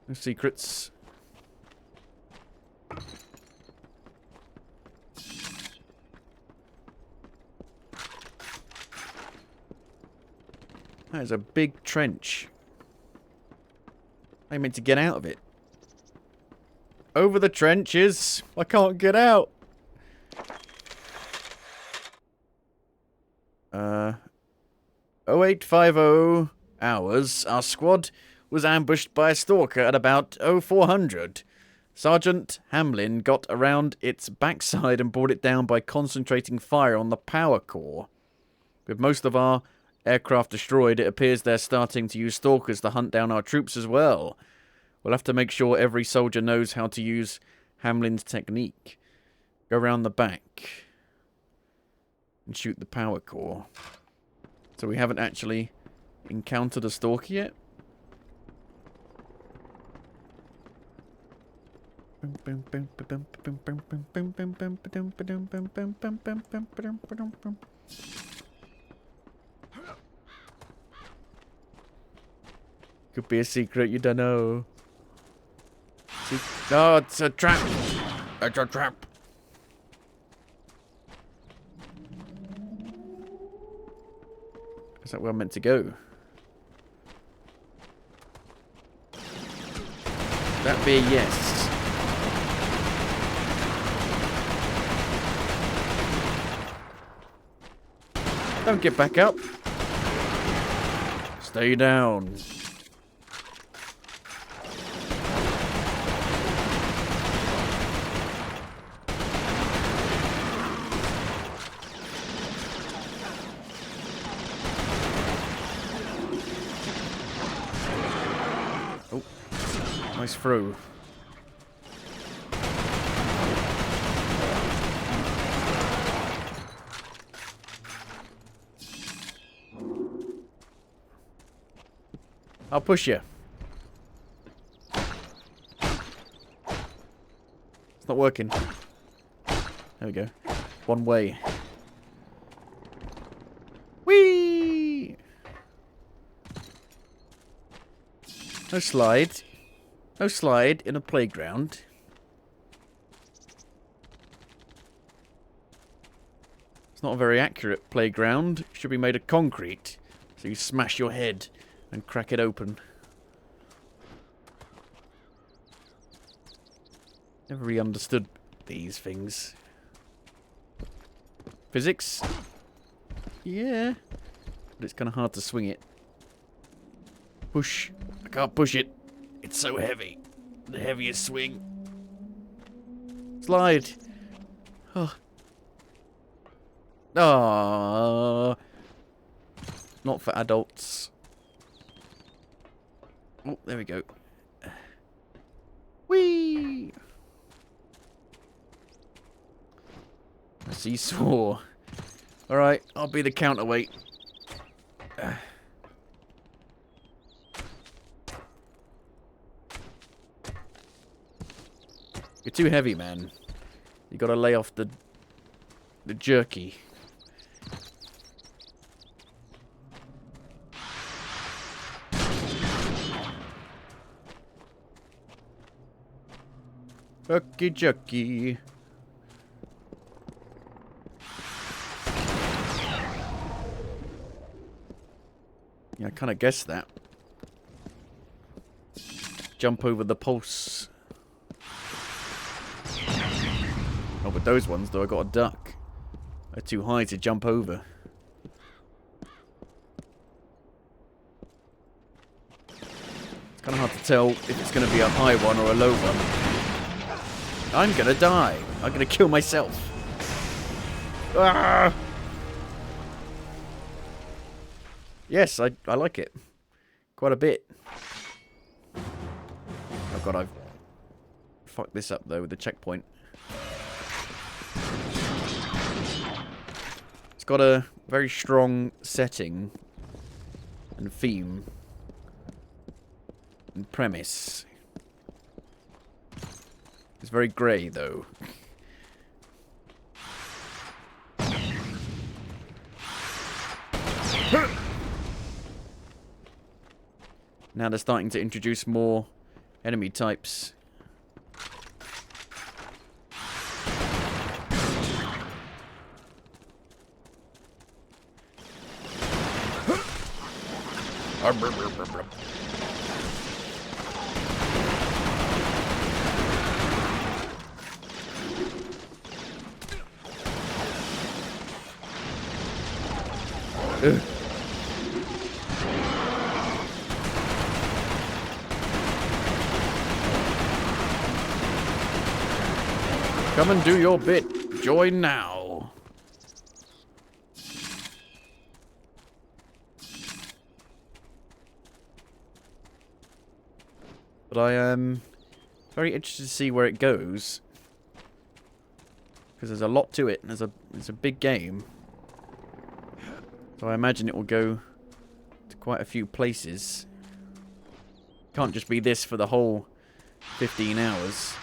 No secrets. That is a big trench. I meant to get out of it. Over the trenches. I can't get out. 0850 hours. Our squad was ambushed by a stalker at about 0400. Sergeant Hamlin got around its backside and brought it down by concentrating fire on the power core. With most of our aircraft destroyed, it appears they're starting to use stalkers to hunt down our troops as well. We'll have to make sure every soldier knows how to use Hamlin's technique. Go around the back and shoot the power core. So we haven't actually encountered a stalker yet? Could be a secret, you don't know. No, it's a trap. It's a trap. Is that where I'm meant to go? That be a yes. Don't get back up. Stay down. Oh, nice throw. I'll push you. It's not working. There we go. One way. Whee! No slide. No slide in a playground. It's not a very accurate playground. It should be made of concrete. So you smash your head and crack it open. Never really understood these things. Physics? Yeah. But it's kind of hard to swing it. Push. I can't push it. It's so heavy. The heaviest swing. Slide. Oh. Oh. Not for adults. Oh, there we go. Whee! A seesaw. Alright, I'll be the counterweight. You're too heavy, man. You gotta lay off the jerky. Okie dokie. Yeah, I kind of guessed that. Jump over the pulse. Oh, but those ones, though, I got a duck. They're too high to jump over. tell if it's going to be a high one or a low one. I'm going to die. I'm going to kill myself. Ah! Yes, I like it. Quite a bit. Oh god, I've fucked this up though with the checkpoint. It's got a very strong setting and theme and premise. It's very grey though. Now they're starting to introduce more enemy types. Ugh. Come and do your bit. Join now. But I am very interested to see where it goes. Because there's a lot to it. And it's a big game. So I imagine it will go to quite a few places. Can't just be this for the whole 15 hours.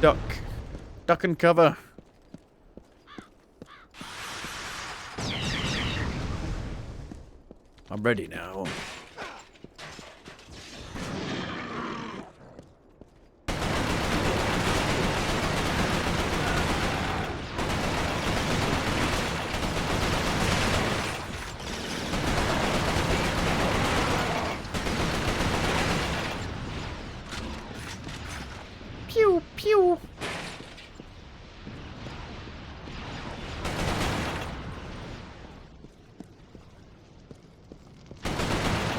Duck. Duck and cover. I'm ready now. Pew, pew.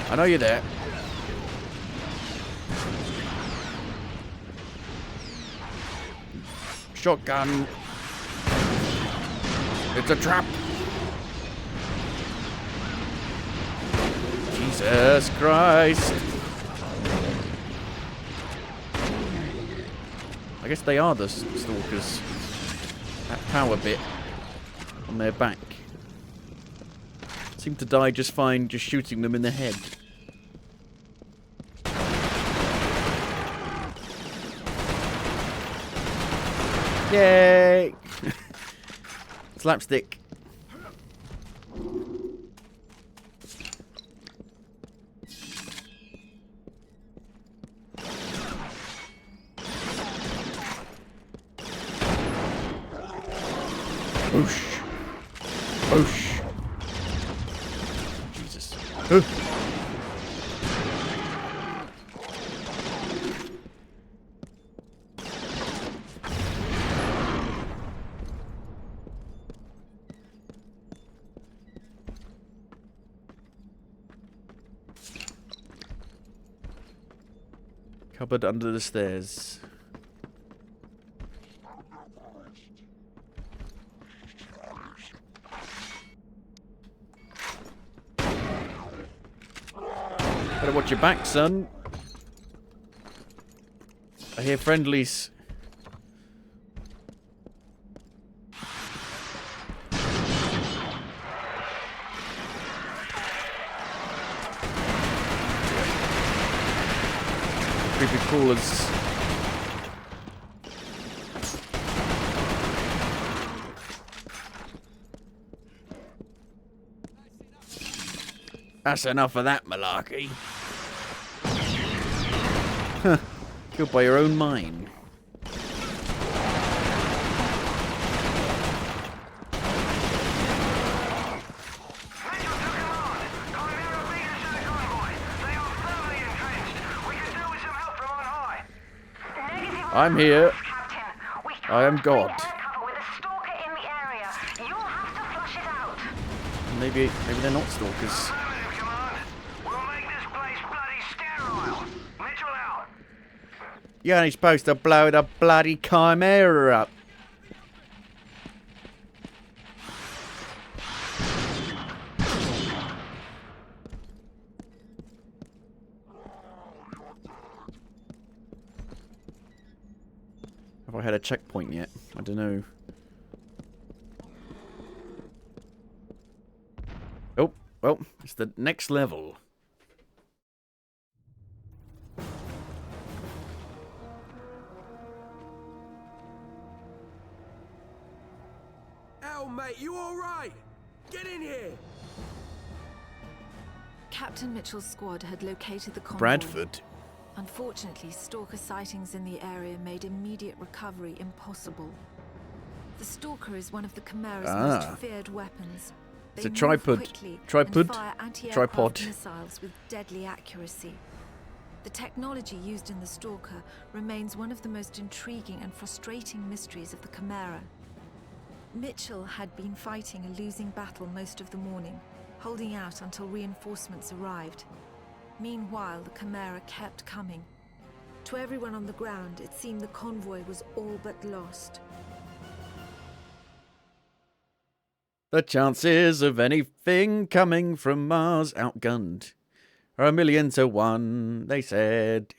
I know you're there. Shotgun. It's a trap. Jesus Christ. I guess they are the stalkers. That power bit on their back. Seem to die just fine just shooting them in the head. Yay! Slapstick. Boosh. Boosh. Jesus. Cupboard under the stairs. Better watch your back, son. I hear friendlies. Creepy crawlers. That's enough of that malarkey. Huh. Killed by your own mine. I'm here. Captain, we I am God. Air cover with a stalker in the area. You'll have to flush it out. Maybe they're not stalkers. Affirmative, Command. We'll make this place bloody sterile. Mitchell out. You're only supposed to blow the bloody chimera up. Have I had a checkpoint yet? I don't know. Oh, well, it's the next level. Hell, mate, you alright? Get in here! Captain Mitchell's squad had located the convoy. Bradford. Unfortunately, stalker sightings in the area made immediate recovery impossible. The stalker is one of the Chimera's most feared weapons. It's They a move tripod. quickly Tripod? and fire anti-aircraft Tripod. missiles with deadly accuracy. The technology used in the stalker remains one of the most intriguing and frustrating mysteries of the Chimera. Mitchell had been fighting a losing battle most of the morning, holding out until reinforcements arrived. Meanwhile, the Chimera kept coming. To everyone on the ground, it seemed the convoy was all but lost. The chances of anything coming from Mars outgunned are 1,000,000 to 1, they said.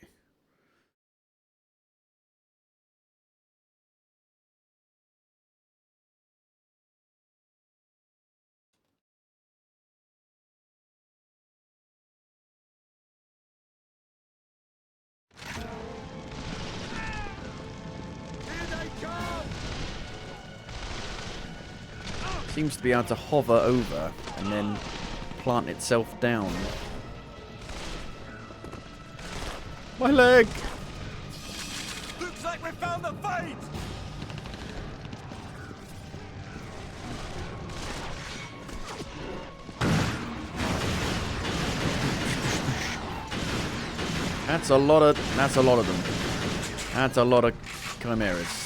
Seems to be able to hover over and then plant itself down. My leg! Looks like we found the fight! That's a lot of them. That's a lot of chimeras.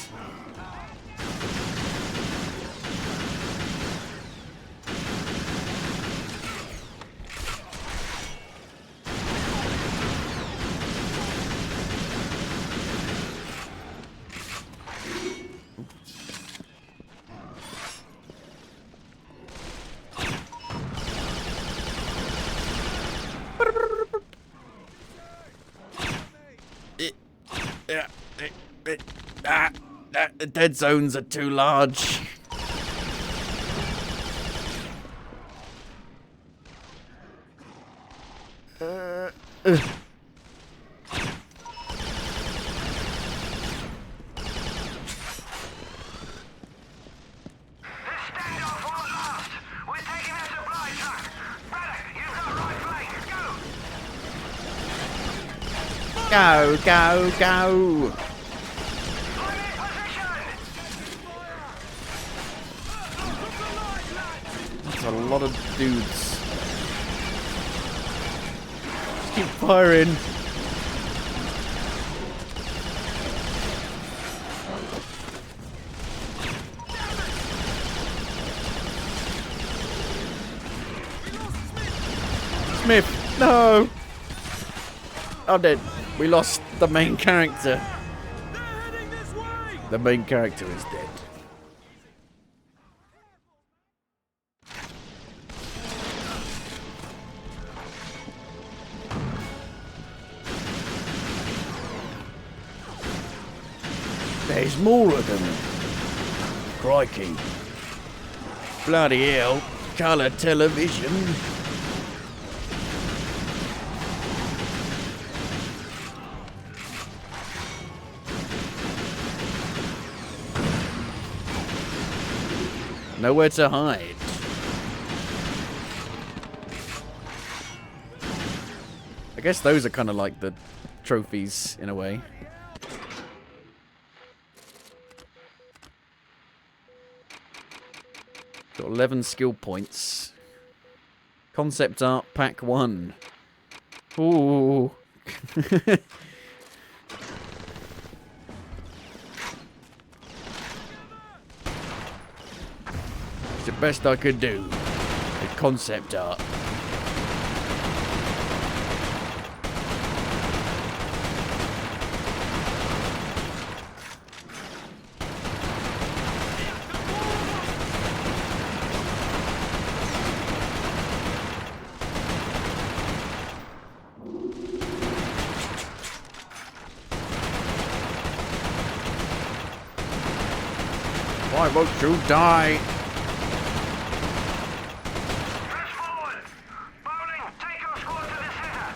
The dead zones are too large. This standoff won't last. We're taking their supply truck. Braddock, you've got right flank. Go. Go, go, go! I'm in position. That's a lot of dudes. Just keep firing. Smith, no! I'm dead. We lost the main character. They're heading this way! The main character is dead. There's more of them. Crikey. Bloody hell. Colour television. Nowhere to hide. I guess those are kind of like the trophies in a way. Got 11 skill points. Concept art pack 1. Ooh. the best I could do. The concept art. Why won't you die? Press forward! Bowling, take your squad to the center!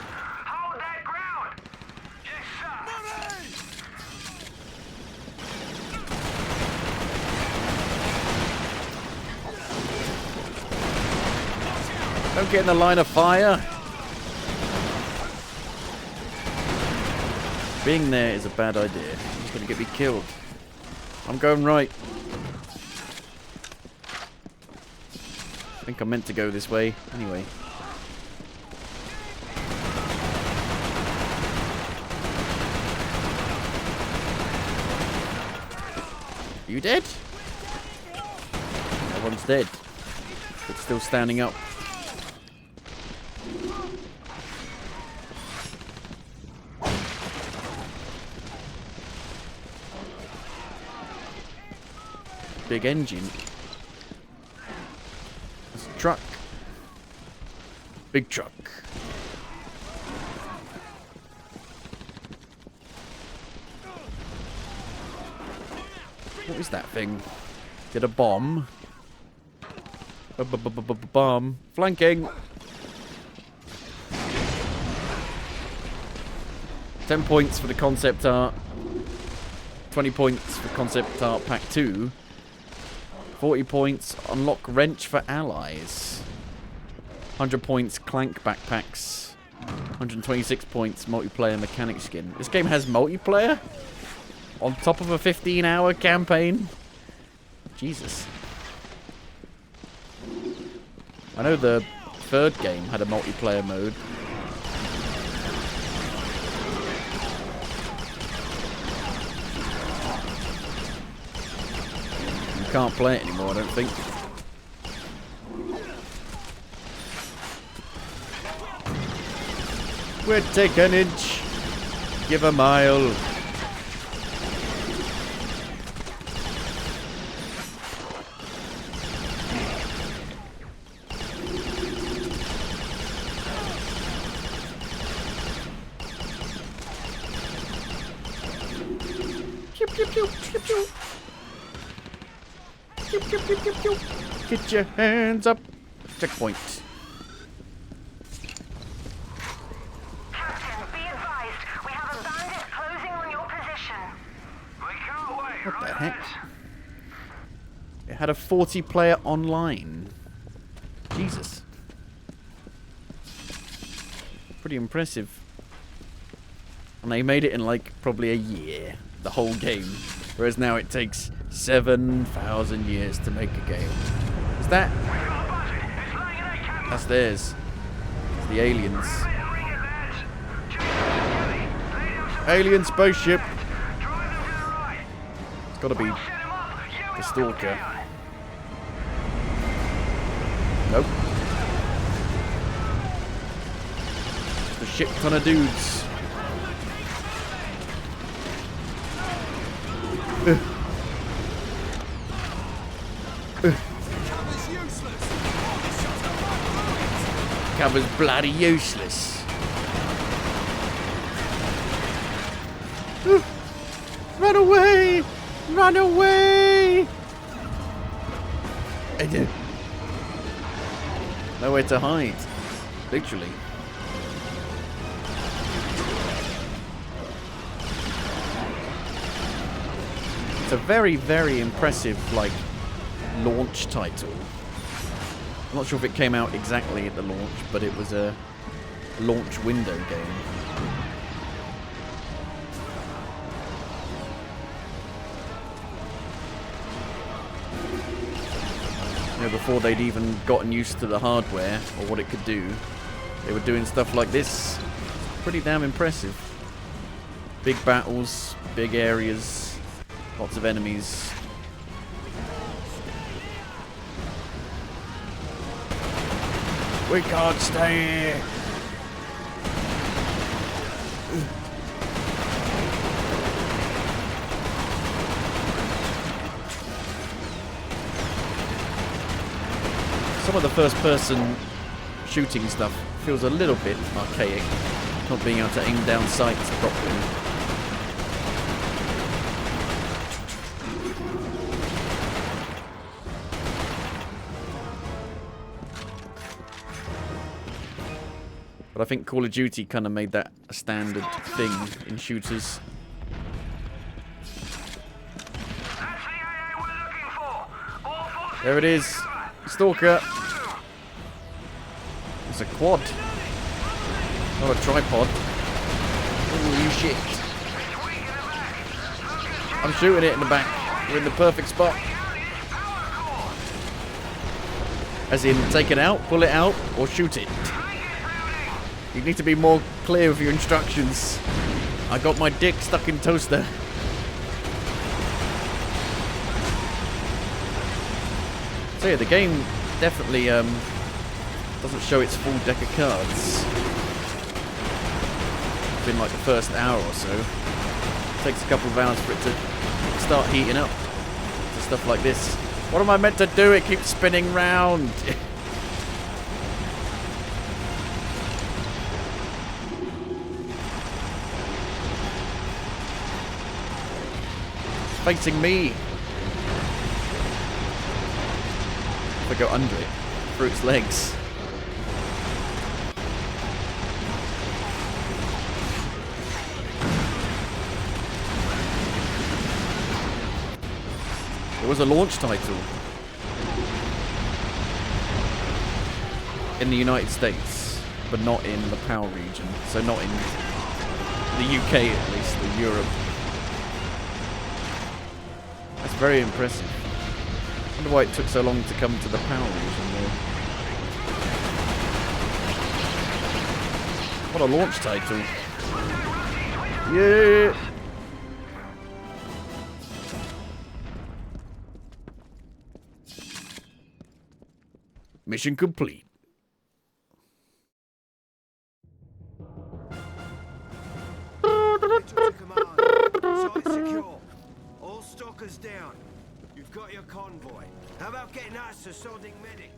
Hold that ground! Yes, sir! Don't get in the line of fire. Being there is a bad idea. He's going to get me killed. I'm going right. I think I meant to go this way. Anyway. Are you dead? No one's dead. But still standing up. Big engine. There's a truck. Big truck. What is that thing? Did a bomb? Bomb. Flanking. 10 points for the concept art. 20 points for concept art pack 2. 40 points, unlock wrench for allies. 100 points, clank backpacks. 126 points, multiplayer mechanic skin. This game has multiplayer? On top of a 15-hour campaign? Jesus. I know the third game had a multiplayer mode. Can't play it anymore, I don't think. We'd take an inch, give a mile. Pew, pew, pew, pew, pew. Get your hands up. Checkpoint. Captain, be advised. We have a bandit closing on your position. We can't wait, What the right, heck? lads? It had a 40-player online. Jesus. Pretty impressive. And they made it in like probably a year. The whole game. Whereas now it takes 7,000 years to make a game. Is that? That's theirs. It's the aliens. Alien spaceship. It's gotta be the stalker. Nope. Just a shit ton of dudes. Cover's bloody useless. Run away! Run away! Nowhere to hide. Literally. It's a very, very impressive, like, launch title. I'm not sure if it came out exactly at the launch, but it was a launch window game. You know, before they'd even gotten used to the hardware or what it could do, they were doing stuff like this. Pretty damn impressive. Big battles, big areas, lots of enemies. We can't stay here. Some of the first-person shooting stuff feels a little bit archaic, not being able to aim down sights properly. But I think Call of Duty kind of made that a standard thing in shooters. There it is. Stalker. It's a quad. Not a tripod. Holy shit. I'm shooting it in the back. We're in the perfect spot. As in, take it out, pull it out, or shoot it. You need to be more clear with your instructions. I got my dick stuck in toaster. So yeah, the game definitely doesn't show its full deck of cards. Been like the first hour or so. Takes a couple of hours for it to start heating up to stuff like this. What am I meant to do? It keeps spinning round. It's facing me. If I go under it, through its legs. It was a launch title in the United States, but not in the PAL region, so not in the UK at least, or Europe. That's very impressive. I wonder why it took so long to come to the PAL region though. What a launch title. Yeah! Mission complete. To command. Site secure. All stalkers down. You've got your convoy. How about getting us a sodding medic?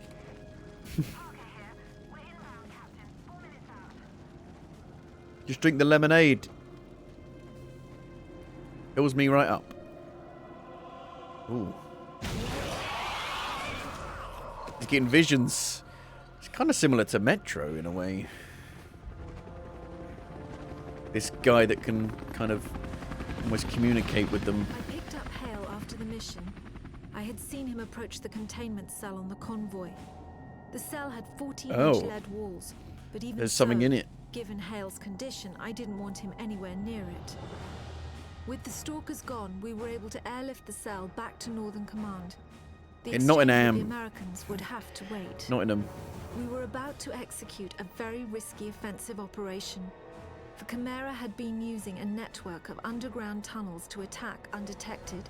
Just drink the lemonade. Fills me right up. Ooh. He's getting visions. It's kind of similar to Metro in a way. This guy that can kind of almost communicate with them. I picked up Hale after the mission. I had seen him approach the containment cell on the convoy. The cell had 14-inch lead walls, but even there's something in it. Given Hale's condition, I didn't want him anywhere near it. With the stalkers gone, we were able to airlift the cell back to Northern Command. The In Nottingham. The Americans would have to wait. Nottingham. We were about to execute a very risky offensive operation. The Chimera had been using a network of underground tunnels to attack undetected.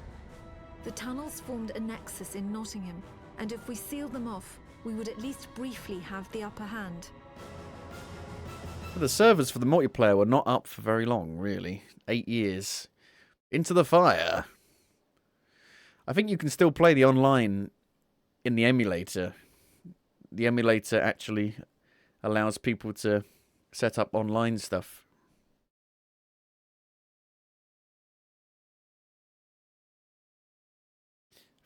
The tunnels formed a nexus in Nottingham, and if we sealed them off, we would at least briefly have the upper hand. The servers for the multiplayer were not up for very long, really. 8 years. Into the fire. I think you can still play the online in the emulator. The emulator actually allows people to set up online stuff.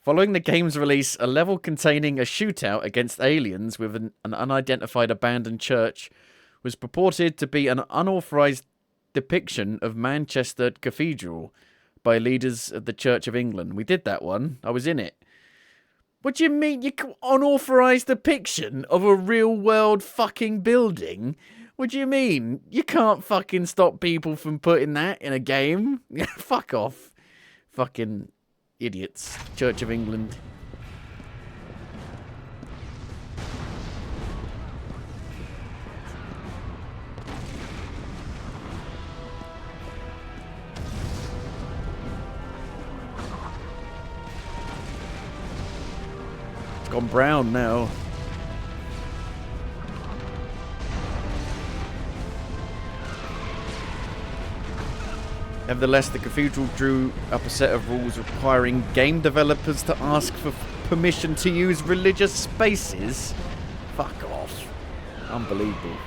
Following the game's release, a level containing a shootout against aliens with an unidentified abandoned church was purported to be an unauthorized depiction of Manchester Cathedral by leaders of the Church of England. We did that one. I was in it. What do you mean you unauthorized depiction of a real-world fucking building? What do you mean? You can't fucking stop people from putting that in a game. Fuck off. Fucking idiots. Church of England. It's gone brown now. Nevertheless, the cathedral drew up a set of rules requiring game developers to ask for permission to use religious spaces. Fuck off. Unbelievable.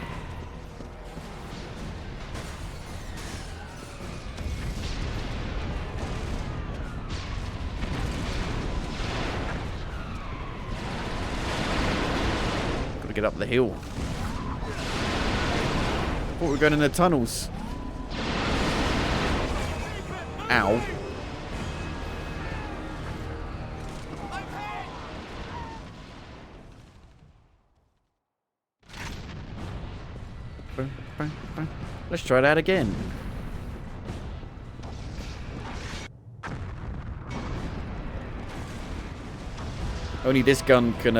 Gotta get up the hill. Oh, we're going in the tunnels. Ow. Let's try that again. Only this gun can,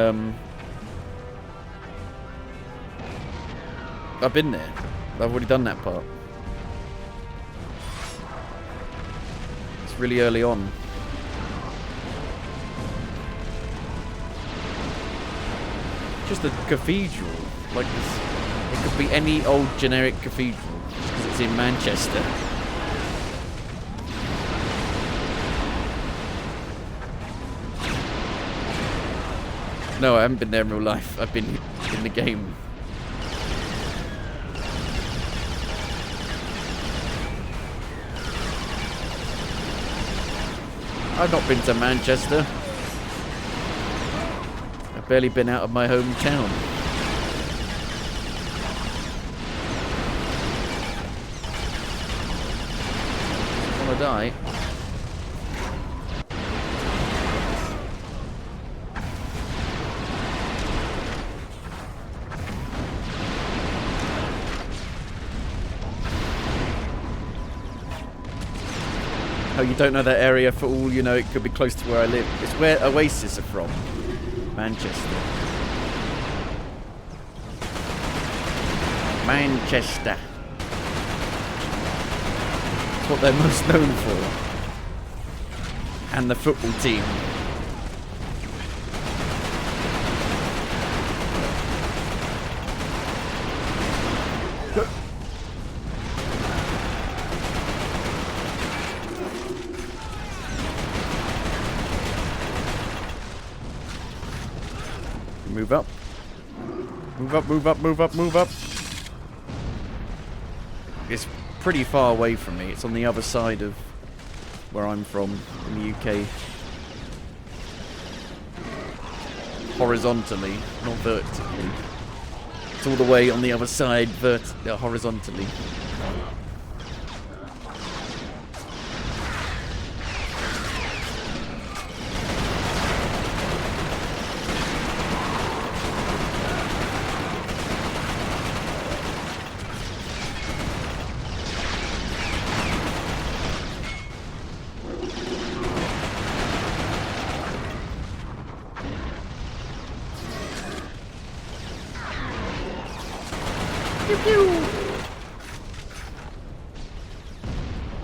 I've been there. I've already done that part. It's really early on. Just a cathedral. Like this. It could be any old generic cathedral. Just because it's in Manchester. No, I haven't been there in real life. I've been in the game. I've not been to Manchester. I've barely been out of my hometown. Wanna die? Oh, you don't know that area. For all you know, it could be close to where I live. It's where Oasis are from. Manchester. Manchester. That's what they're most known for. And the football team. Move up. Move up, move up, move up, move up. It's pretty far away from me. It's on the other side of where I'm from in the UK. Horizontally, not vertically. It's all the way on the other side horizontally.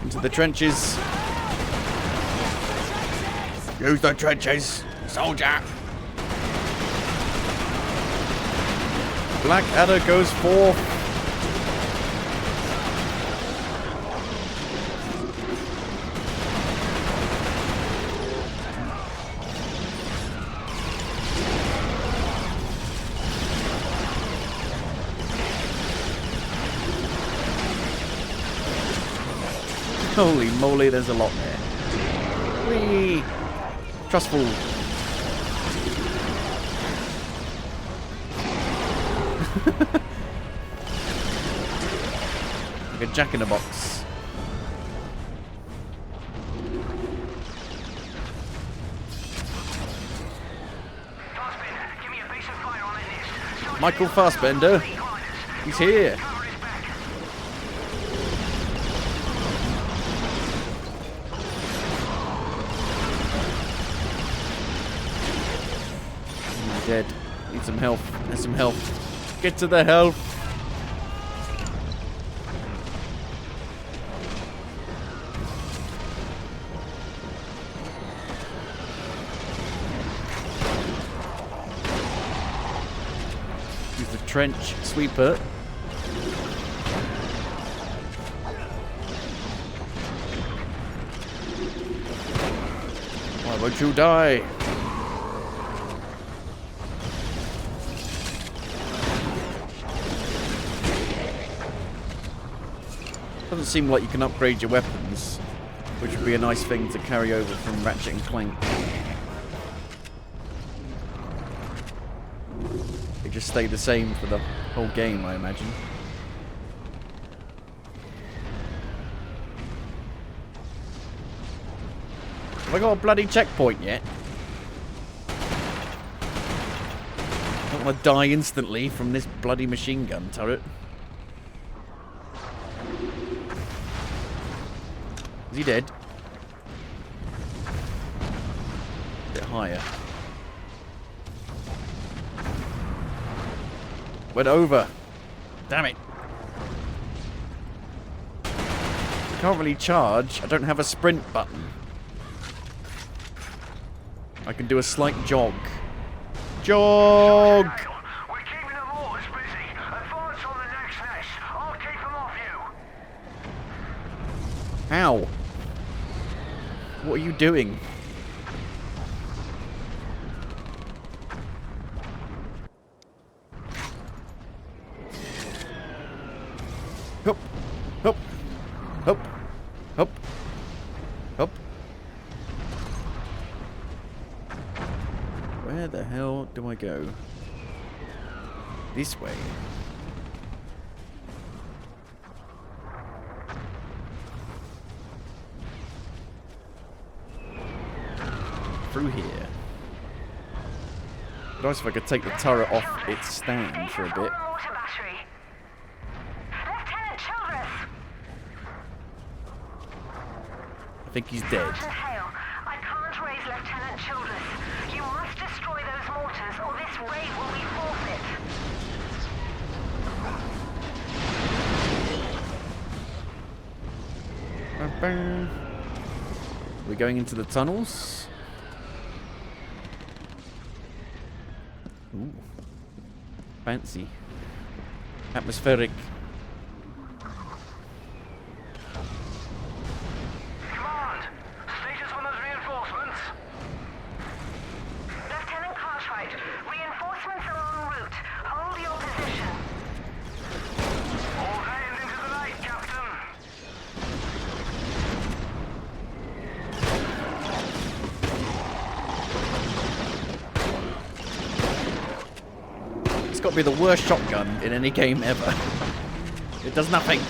Into the trenches. Use the trenches, soldier. Blackadder goes forth. Holy moly, there's a lot there. Whee! Trustful. Like a jack in a box. Michael Fassbender. He's here. Dead. Need some health. There's some health. Get to the health. Use the trench sweeper. Won't you die? Doesn't seem like you can upgrade your weapons, which would be a nice thing to carry over from Ratchet and Clank. They just stay the same for the whole game, I imagine. Have I got a bloody checkpoint yet? I don't want to die instantly from this bloody machine gun turret. Is he dead? A bit higher. Went over. Damn it. I can't really charge. I don't have a sprint button. I can do a slight jog. Jog! We're keeping the mortars busy. Advance on the next nest. I'll keep them off you. How? What are you doing? Hup, hup, hup, hup, hup. Where the hell do I go? This way. Through here. Nice if I could take the turret off its stand for a bit. I think he's dead. Sergeant Hale, I can't raise Lieutenant Childress. You must destroy those mortars, or this raid will be forfeit. We're going into the tunnels. Ooh. Fancy. Atmospheric. Command! Status on those reinforcements? Lieutenant Cartwright, reinforcements are en route. Hold your position. All day and into the night, Captain. It's got to be the worst shotgun in any game ever. It does nothing.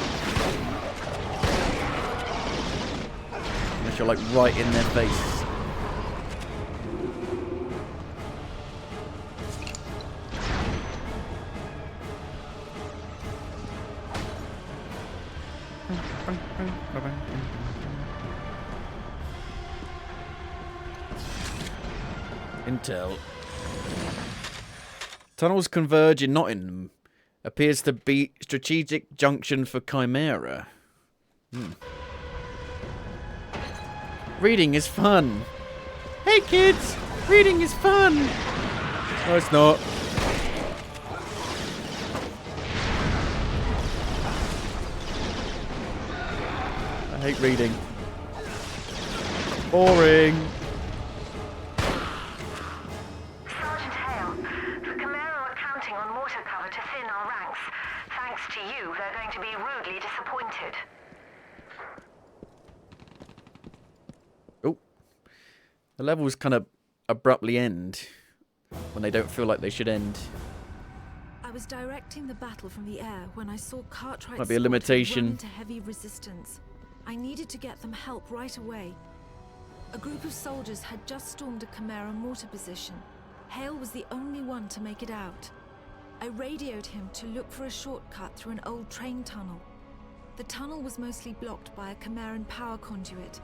Unless you're like right in their face. Intel. Tunnels converge in Nottingham. Appears to be strategic junction for Chimera. Reading is fun. Hey kids, reading is fun. No, it's not. I hate reading. Boring. Sergeant Hale, the Chimera are counting on mortar cover to thin our ranks. Thanks to you, they're going to be rudely disappointed. Oh. The levels kind of abruptly end when they don't feel like they should end. I was directing the battle from the air when I saw Cartwright's Might be a squad limitation. run into heavy resistance. I needed to get them help right away. A group of soldiers had just stormed a Chimera mortar position. Hale was the only one to make it out. I radioed him to look for a shortcut through an old train tunnel. The tunnel was mostly blocked by a Chimeran power conduit,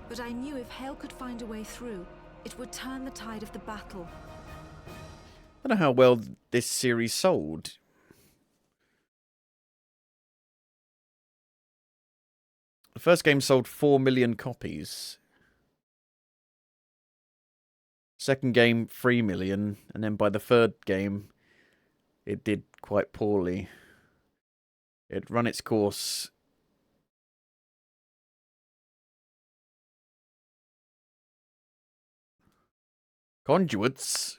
but I knew if Hale could find a way through, it would turn the tide of the battle. I don't know how well this series sold. The first game sold 4 million copies. Second game, 3 million. And then by the third game, it did quite poorly. It run its course. Conduits?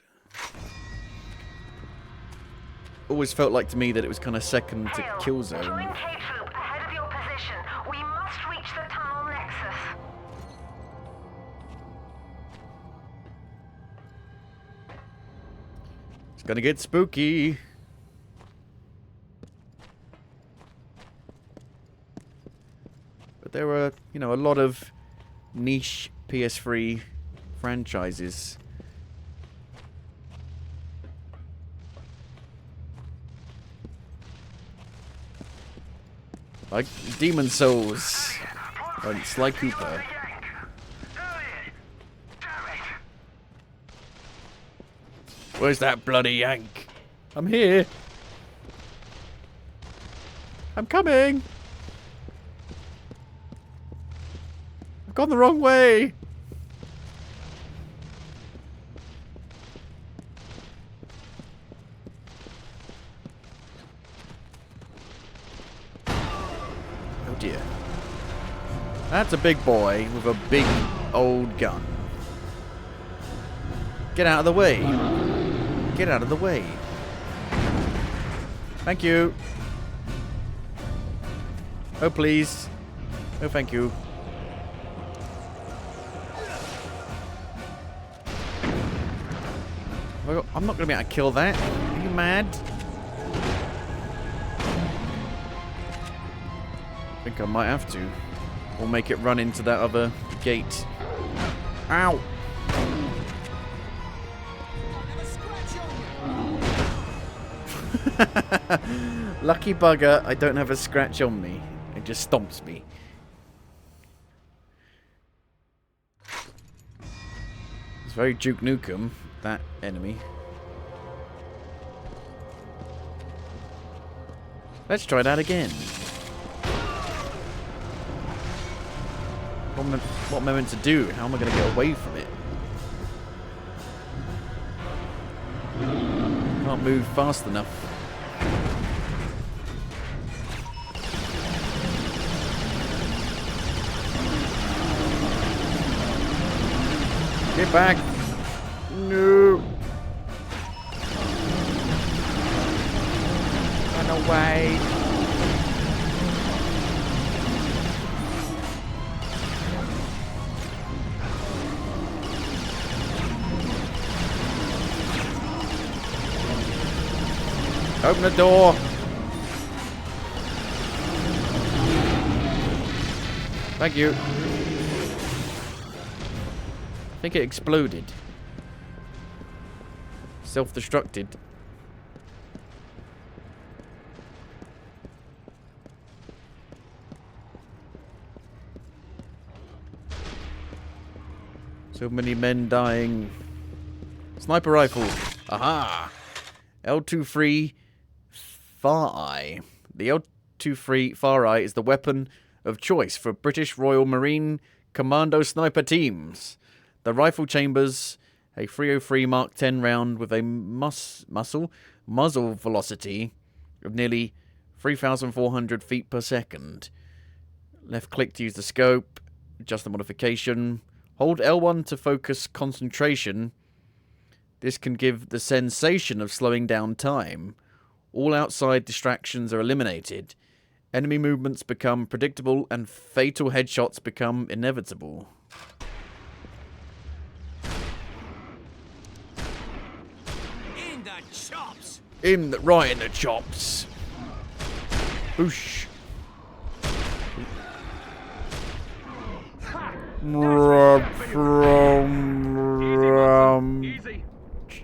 Always felt like to me that it was kind of second to Hale, kill join zone. K-Troop ahead of your position. We must reach the tunnel nexus. It's gonna get spooky. But there were, you know, a lot of niche PS3 franchises. Like Demon Souls and Sly Cooper. Where's that bloody Yank? I'm here. I'm coming. I've gone the wrong way. Oh dear. That's a big boy with a big old gun. Get out of the way. Get out of the way. Thank you. Oh, please. Oh, thank you. I'm not going to be able to kill that. Are you mad? I think I might have to. Or make it run into that other gate. Ow! Lucky bugger, I don't have a scratch on me. It just stomps me. It's very Duke Nukem, that enemy. Let's try that again. What am I meant to do? How am I going to get away from it? Can't move fast enough. Get back! No! Run away! Open the door! Thank you. I think it exploded. Self-destructed. So many men dying. Sniper rifle. Aha! L23 Far Eye. The L23 Far Eye is the weapon of choice for British Royal Marine Commando sniper teams. The rifle chambers a 303 Mark 10 round with a muzzle velocity of nearly 3,400 feet per second. Left click to use the scope. Adjust the modification. Hold L1 to focus concentration. This can give the sensation of slowing down time. All outside distractions are eliminated. Enemy movements become predictable and fatal headshots become inevitable. In the chops! Right in the chops. Boosh.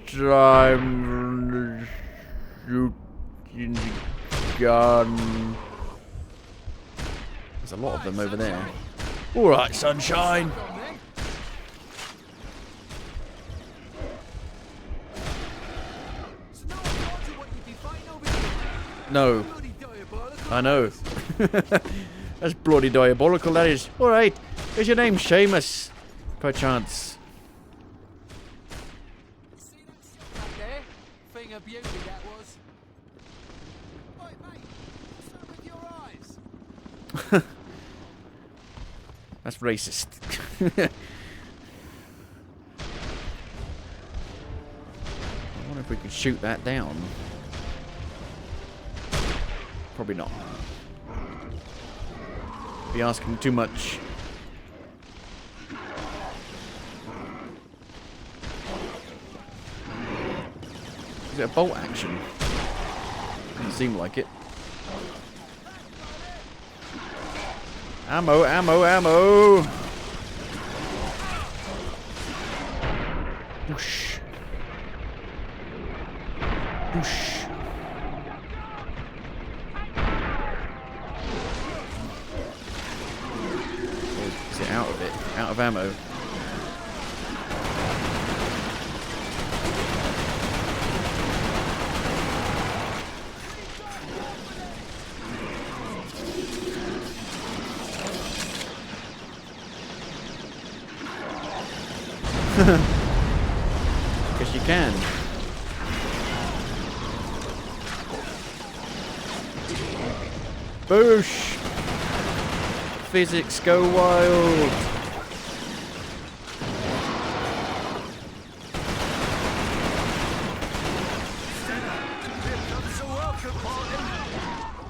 Time shooting gun. There's a lot of them over there. All right, sunshine. No. I know. That's bloody diabolical, that is. Alright. Is your name Seamus? Perchance. See that shot back there? Thing of beauty that was. Oi, mate, what's up with your eyes? That's racist. If we could shoot that down. Probably not. Be asking too much. Is it a bolt action? Doesn't seem like it. Ammo, ammo, ammo! Whoosh. Whoosh. Oh, is it out of it? Out of ammo. Guess you can. Boosh! Physics go wild!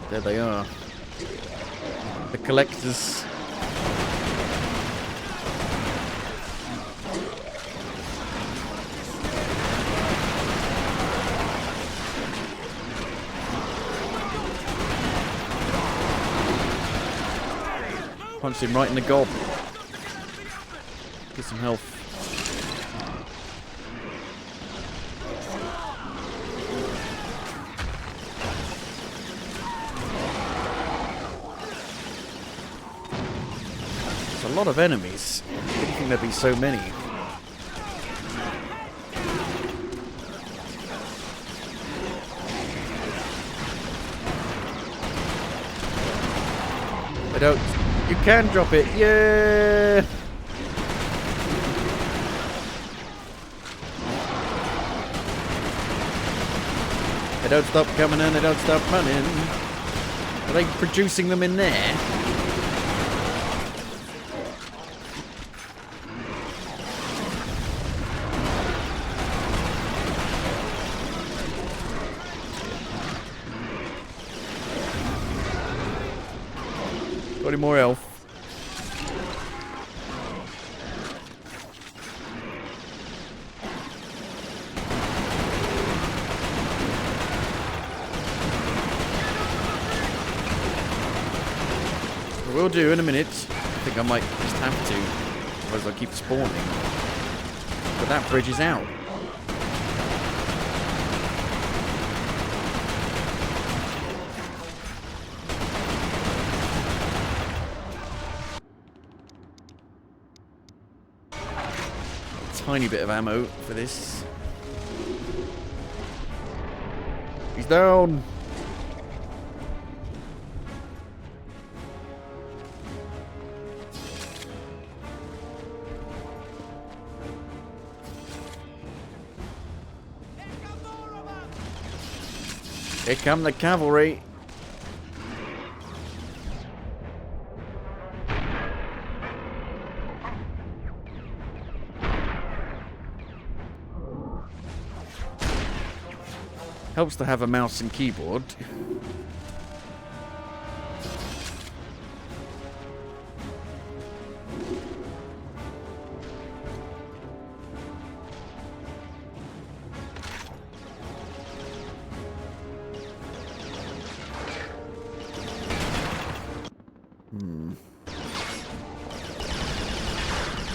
There they are. The collectors. Punched him right in the gob. Get some health. There's a lot of enemies. I didn't think there'd be so many. I don't. You can drop it, yeah! They don't stop coming and they don't stop running. Are they producing them in there? Got any more health? I will do in a minute. I think I might just have to, otherwise I'll keep spawning. But that bridge is out. Tiny bit of ammo for this. He's down. Here come the cavalry. Helps to have a mouse and keyboard.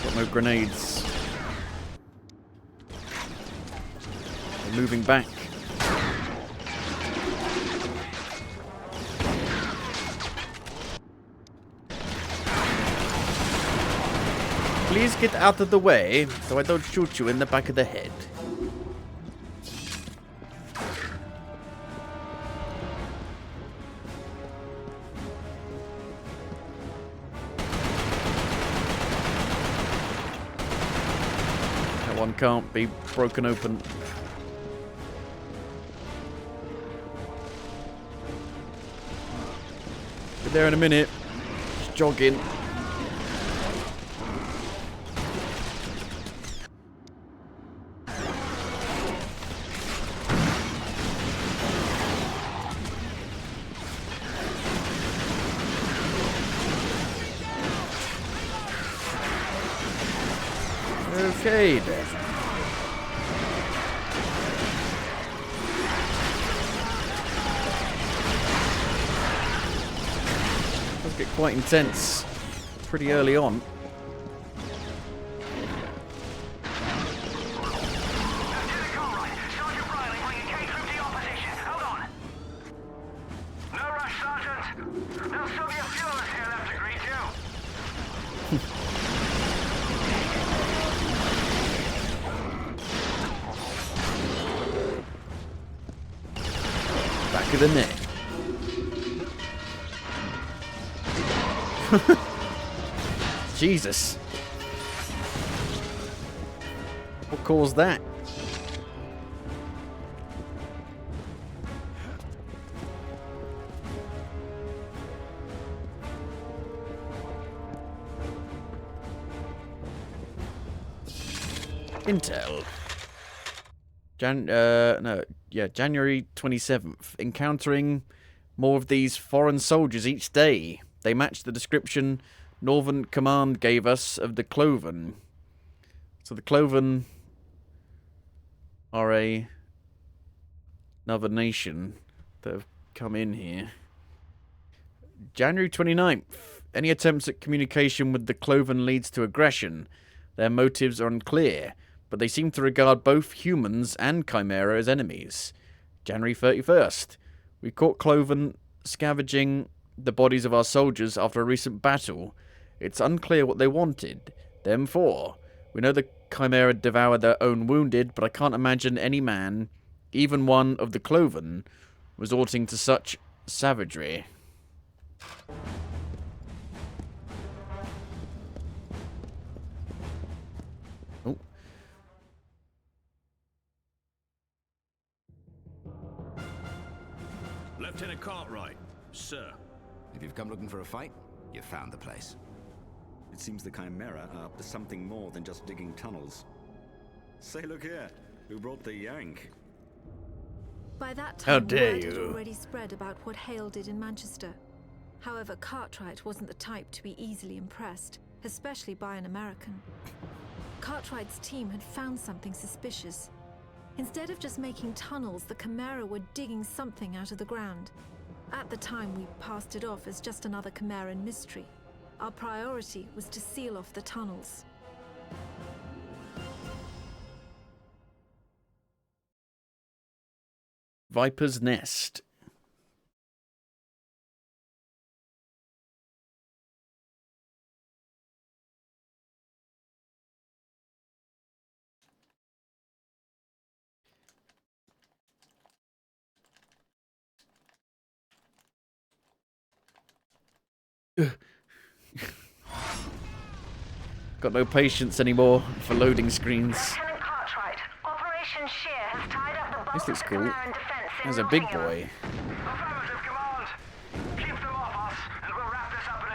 Got no grenades. They're moving back. Please get out of the way so I don't shoot you in the back of the head. That one can't be broken open. Be there in a minute. Just jogging. Okay then. Does get quite intense pretty early on. Back of the neck. Jesus. What caused that? Intel. January 27th. Encountering more of these foreign soldiers each day. They match the description Northern Command gave us of the Cloven. So the Cloven are another nation that have come in here. January 29th. Any attempts at communication with the Cloven leads to aggression. Their motives are unclear, but they seem to regard both humans and Chimera as enemies. January 31st. We caught Cloven scavenging the bodies of our soldiers after a recent battle. It's unclear what they wanted them for. We know the Chimera devoured their own wounded, but I can't imagine any man, even one of the Cloven, resorting to such savagery. Oh. Lieutenant Cartwright, sir. If you've come looking for a fight, you've found the place. It seems the Chimera are up to something more than just digging tunnels. Say, look here. Who brought the yank? By that How time, dare word had you. already spread about what Hale did in Manchester. However, Cartwright wasn't the type to be easily impressed, especially by an American. Cartwright's team had found something suspicious. Instead of just making tunnels, the Chimera were digging something out of the ground. At the time, we passed it off as just another Chimeran mystery. Our priority was to seal off the tunnels. Viper's Nest. Got no patience anymore for loading screens. Lieutenant Cartwright, Operation Shear has tied up the bulk This of looks the cool. Chimeran defense in There's a big Nottingham. boy. Affirmative, Command. Keep them off us, and we'll wrap this up in a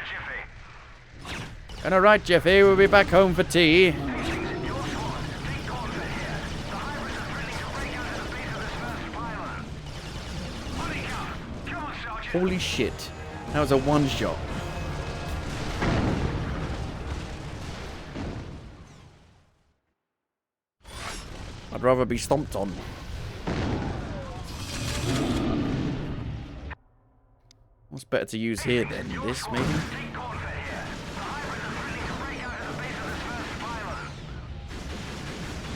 jiffy. And alright, Jeffy, we'll be back home for tea. You're sworn. Take Gauntlet here. The hybrids are threatening to break out of the base of this first pylon. Body count. Come on, Sergeant. Holy shit. That was a one-shot. I'd rather be stomped on. What's better to use here then? This, maybe? Take Gauntlet here. The hybrids are threatening to break out of the base of this first pylon.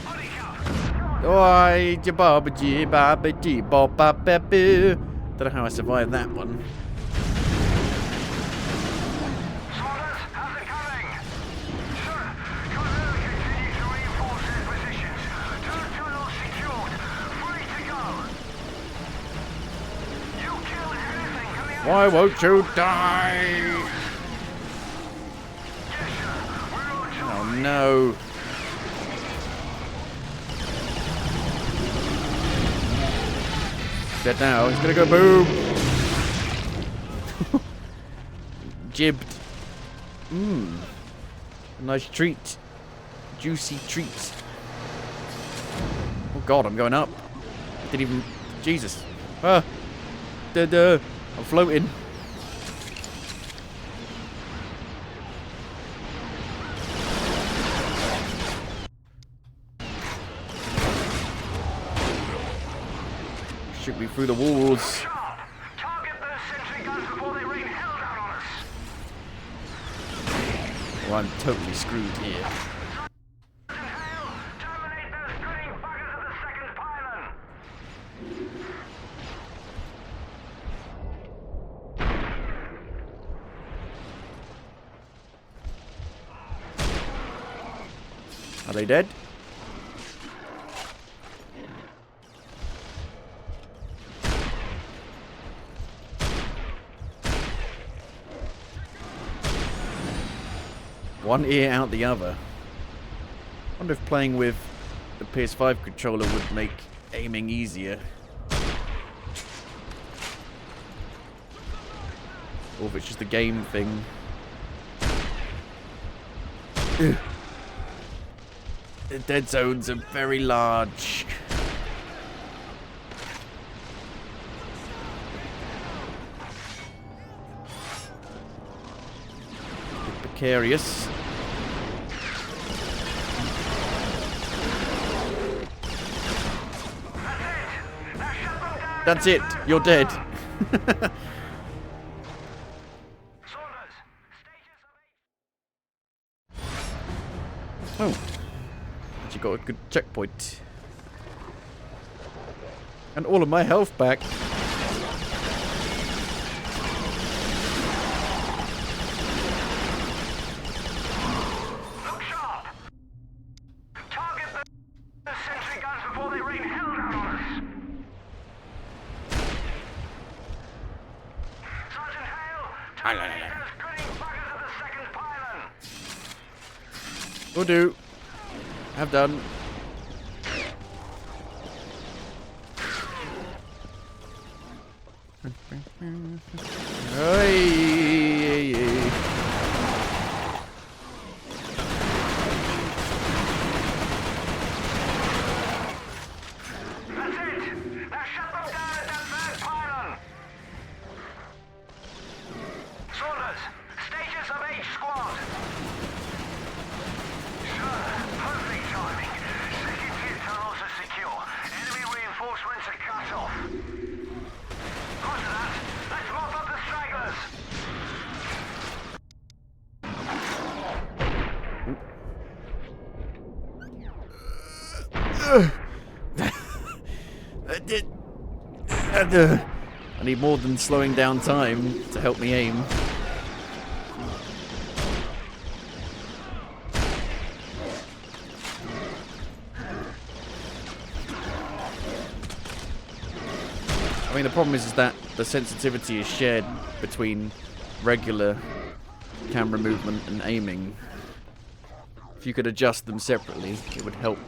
Body count. Oi, jabba-jee, babba-jee, bop-bop-bop-boo. Don't know how I survived that one. Saunders, how's it coming? Sir, Chimera continue to reinforce their positions. 2 tunnels secured. Free to go. You kill anything coming out. Why won't you die? Yes, sir. We're on to Oh no. Dead now. He's gonna go boom. Jibbed. Mmm. A nice treat. Juicy treat. Oh god, I'm going up. Didn't even. Jesus. Ah. Duh. I'm floating. Shoot me through the walls. Sharp! Target those sentry guns before they rain hell down on us! Oh, I'm totally screwed here. Sergeant Hale, terminate those grinning buggers at the second pylon! Are they dead? One ear out the other. I wonder if playing with the PS5 controller would make aiming easier. Or if it's just a game thing. Ugh. The dead zones are very large. Bit precarious. That's it. You're dead. Oh. Actually got a good checkpoint. And all of my health back. Look sharp! Target the sentry guns before they rain hell down on us! Sergeant Hale, terminate those grinning buggers at the second pylon! Will do. Have done. That's it! Now shut them down at that third pylon! Saunders, status of H squad! Sure, perfect timing. Second tier tunnels are secure. Enemy reinforcements are cut off. Roger that. Let's mop up the stragglers! I need more than slowing down time to help me aim. I mean, the problem is that the sensitivity is shared between regular camera movement and aiming. If you could adjust them separately, it would help.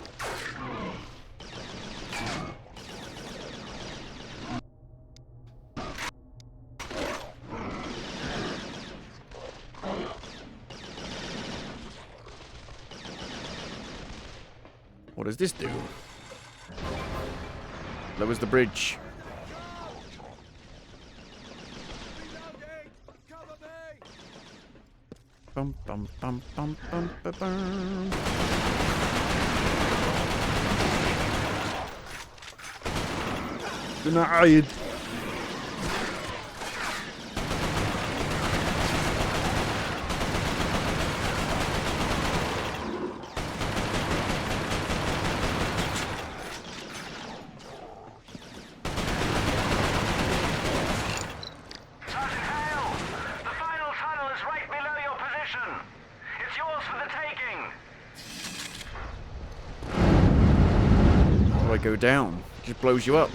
What does this do? Lowers the bridge. Bum bum bum bum bum bum bum. Denied. Sergeant Hale, the final tunnel is right below your position. It's yours for the taking. How do I go down? It just blows you up.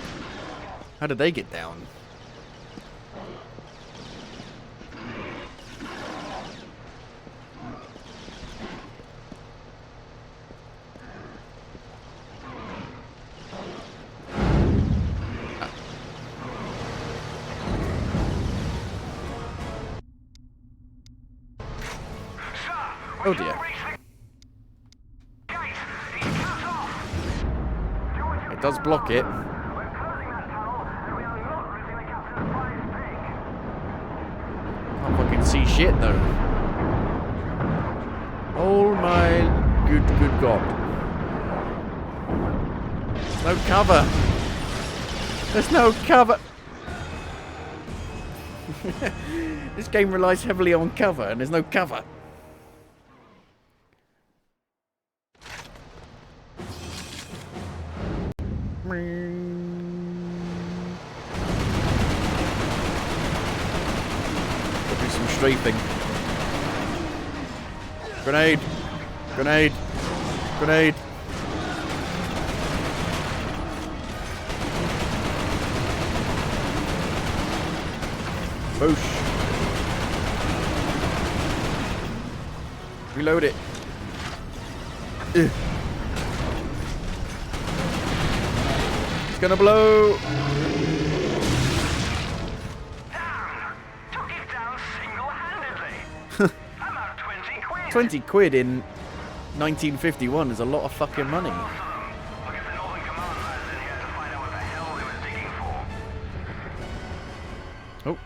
How did they get down? Oh dear. It does block it. Can't fucking see shit though. Oh my good God. No cover. There's no cover. This game relies heavily on cover, and there's no cover. Do some strafing. Grenade! Grenade! Grenade! Boosh! Reload it. Ugh. It's gonna blow! Damn! Took it down single-handedly. I'm out 20 quid. 20 quid in 1951 is a lot of fucking money. Awesome. I'll get the Northern Command lads in here to find out what the hell they were digging for. Oh.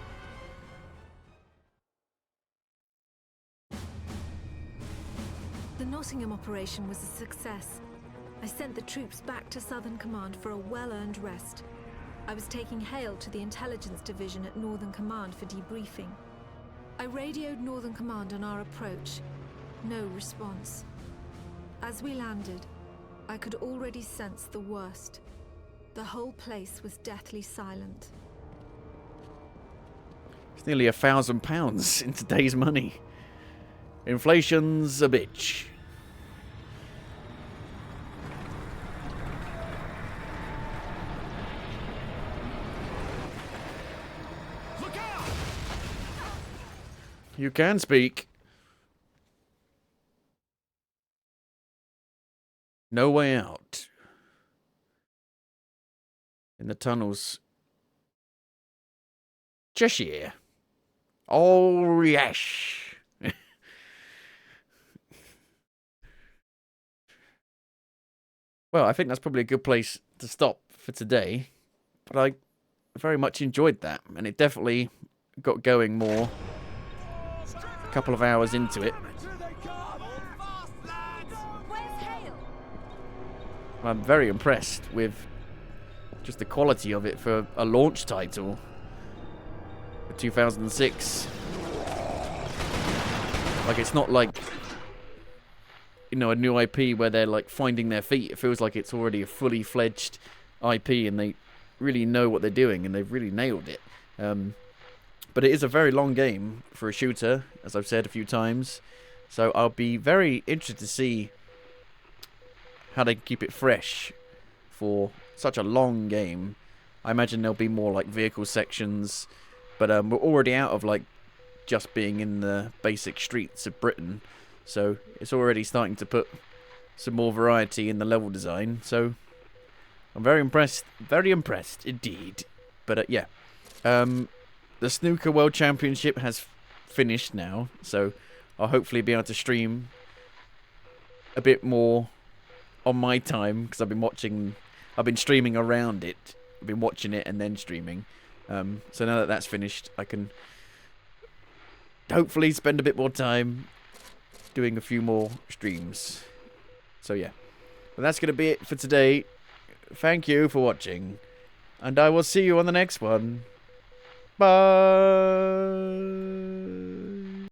The Nottingham operation was a success. I sent the troops back to Southern Command for a well-earned rest. I was taking Hale to the Intelligence Division at Northern Command for debriefing. I radioed Northern Command on our approach. No response. As we landed, I could already sense the worst. The whole place was deathly silent. It's nearly £1,000 in today's money. Inflation's a bitch. Look out! You can speak. No way out. In the tunnels. Cheshire. Oh, yes. Well, I think that's probably a good place to stop for today. But I very much enjoyed that. And it definitely got going more a couple of hours into it. I'm very impressed with just the quality of it for a launch title for 2006. Like, it's not like, you know, a new IP where they're like finding their feet. It feels like it's already a fully fledged IP and they really know what they're doing and they've really nailed it. But it is a very long game for a shooter, as I've said a few times. So I'll be very interested to see how they keep it fresh for such a long game. I imagine there'll be more like vehicle sections, but we're already out of like just being in the basic streets of Britain, so it's already starting to put some more variety in the level design. So I'm very impressed indeed. But yeah, the Snooker World Championship has finished now, so I'll hopefully be able to stream a bit more on my time, because I've been streaming around it. I've been watching it and then streaming. So now that that's finished, I can hopefully spend a bit more time doing a few more streams. So yeah, but that's going to be it for today. Thank you for watching, and I will see you on the next one. Bye.